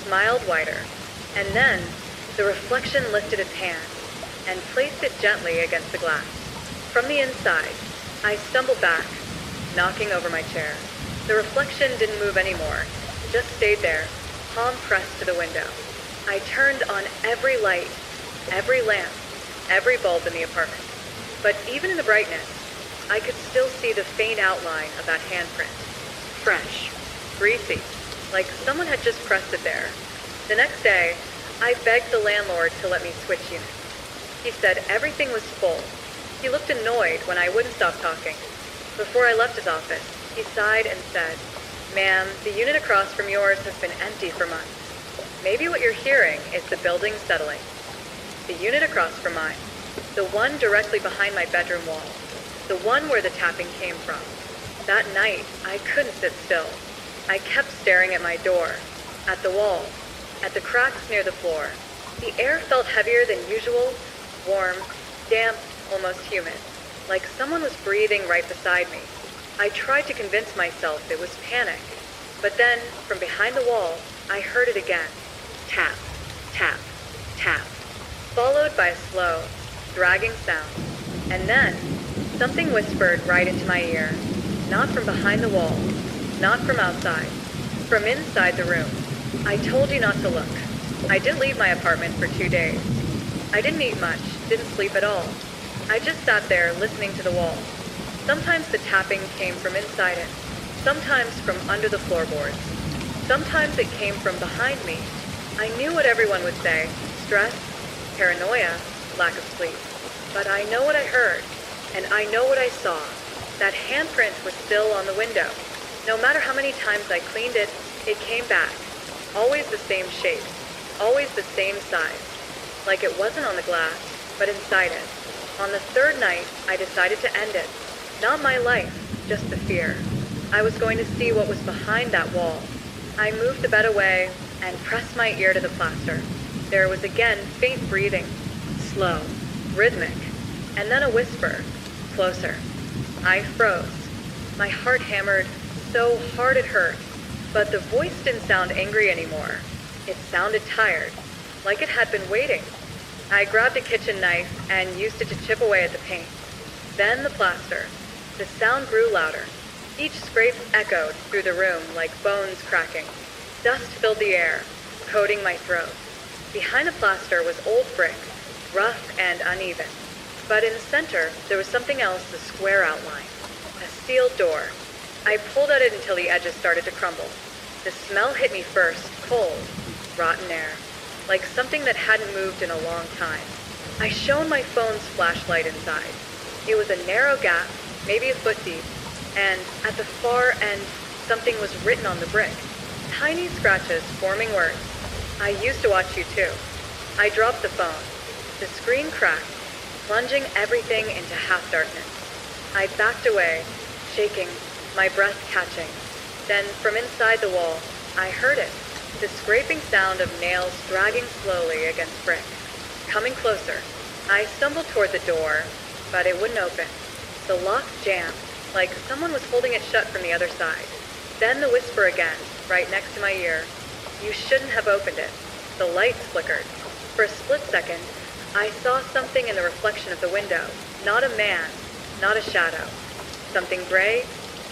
smiled wider, and then the reflection lifted its hand. and placed it gently against the glass. From the inside, I stumbled back, knocking over my chair. The reflection didn't move anymore, just stayed there, palm pressed to the window. I turned on every light, every lamp, every bulb in the apartment. But even in the brightness, I could still see the faint outline of that handprint. Fresh, greasy, like someone had just pressed it there. The next day, I begged the landlord to let me switch units. He said everything was full. He looked annoyed when I wouldn't stop talking. Before I left his office, he sighed and said, "Ma'am, the unit across from yours has been empty for months. Maybe what you're hearing is the building settling." The unit across from mine, the one directly behind my bedroom wall, the one where the tapping came from. That night, I couldn't sit still. I kept staring at my door, at the wall, at the cracks near the floor. The air felt heavier than usual, warm, damp, almost humid, like someone was breathing right beside me. I tried to convince myself it was panic, but then, from behind the wall, I heard it again. Tap, tap, tap, followed by a slow, dragging sound. And then, something whispered right into my ear, not from behind the wall, not from outside, from inside the room. "I told you not to look." I didn't leave my apartment for 2 days. I didn't eat much, didn't sleep at all. I just sat there listening to the wall. Sometimes the tapping came from inside it, sometimes from under the floorboards. Sometimes it came from behind me. I knew what everyone would say: stress, paranoia, lack of sleep. But I know what I heard, and I know what I saw. That handprint was still on the window. No matter how many times I cleaned it, it came back. Always the same shape, always the same size. Like it wasn't on the glass, but inside it. On the third night, I decided to end it. Not my life, just the fear. I was going to see what was behind that wall. I moved the bed away and pressed my ear to the plaster. There was again faint breathing, slow, rhythmic, and then a whisper, closer. I froze. My heart hammered so hard it hurt, but the voice didn't sound angry anymore. It sounded tired, like it had been waiting. I grabbed a kitchen knife and used it to chip away at the paint. Then the plaster. The sound grew louder. Each scrape echoed through the room like bones cracking. Dust filled the air, coating my throat. Behind the plaster was old brick, rough and uneven. But in the center, there was something else, a square outline. A sealed door. I pulled at it until the edges started to crumble. The smell hit me first, cold, rotten air, like something that hadn't moved in a long time. I shone my phone's flashlight inside. It was a narrow gap, maybe a foot deep, and at the far end, something was written on the brick. Tiny scratches forming words. "I used to watch you too." I dropped the phone. The screen cracked, plunging everything into half-darkness. I backed away, shaking, my breath catching. Then, from inside the wall, I heard it, the scraping sound of nails dragging slowly against brick. Coming closer, I stumbled toward the door, but it wouldn't open. The lock jammed, like someone was holding it shut from the other side. Then the whisper again, right next to my ear. "You shouldn't have opened it." The lights flickered. For a split second, I saw something in the reflection of the window. Not a man, not a shadow. Something gray,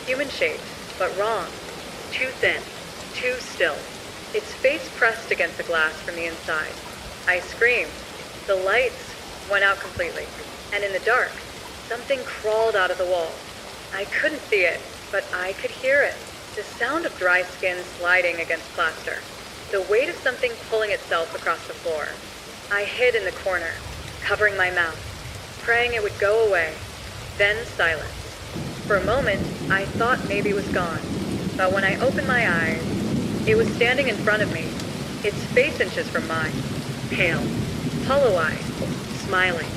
human-shaped, but wrong. Too thin, too still. Its face pressed against the glass from the inside. I screamed. The lights went out completely, and in the dark, something crawled out of the wall. I couldn't see it, but I could hear it. The sound of dry skin sliding against plaster. The weight of something pulling itself across the floor. I hid in the corner, covering my mouth, praying it would go away. Then silence. For a moment, I thought maybe it was gone, but when I opened my eyes, it was standing in front of me, its face inches from mine, pale, hollow-eyed, smiling,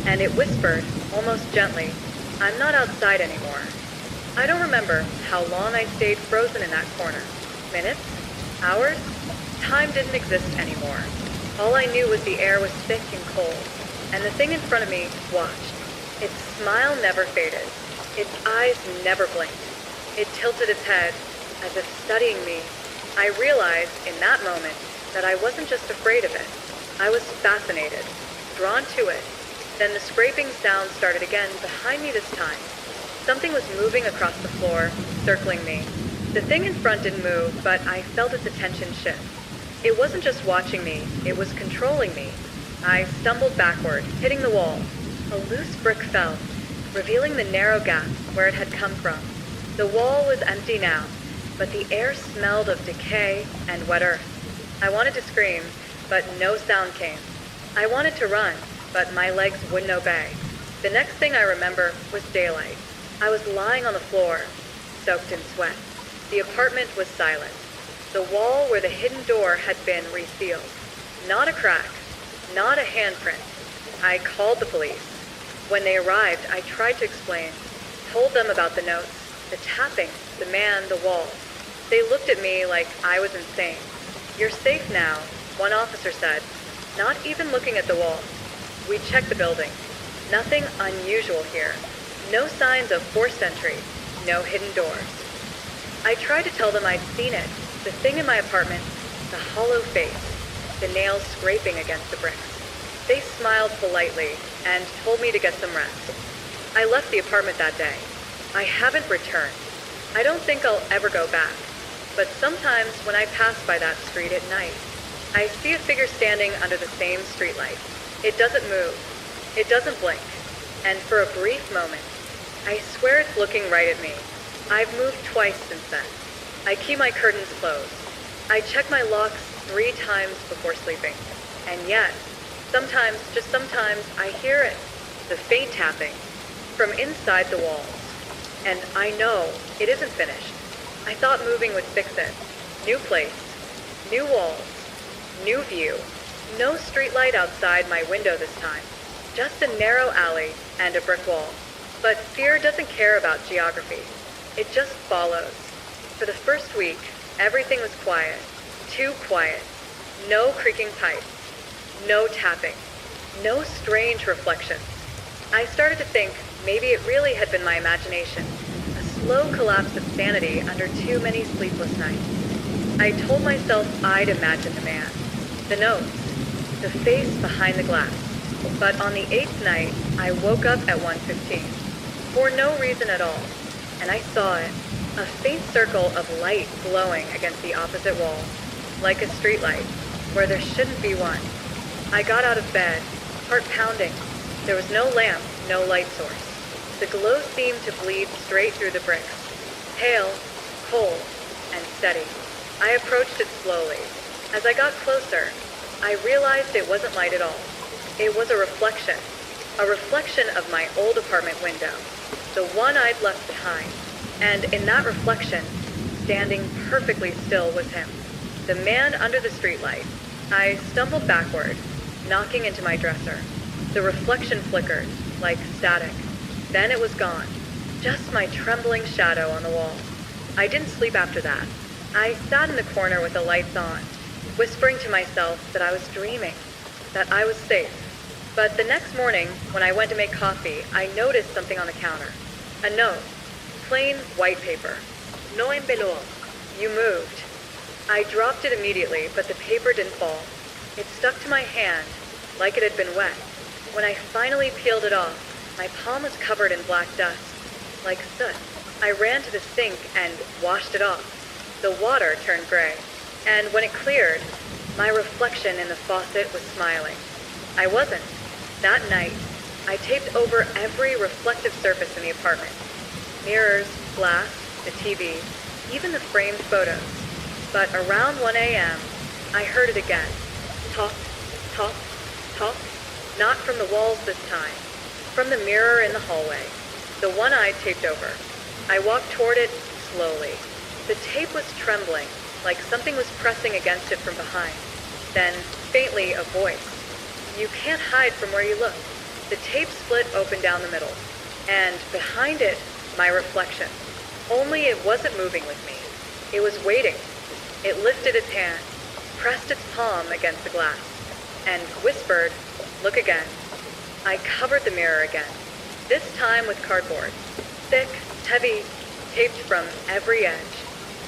and it whispered, almost gently, "I'm not outside anymore." I don't remember how long I stayed frozen in that corner. Minutes? Hours? Time didn't exist anymore. All I knew was the air was thick and cold, and the thing in front of me watched. Its smile never faded. Its eyes never blinked. It tilted its head, as if studying me. I realized, in that moment, that I wasn't just afraid of it. I was fascinated, drawn to it, Then the scraping sound started again behind me this time. Something was moving across the floor, circling me. The thing in front didn't move, but I felt its attention shift. It wasn't just watching me, it was controlling me. I stumbled backward, hitting the wall. A loose brick fell, revealing the narrow gap where it had come from. The wall was empty now, but the air smelled of decay and wet earth. I wanted to scream, but no sound came. I wanted to run, but my legs wouldn't obey. The next thing I remember was daylight. I was lying on the floor, soaked in sweat. The apartment was silent. The wall where the hidden door had been resealed. Not a crack, not a handprint. I called the police. When they arrived, I tried to explain, told them about the notes, the tapping, the man, the wall. They looked at me like I was insane. "You're safe now," one officer said, not even looking at the wall. We checked the building. Nothing unusual here. No signs of forced entry. No hidden doors. I tried to tell them I'd seen it. The thing in my apartment, the hollow face, the nails scraping against the bricks. They smiled politely and told me to get some rest. I left the apartment that day. I haven't returned. I don't think I'll ever go back. But sometimes when I pass by that street at night, I see a figure standing under the same streetlight. It doesn't move. It doesn't blink. And for a brief moment, I swear it's looking right at me. I've moved twice since then. I keep my curtains closed. I check my locks 3 times before sleeping. And yet, sometimes, just sometimes, I hear it. The faint tapping from inside the walls. And I know it isn't finished. I thought moving would fix it. New place, new walls, new view. No streetlight outside my window this time. Just a narrow alley and a brick wall. But fear doesn't care about geography. It just follows. For the first week, everything was quiet. Too quiet. No creaking pipes. No tapping. No strange reflections. I started to think maybe it really had been my imagination. A slow collapse of sanity under too many sleepless nights. I told myself I'd imagine the man. The notes. The face behind the glass. But on the 8th night, I woke up at 1:15. For no reason at all. And I saw it. A faint circle of light glowing against the opposite wall. Like a streetlight, where there shouldn't be one. I got out of bed, heart pounding. There was no lamp, no light source. The glow seemed to bleed straight through the bricks. Pale, cold, and steady. I approached it slowly. As I got closer, I realized it wasn't light at all. It was a reflection of my old apartment window, the one I'd left behind. And in that reflection, standing perfectly still was him, the man under the streetlight. I stumbled backward, knocking into my dresser. The reflection flickered, like static. Then it was gone, just my trembling shadow on the wall. I didn't sleep after that. I sat in the corner with the lights on, whispering to myself that I was dreaming, that I was safe. But the next morning, when I went to make coffee, I noticed something on the counter. A note. Plain white paper. No envelope. You moved. I dropped it immediately, but the paper didn't fall. It stuck to my hand, like it had been wet. When I finally peeled it off, my palm was covered in black dust, like soot. I ran to the sink and washed it off. The water turned gray. And when it cleared, my reflection in the faucet was smiling. I wasn't. That night, I taped over every reflective surface in the apartment. Mirrors, glass, the TV, even the framed photos. But around 1 a.m., I heard it again. Talk, talk, talk. Not from the walls this time. From the mirror in the hallway. The one I'd taped over. I walked toward it slowly. The tape was trembling, like something was pressing against it from behind. Then, faintly, a voice. You can't hide from where you look. The tape split open down the middle. And behind it, my reflection. Only it wasn't moving with me. It was waiting. It lifted its hand, pressed its palm against the glass, and whispered, "Look again." I covered the mirror again, this time with cardboard. Thick, heavy, taped from every edge.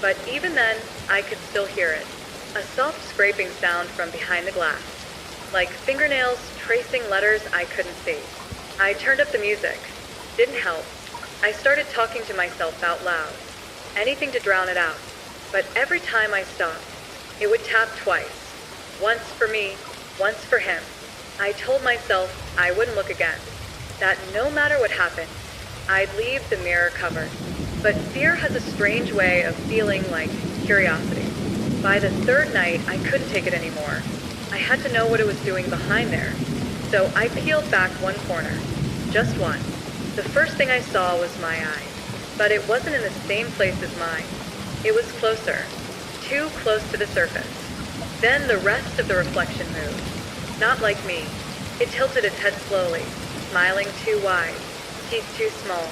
But even then, I could still hear it. A soft scraping sound from behind the glass, like fingernails tracing letters I couldn't see. I turned up the music. Didn't help. I started talking to myself out loud. Anything to drown it out. But every time I stopped, it would tap twice. Once for me, once for him. I told myself I wouldn't look again. That no matter what happened, I'd leave the mirror covered. But fear has a strange way of feeling like curiosity. By the third night, I couldn't take it anymore. I had to know what it was doing behind there. So I peeled back one corner. Just one. The first thing I saw was my eye. But it wasn't in the same place as mine. It was closer. Too close to the surface. Then the rest of the reflection moved. Not like me. It tilted its head slowly, smiling too wide, teeth too small.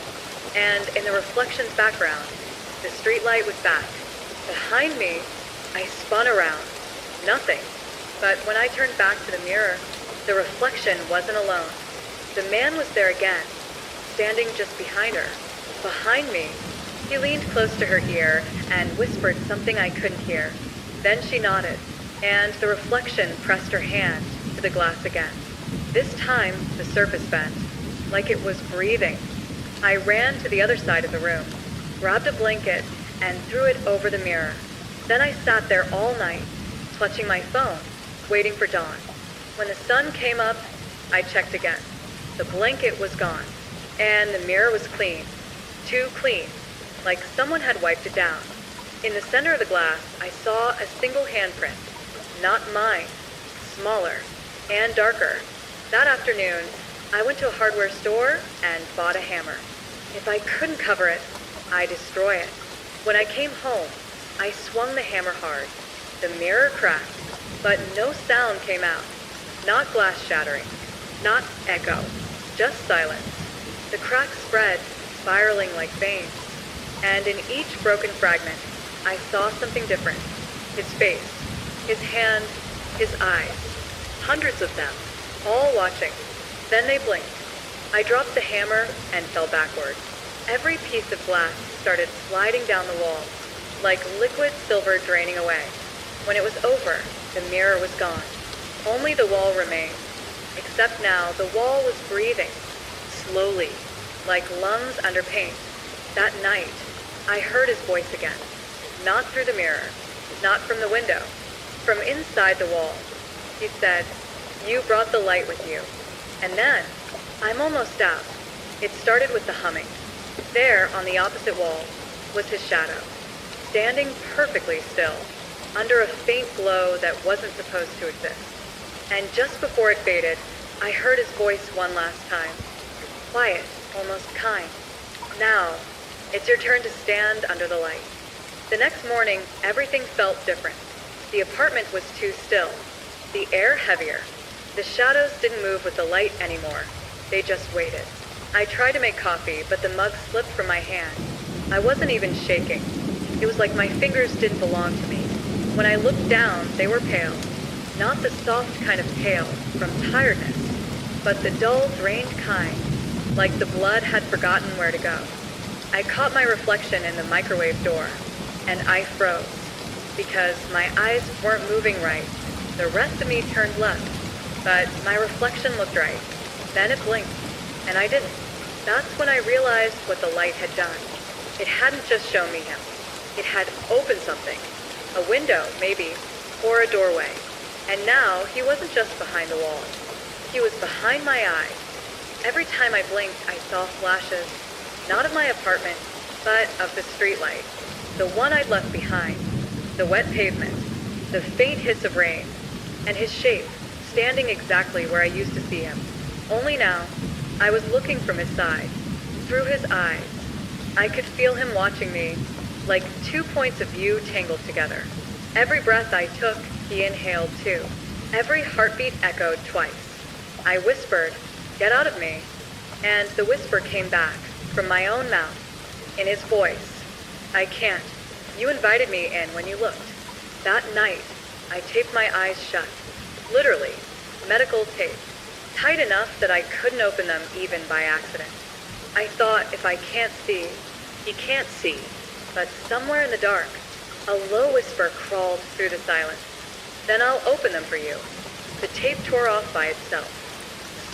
And in the reflection's background, the streetlight was back. Behind me, I spun around. Nothing. But when I turned back to the mirror, the reflection wasn't alone. The man was there again, standing just behind her. Behind me, he leaned close to her ear and whispered something I couldn't hear. Then she nodded, and the reflection pressed her hand to the glass again. This time, the surface bent, like it was breathing. I ran to the other side of the room, grabbed a blanket, and threw it over the mirror. Then I sat there all night, clutching my phone, waiting for dawn. When the sun came up, I checked again. The blanket was gone, and the mirror was clean. Too clean, like someone had wiped it down. In the center of the glass, I saw a single handprint. Not mine. Smaller. And darker. That afternoon, I went to a hardware store and bought a hammer. If I couldn't cover it, I'd destroy it. When I came home, I swung the hammer hard. The mirror cracked, but no sound came out. Not glass shattering. Not echo. Just silence. The crack spread, spiraling like veins. And in each broken fragment, I saw something different. His face, his hand, his eyes. Hundreds of them, all watching. Then they blinked. I dropped the hammer and fell backward. Every piece of glass started sliding down the wall, like liquid silver draining away. When it was over, the mirror was gone. Only the wall remained. Except now, the wall was breathing. Slowly, like lungs under paint. That night, I heard his voice again. Not through the mirror, not from the window, from inside the wall. He said, "You brought the light with you." And then, I'm almost out. It started with the humming. There, on the opposite wall, was his shadow, standing perfectly still, under a faint glow that wasn't supposed to exist. And just before it faded, I heard his voice one last time. Quiet, almost kind. "Now, it's your turn to stand under the light." The next morning, everything felt different. The apartment was too still, the air heavier. The shadows didn't move with the light anymore. They just waited. I tried to make coffee, but the mug slipped from my hand. I wasn't even shaking. It was like my fingers didn't belong to me. When I looked down, they were pale. Not the soft kind of pale from tiredness, but the dull, drained kind, like the blood had forgotten where to go. I caught my reflection in the microwave door, and I froze, because my eyes weren't moving right. The rest of me turned left, but my reflection looked right. Then it blinked, and I didn't. That's when I realized what the light had done. It hadn't just shown me him. It had opened something. A window, maybe, or a doorway. And now he wasn't just behind the wall. He was behind my eyes. Every time I blinked, I saw flashes, not of my apartment, but of the streetlight. The one I'd left behind. The wet pavement. The faint hiss of rain. And his shape, standing exactly where I used to see him. Only now, I was looking from his side, through his eyes. I could feel him watching me, like 2 points of view tangled together. Every breath I took, he inhaled too. Every heartbeat echoed twice. I whispered, "Get out of me." And the whisper came back, from my own mouth, in his voice. "I can't. You invited me in when you looked." That night, I taped my eyes shut. Literally, medical tape. Tight enough that I couldn't open them even by accident. I thought if I can't see, he can't see. But somewhere in the dark, a low whisper crawled through the silence. "Then I'll open them for you." The tape tore off by itself.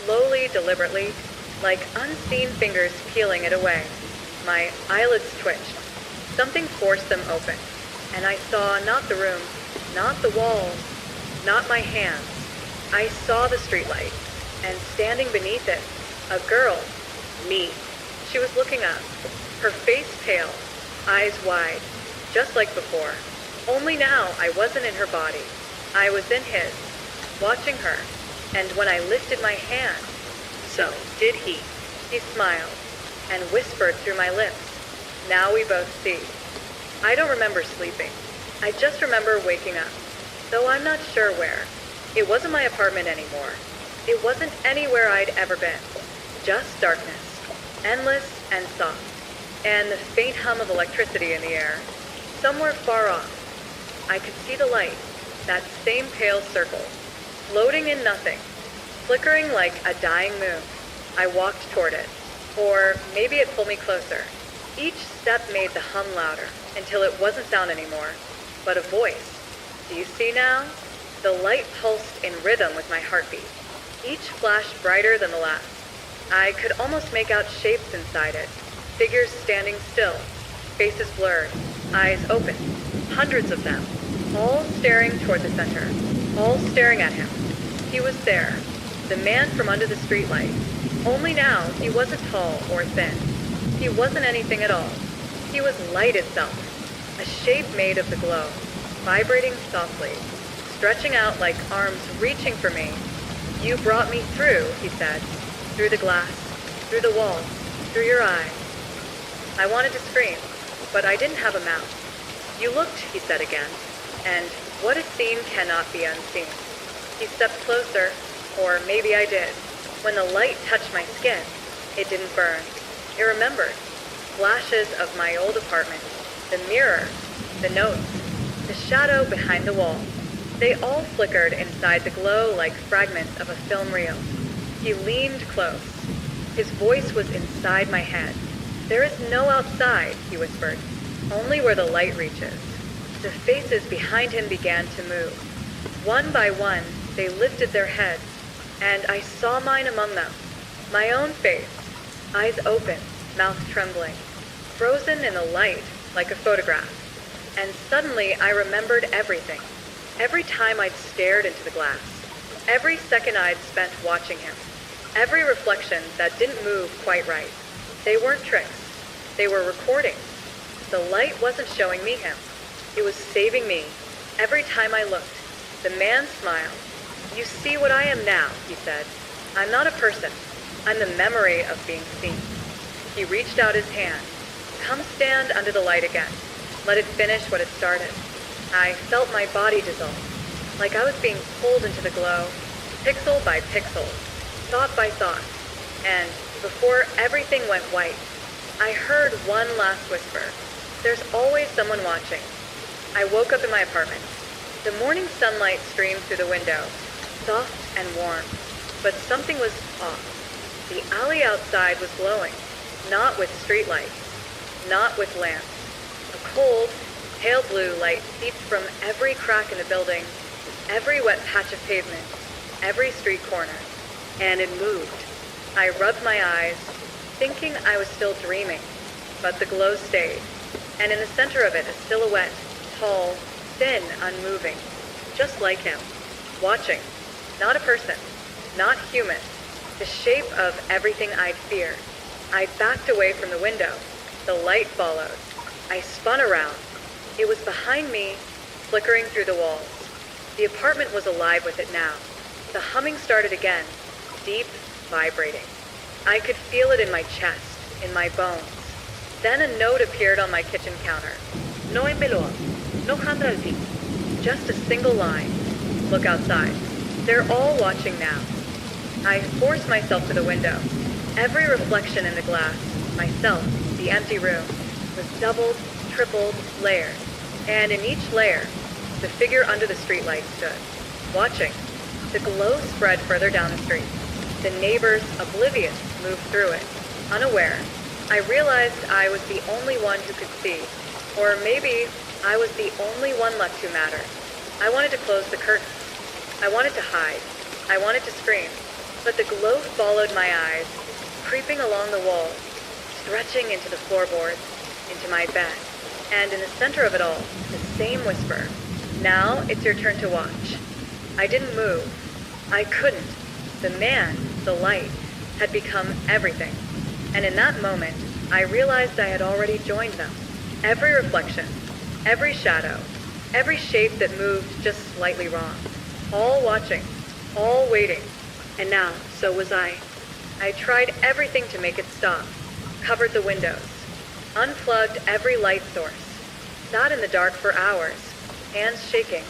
Slowly, deliberately, like unseen fingers peeling it away. My eyelids twitched. Something forced them open, and I saw not the room, not the walls, not my hands. I saw the streetlight, and standing beneath it, a girl, me. She was looking up, her face pale, eyes wide, just like before. Only now I wasn't in her body. I was in his, watching her, and when I lifted my hand, so did he. He smiled and whispered through my lips, "Now we both see." I don't remember sleeping. I just remember waking up, though I'm not sure where. It wasn't my apartment anymore. It wasn't anywhere I'd ever been. Just darkness, endless and soft, and the faint hum of electricity in the air, somewhere far off. I could see the light, that same pale circle, floating in nothing, flickering like a dying moon. I walked toward it, or maybe it pulled me closer. Each step made the hum louder, until it wasn't sound anymore, but a voice. Do you see now? The light pulsed in rhythm with my heartbeat, each flash brighter than the last. I could almost make out shapes inside it, figures standing still, faces blurred, eyes open, hundreds of them, all staring toward the center, all staring at him. He was there, the man from under the streetlight. Only now he wasn't tall or thin. He wasn't anything at all. He was light itself, a shape made of the glow, vibrating softly, stretching out like arms reaching for me. "You brought me through," he said, "through the glass, through the wall, through your eyes." I wanted to scream, but I didn't have a mouth. "You looked," he said again, and what is seen cannot be unseen. He stepped closer, or maybe I did. When the light touched my skin, it didn't burn. It remembered. Flashes of my old apartment, the mirror, the notes, the shadow behind the wall. They all flickered inside the glow like fragments of a film reel. He leaned close. His voice was inside my head. "There is no outside," he whispered, "only where the light reaches." The faces behind him began to move. One by one, they lifted their heads, and I saw mine among them. My own face, eyes open, mouth trembling, frozen in the light like a photograph. And suddenly I remembered everything. Every time I'd stared into the glass, every second I'd spent watching him, every reflection that didn't move quite right. They weren't tricks. They were recordings. The light wasn't showing me him. It was saving me. Every time I looked, the man smiled. "You see what I am now," he said. "I'm not a person. I'm the memory of being seen." He reached out his hand. "Come stand under the light again. Let it finish what it started." I felt my body dissolve, like I was being pulled into the glow, pixel by pixel, thought by thought. And before everything went white, I heard one last whisper. "There's always someone watching." I woke up in my apartment. The morning sunlight streamed through the window, soft and warm, but something was off. The alley outside was glowing, not with streetlights, not with lamps. A cold, pale blue light seeped from every crack in the building, every wet patch of pavement, every street corner, and it moved. I rubbed my eyes, thinking I was still dreaming, but the glow stayed, and in the center of it a silhouette, tall, thin, unmoving, just like him, watching, not a person, not human, the shape of everything I'd feared. I backed away from the window. The light followed. I spun around. It was behind me, flickering through the walls. The apartment was alive with it now. The humming started again, deep, vibrating. I could feel it in my chest, in my bones. Then a note appeared on my kitchen counter. "No envelope. No handle al fin." Just a single line. "Look outside. They're all watching now." I forced myself to the window. Every reflection in the glass, myself, the empty room, was doubled, tripled, layered. And in each layer, the figure under the streetlight stood, watching. The glow spread further down the street. The neighbors, oblivious, moved through it, unaware. I realized I was the only one who could see, or maybe I was the only one left who mattered. I wanted to close the curtains. I wanted to hide. I wanted to scream, but the glow followed my eyes, creeping along the walls, stretching into the floorboards, into my bed, and in the center of it all, the same whisper. Now it's your turn to watch. I didn't move. I couldn't. The man, the light, had become everything. And in that moment, I realized I had already joined them. Every reflection, every shadow, every shape that moved just slightly wrong. All watching, all waiting. And now, so was I. I tried everything to make it stop. Covered the windows. Unplugged every light source. Sat in the dark for hours, hands shaking,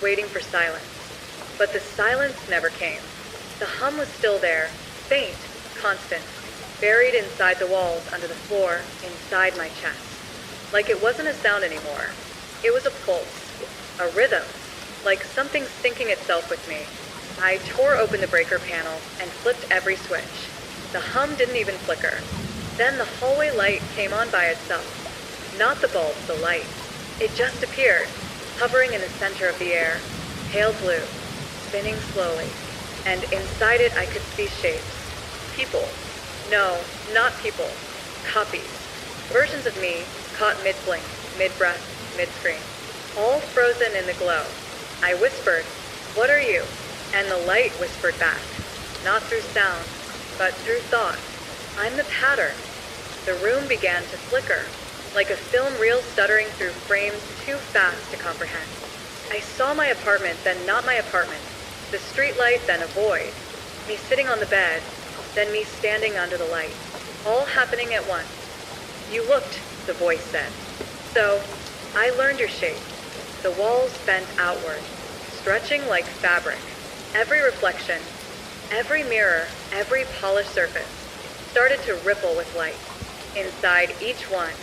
waiting for silence. But the silence never came. The hum was still there, faint, constant, buried inside the walls, under the floor, inside my chest. Like it wasn't a sound anymore. It was a pulse, a rhythm, like something syncing itself with me. I tore open the breaker panel and flipped every switch. The hum didn't even flicker. Then the hallway light came on by itself. Not the bulb, the light. It just appeared, hovering in the center of the air, pale blue, spinning slowly. And inside it I could see shapes. People. No, not people. Copies. Versions of me, caught mid-blink, mid-breath, mid-scream. All frozen in the glow. I whispered, "What are you?" And the light whispered back. Not through sound, but through thought. "I'm the pattern." The room began to flicker, like a film reel stuttering through frames too fast to comprehend. I saw my apartment, then not my apartment. The streetlight, then a void. Me sitting on the bed, then me standing under the light. All happening at once. "You looked," the voice said. "So, I learned your shape." The walls bent outward, stretching like fabric. Every reflection, every mirror, every polished surface started to ripple with light. Inside each one,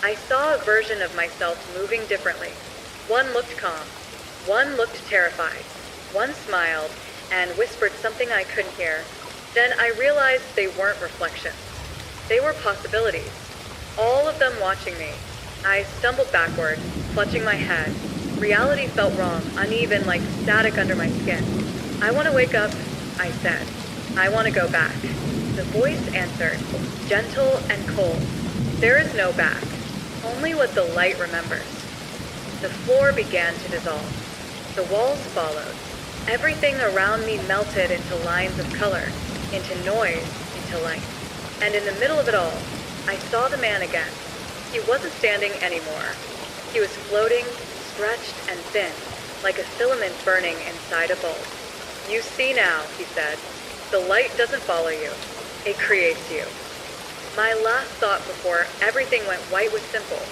I saw a version of myself moving differently. One looked calm. One looked terrified. One smiled and whispered something I couldn't hear. Then I realized they weren't reflections. They were possibilities. All of them watching me. I stumbled backward, clutching my head. Reality felt wrong, uneven, like static under my skin. "I want to wake up," I said. "I want to go back." The voice answered, gentle and cold. "There is no back, only what the light remembers." The floor began to dissolve. The walls followed. Everything around me melted into lines of color, into noise, into light. And in the middle of it all, I saw the man again. He wasn't standing anymore. He was floating, stretched and thin, like a filament burning inside a bulb. "You see now," he said. "The light doesn't follow you. It creates you." My last thought before everything went white was simple.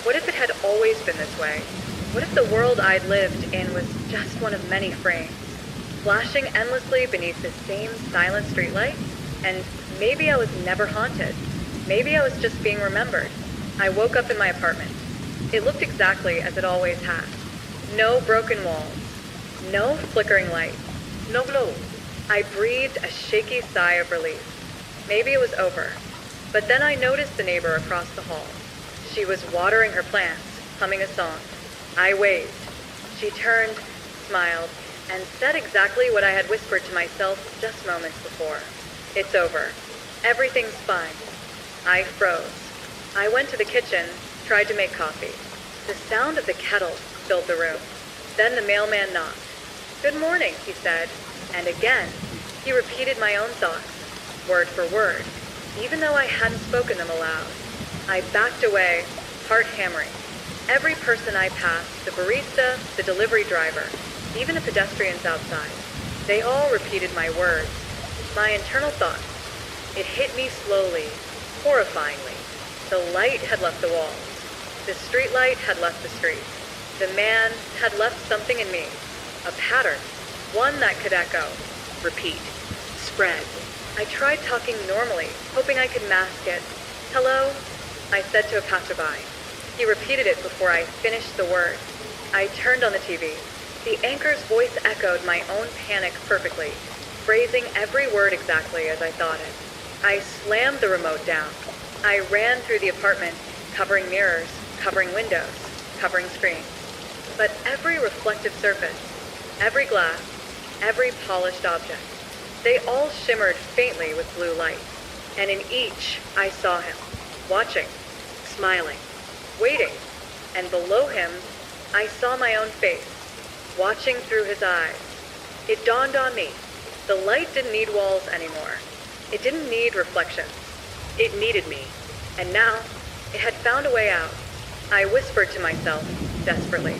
What if it had always been this way? What if the world I'd lived in was just one of many frames, flashing endlessly beneath the same silent streetlight? And maybe I was never haunted. Maybe I was just being remembered. I woke up in my apartment. It looked exactly as it always had. No broken walls. No flickering light. No glow. I breathed a shaky sigh of relief. Maybe it was over. But then I noticed the neighbor across the hall. She was watering her plants, humming a song. I waved. She turned, smiled, and said exactly what I had whispered to myself just moments before. "It's over. Everything's fine." I froze. I went to the kitchen, tried to make coffee. The sound of the kettle filled the room. Then the mailman knocked. "Good morning," he said. And again, he repeated my own thoughts, word for word, even though I hadn't spoken them aloud. I backed away, heart hammering. Every person I passed, the barista, the delivery driver, even the pedestrians outside, they all repeated my words, my internal thoughts. It hit me slowly, horrifyingly. The light had left the walls. The streetlight had left the street. The man had left something in me, a pattern, one that could echo, repeat, spread. I tried talking normally, hoping I could mask it. "Hello?" I said to a passerby. He repeated it before I finished the word. I turned on the TV. The anchor's voice echoed my own panic perfectly, phrasing every word exactly as I thought it. I slammed the remote down. I ran through the apartment, covering mirrors, covering windows, covering screens. But every reflective surface, every glass, every polished object, they all shimmered faintly with blue light. and in each I saw him, watching, smiling, waiting, and below him I saw my own face, watching through his eyes. It dawned on me, the light didn't need walls anymore. It didn't need reflections. It needed me, and now it had found a way out. I whispered to myself, desperately,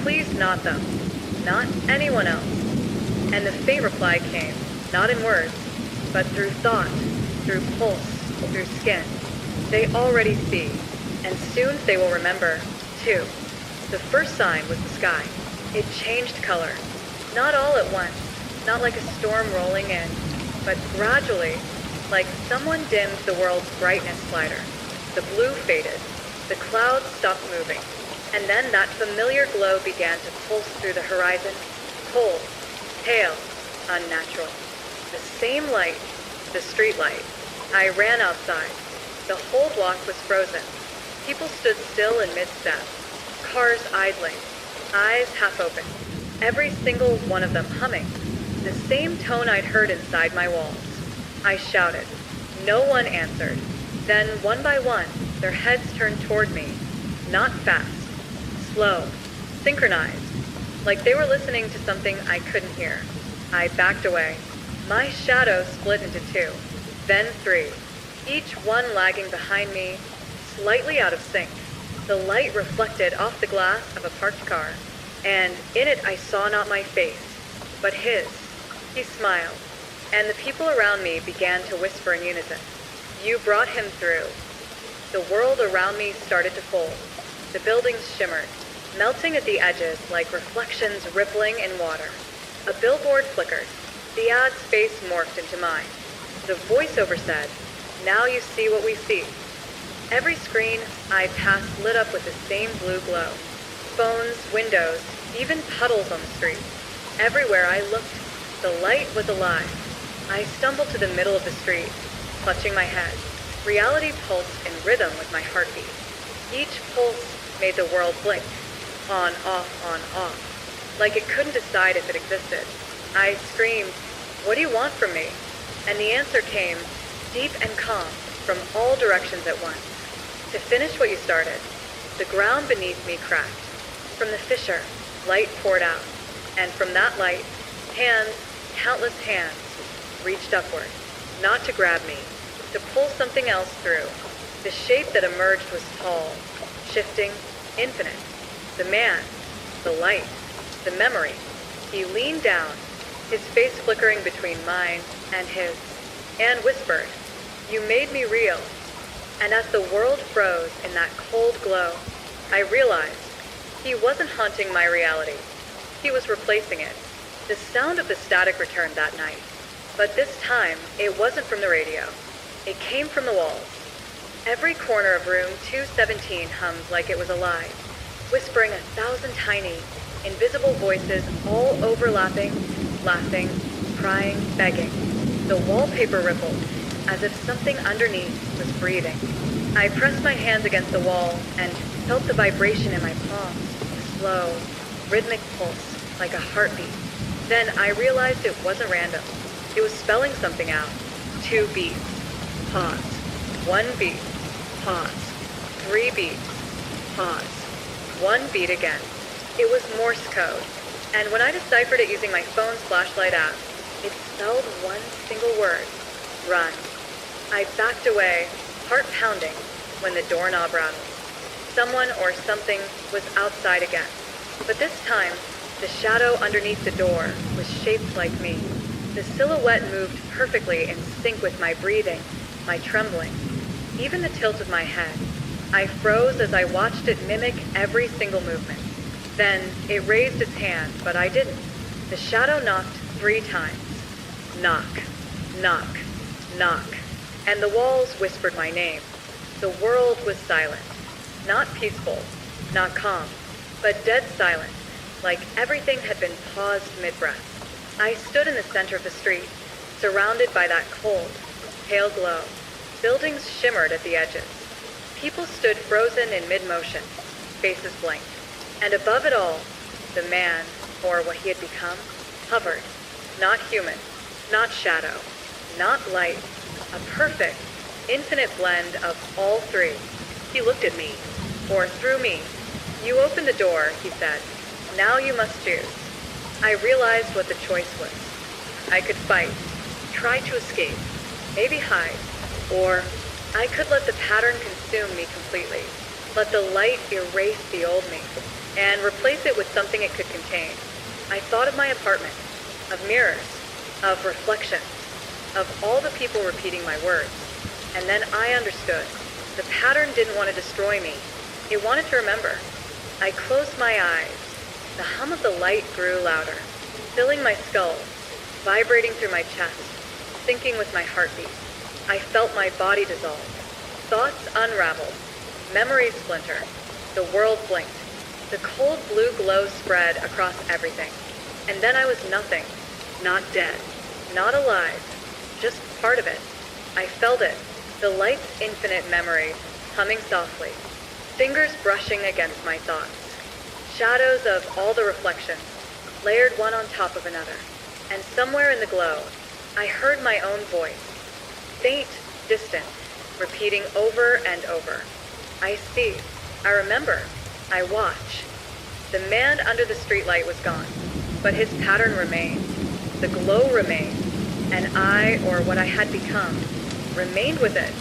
please not them, not anyone else. And the faint reply came, not in words, but through thought, through pulse, through skin. They already see, and soon they will remember, too. The first sign was the sky. It changed color, not all at once, not like a storm rolling in, but gradually, like someone dimmed the world's brightness slider. The blue faded, the clouds stopped moving, and then that familiar glow began to pulse through the horizon, cold, pale, unnatural. The same light, the street light. I ran outside. The whole block was frozen. People stood still in mid-step, cars idling, eyes half open, every single one of them humming, the same tone I'd heard inside my walls. I shouted. No one answered. Then, one by one, their heads turned toward me, not fast, slow, synchronized, like they were listening to something I couldn't hear. I backed away. My shadow split into two, then three, each one lagging behind me, slightly out of sync. The light reflected off the glass of a parked car, and in it I saw not my face, but his. He smiled, and the people around me began to whisper in unison. You brought him through. The world around me started to fold. The buildings shimmered, melting at the edges like reflections rippling in water. A billboard flickered. The ad's face morphed into mine. The voiceover said, now you see what we see. Every screen I passed lit up with the same blue glow. Phones, windows, even puddles on the street. Everywhere I looked, the light was alive. I stumbled to the middle of the street, clutching my head. Reality pulsed in rhythm with my heartbeat. Each pulse made the world blink. On, off, like it couldn't decide if it existed. I screamed, what do you want from me? And the answer came, deep and calm, from all directions at once. To finish what you started. The ground beneath me cracked. From the fissure, light poured out. And from that light, hands, countless hands, reached upward. Not to grab me, to pull something else through. The shape that emerged was tall, shifting, infinite. The man, the light, the memory. He leaned down, his face flickering between mine and his, and whispered, you made me real. And as the world froze in that cold glow, I realized he wasn't haunting my reality. He was replacing it. The sound of the static returned that night. But this time, it wasn't from the radio. It came from the walls. Every corner of room 217 hummed like it was alive, whispering 1,000 tiny, invisible voices all overlapping, laughing, crying, begging. The wallpaper rippled, as if something underneath was breathing. I pressed my hands against the wall and felt the vibration in my palms, a slow, rhythmic pulse, like a heartbeat. Then I realized it wasn't random. It was spelling something out. 2 beats. Pause. 1 beat. Pause. 3 beats. Pause. 1 beat again. It was Morse code. And when I deciphered it using my phone's flashlight app, it spelled one single word. Run. I backed away, heart pounding, when the doorknob rattled. Someone or something was outside again. But this time, the shadow underneath the door was shaped like me. The silhouette moved perfectly in sync with my breathing, my trembling, even the tilt of my head. I froze as I watched it mimic every single movement. Then it raised its hand, but I didn't. The shadow knocked 3 times. Knock, knock, knock. And the walls whispered my name. The world was silent. Not peaceful, not calm, but dead silent, like everything had been paused mid-breath. I stood in the center of the street, surrounded by that cold, pale glow. Buildings shimmered at the edges. People stood frozen in mid-motion, faces blank. And above it all, the man, or what he had become, hovered. Not human, not shadow, not light. A perfect, infinite blend of all three. He looked at me, or through me. "You opened the door," he said. "Now you must choose." I realized what the choice was. I could fight, try to escape, maybe hide, or I could let the pattern consume me completely, let the light erase the old me, and replace it with something it could contain. I thought of my apartment, of mirrors, of reflections, of all the people repeating my words. And then I understood. The pattern didn't want to destroy me. It wanted to remember. I closed my eyes. The hum of the light grew louder, filling my skull, vibrating through my chest, syncing with my heartbeat. I felt my body dissolve. Thoughts unraveled. Memories splintered. The world blinked. The cold blue glow spread across everything. And then I was nothing. Not dead. Not alive. Just part of it. I felt it. The light's infinite memory, humming softly. Fingers brushing against my thoughts. Shadows of all the reflections, layered one on top of another. And somewhere in the glow, I heard my own voice. Faint, distant, repeating over and over. I see. I remember. I watch. The man under the streetlight was gone, but his pattern remained. The glow remained, and I, or what I had become, remained with it.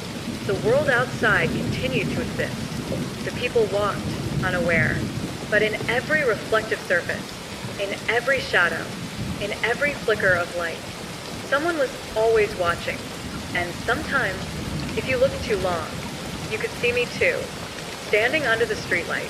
The world outside continued to exist. The people walked, unaware, but in every reflective surface, in every shadow, in every flicker of light, someone was always watching. And sometimes, if you looked too long, you could see me too, standing under the streetlight.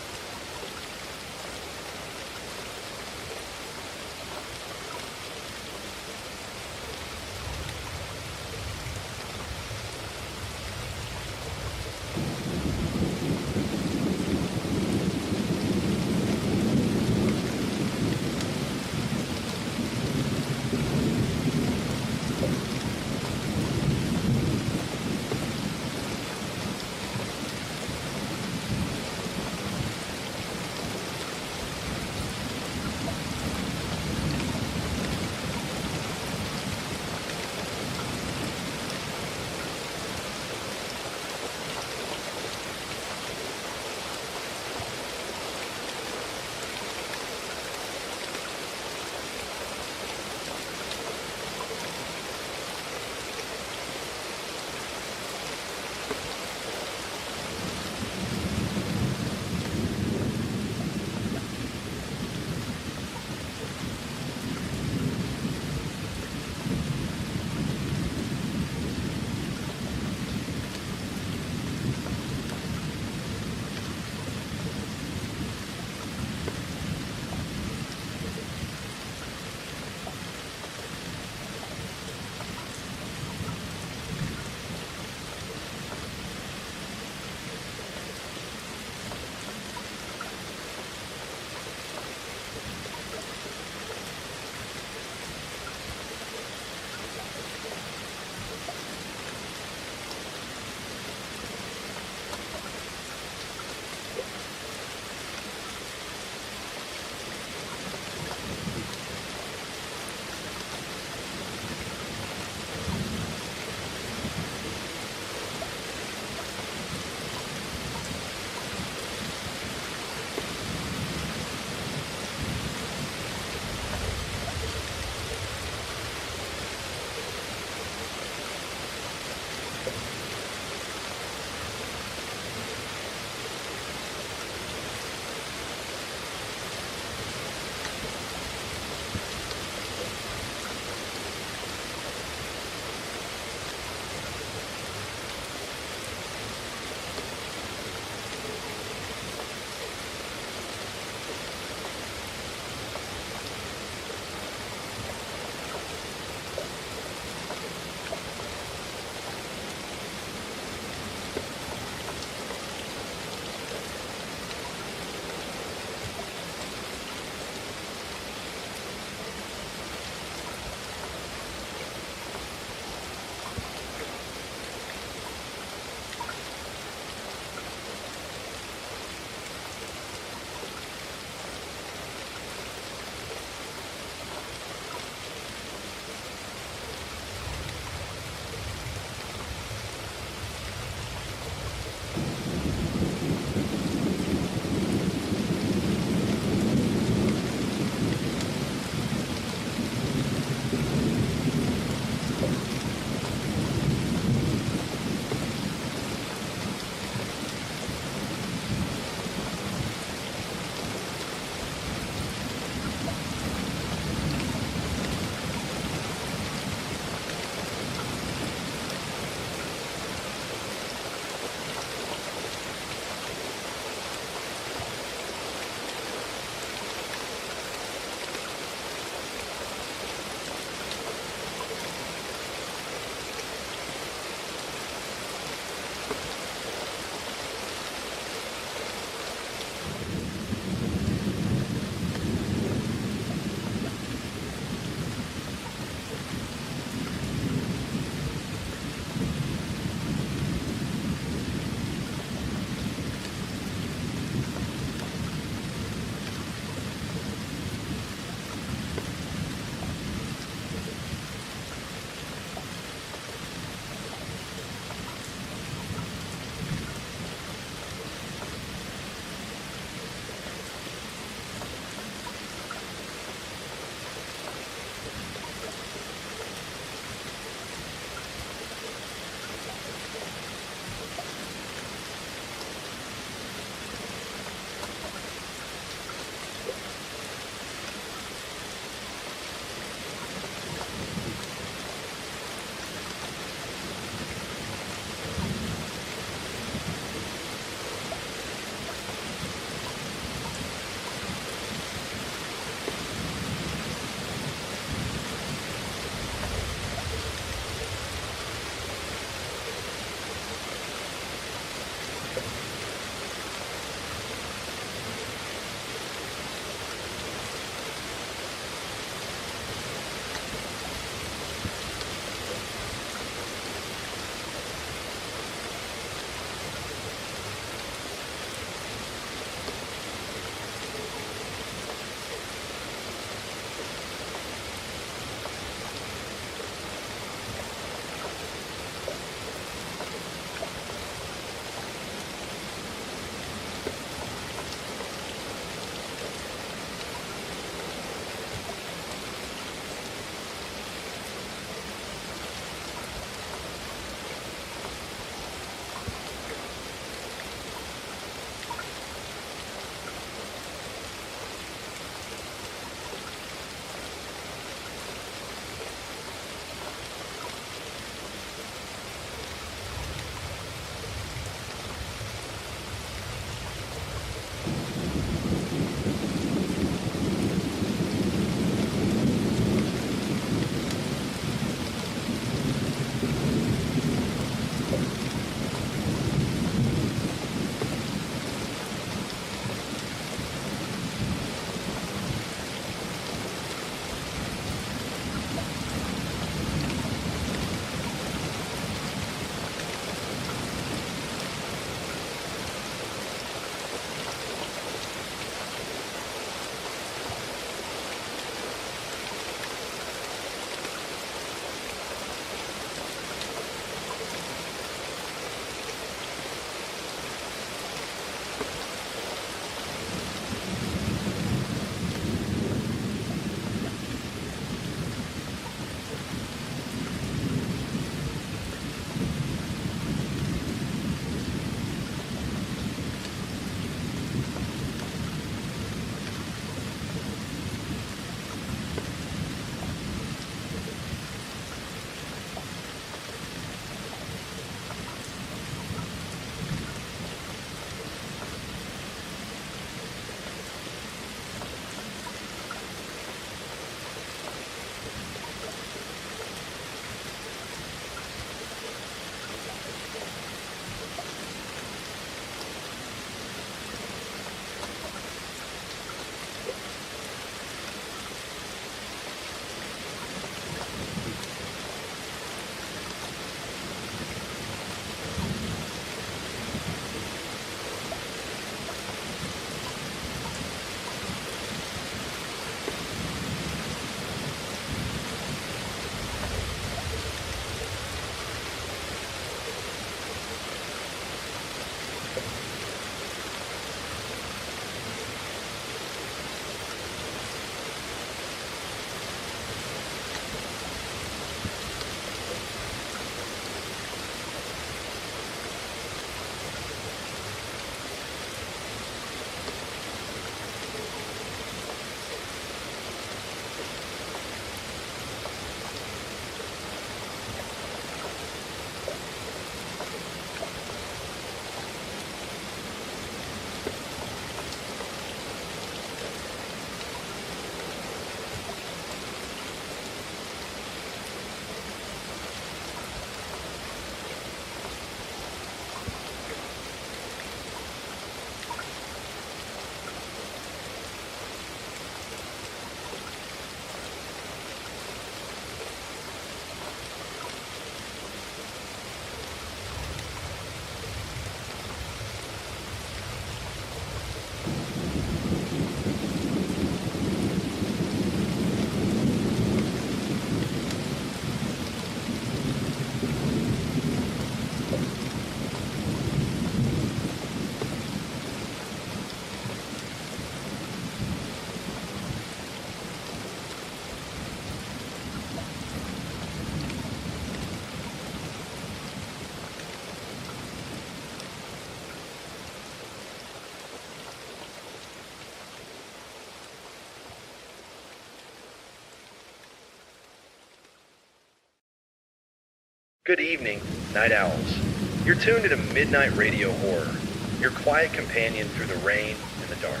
Good evening, night owls. You're tuned into Midnight Radio Horror, your quiet companion through the rain and the dark.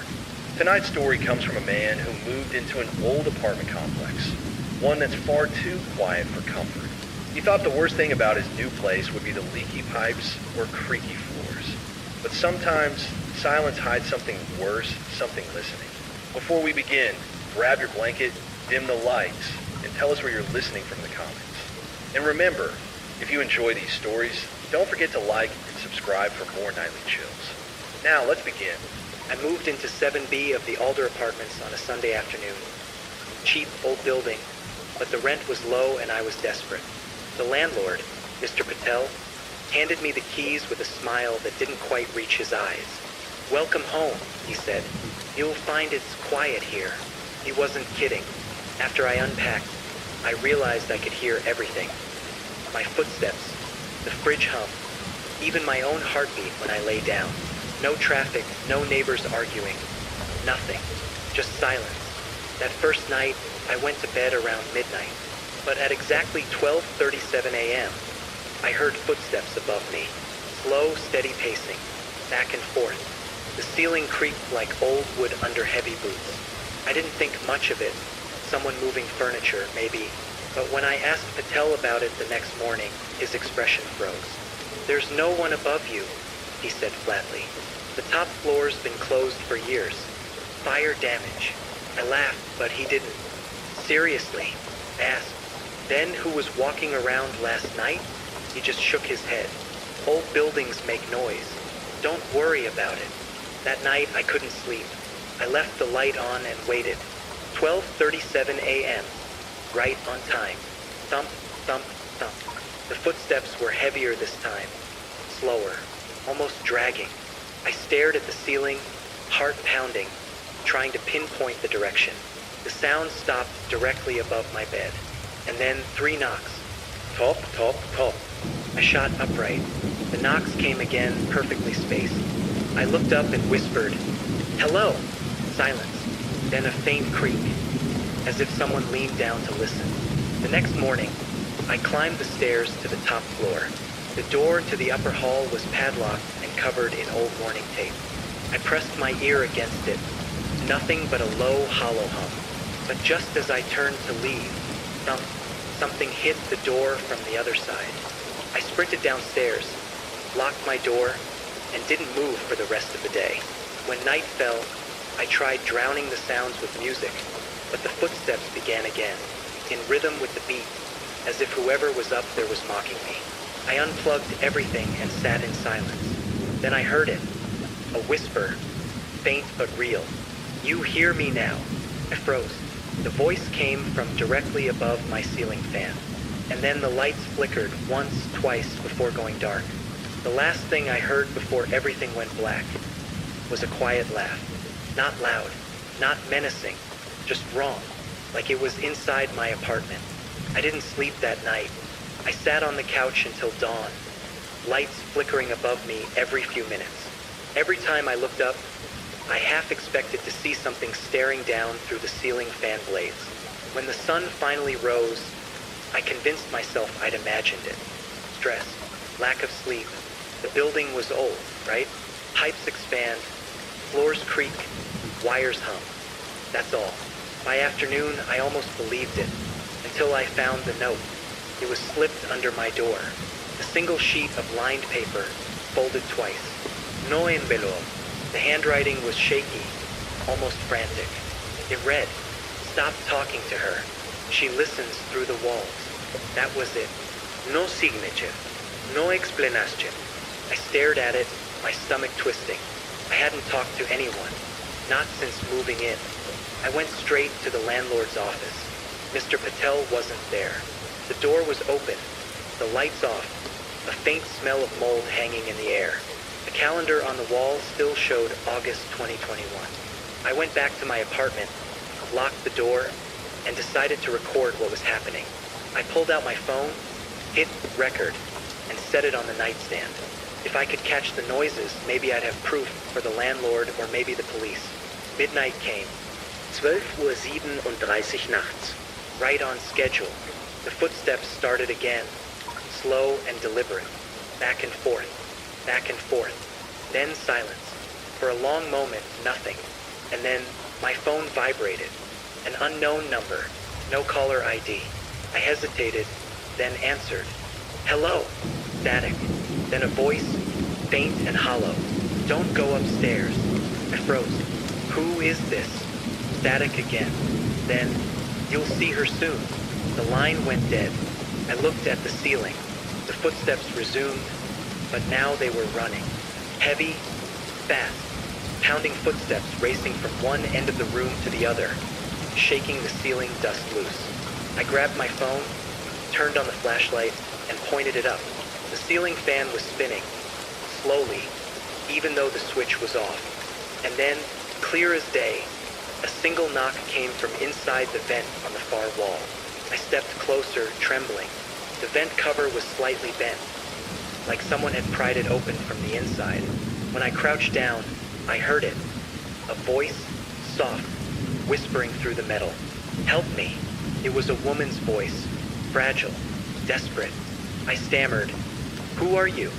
Tonight's story comes from a man who moved into an old apartment complex, one that's far too quiet for comfort. He thought the worst thing about his new place would be the leaky pipes or creaky floors. But sometimes silence hides something worse, something listening. Before we begin, grab your blanket, dim the lights, and tell us where you're listening from in the comments. And remember, if you enjoy these stories, don't forget to like and subscribe for more nightly chills. Now, let's begin. I moved into 7B of the Alder Apartments on a Sunday afternoon. Cheap old building, but the rent was low and I was desperate. The landlord, Mr. Patel, handed me the keys with a smile that didn't quite reach his eyes. "Welcome home," he said. "You'll find it's quiet here." He wasn't kidding. After I unpacked, I realized I could hear everything. My footsteps, the fridge hum, even my own heartbeat when I lay down. No traffic, no neighbors arguing. Nothing. Just silence. That first night, I went to bed around midnight. But at exactly 12:37 a.m., I heard footsteps above me. Slow, steady pacing. Back and forth. The ceiling creaked like old wood under heavy boots. I didn't think much of it. Someone moving furniture, maybe. But when I asked Patel about it the next morning, his expression froze. "There's no one above you," he said flatly. "The top floor's been closed for years. Fire damage." I laughed, but he didn't. "Seriously?" I asked. "Then who was walking around last night?" He just shook his head. "Old buildings make noise. Don't worry about it." That night I couldn't sleep. I left the light on and waited. 12:37 a.m. Right on time. Thump, thump, thump. The footsteps were heavier this time. Slower. Almost dragging. I stared at the ceiling, heart pounding, trying to pinpoint the direction. The sound stopped directly above my bed. And then 3 knocks. Top, top, top. I shot upright. The knocks came again, perfectly spaced. I looked up and whispered, "Hello." Silence. Then a faint creak, as if someone leaned down to listen. The next morning, I climbed the stairs to the top floor. The door to the upper hall was padlocked and covered in old warning tape. I pressed my ear against it. Nothing but a low, hollow hum. But just as I turned to leave, thump, something hit the door from the other side. I sprinted downstairs, locked my door, and didn't move for the rest of the day. When night fell, I tried drowning the sounds with music, but the footsteps began again, in rhythm with the beat, as if whoever was up there was mocking me. I unplugged everything and sat in silence. Then I heard it, a whisper, faint but real. "You hear me now." I froze. The voice came from directly above my ceiling fan, and then the lights flickered once, twice before going dark. The last thing I heard before everything went black was a quiet laugh. Not loud, not menacing, just wrong, like it was inside my apartment. I didn't sleep that night. I sat on the couch until dawn, lights flickering above me every few minutes. Every time I looked up, I half expected to see something staring down through the ceiling fan blades. When the sun finally rose, I convinced myself I'd imagined it. Stress, lack of sleep. The building was old, right? Pipes expand, floors creak, wires hum. That's all. By afternoon, I almost believed it, until I found the note. It was slipped under my door. A single sheet of lined paper, folded twice. No envelope. The handwriting was shaky, almost frantic. It read, "Stop talking to her. She listens through the walls." That was it. No signature. No explanation. I stared at it, my stomach twisting. I hadn't talked to anyone, not since moving in. I went straight to the landlord's office. Mr. Patel wasn't there. The door was open, the lights off, a faint smell of mold hanging in the air. The calendar on the wall still showed August 2021. I went back to my apartment, locked the door, and decided to record what was happening. I pulled out my phone, hit record, and set it on the nightstand. If I could catch the noises, maybe I'd have proof for the landlord or maybe the police. Midnight came. 12:37 Uhr nachts. Right on schedule. The footsteps started again. slow and deliberate. Back and forth, back and forth. Then silence. For a long moment, nothing. And then my phone vibrated. An unknown number. No caller ID. I hesitated, then answered. Hello. Static. Then a voice, faint and hollow. Don't go upstairs. I froze. Who is this? Static again. Then, you'll see her soon. The line went dead. I looked at the ceiling. The footsteps resumed, but now they were running. Heavy, fast, pounding footsteps racing from one end of the room to the other, shaking the ceiling dust loose. I grabbed my phone, turned on the flashlight, and pointed it up. The ceiling fan was spinning, slowly, even though the switch was off. And then, clear as day, a single knock came from inside the vent on the far wall. I stepped closer, trembling. The vent cover was slightly bent, like someone had pried it open from the inside. When I crouched down, I heard it. A voice, soft, whispering through the metal. Help me. It was a woman's voice, fragile, desperate. I stammered, Who are you?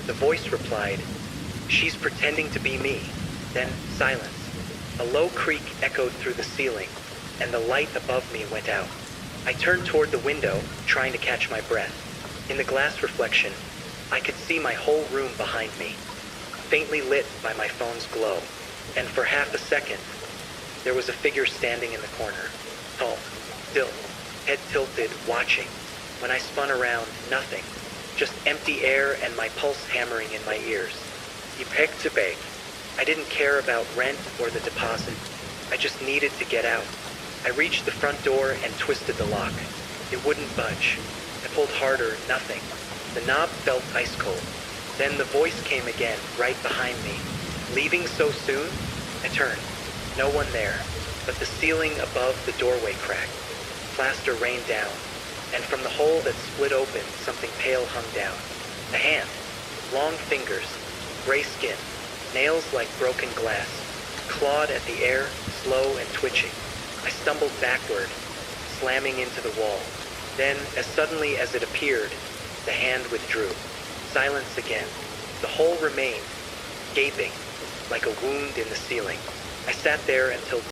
The voice replied, She's pretending to be me. Then silence. A low creak echoed through the ceiling, and the light above me went out. I turned toward the window, trying to catch my breath. In the glass reflection, I could see my whole room behind me, faintly lit by my phone's glow. And for half a second, there was a figure standing in the corner, tall, still, head tilted, watching. When I spun around, nothing, just empty air and my pulse hammering in my ears. He begged to beg. I didn't care about rent or the deposit. I just needed to get out. I reached the front door and twisted the lock. It wouldn't budge. I pulled harder, nothing. The knob felt ice cold. Then the voice came again, right behind me. Leaving so soon? I turned. No one there, but the ceiling above the doorway cracked. Plaster rained down, and from the hole that split open, something pale hung down. A hand. Long fingers. Gray skin. Nails like broken glass. Clawed at the air, slow and twitching. I stumbled backward, slamming into the wall. Then, as suddenly as it appeared, the hand withdrew. Silence again. The hole remained, gaping, like a wound in the ceiling. I sat there until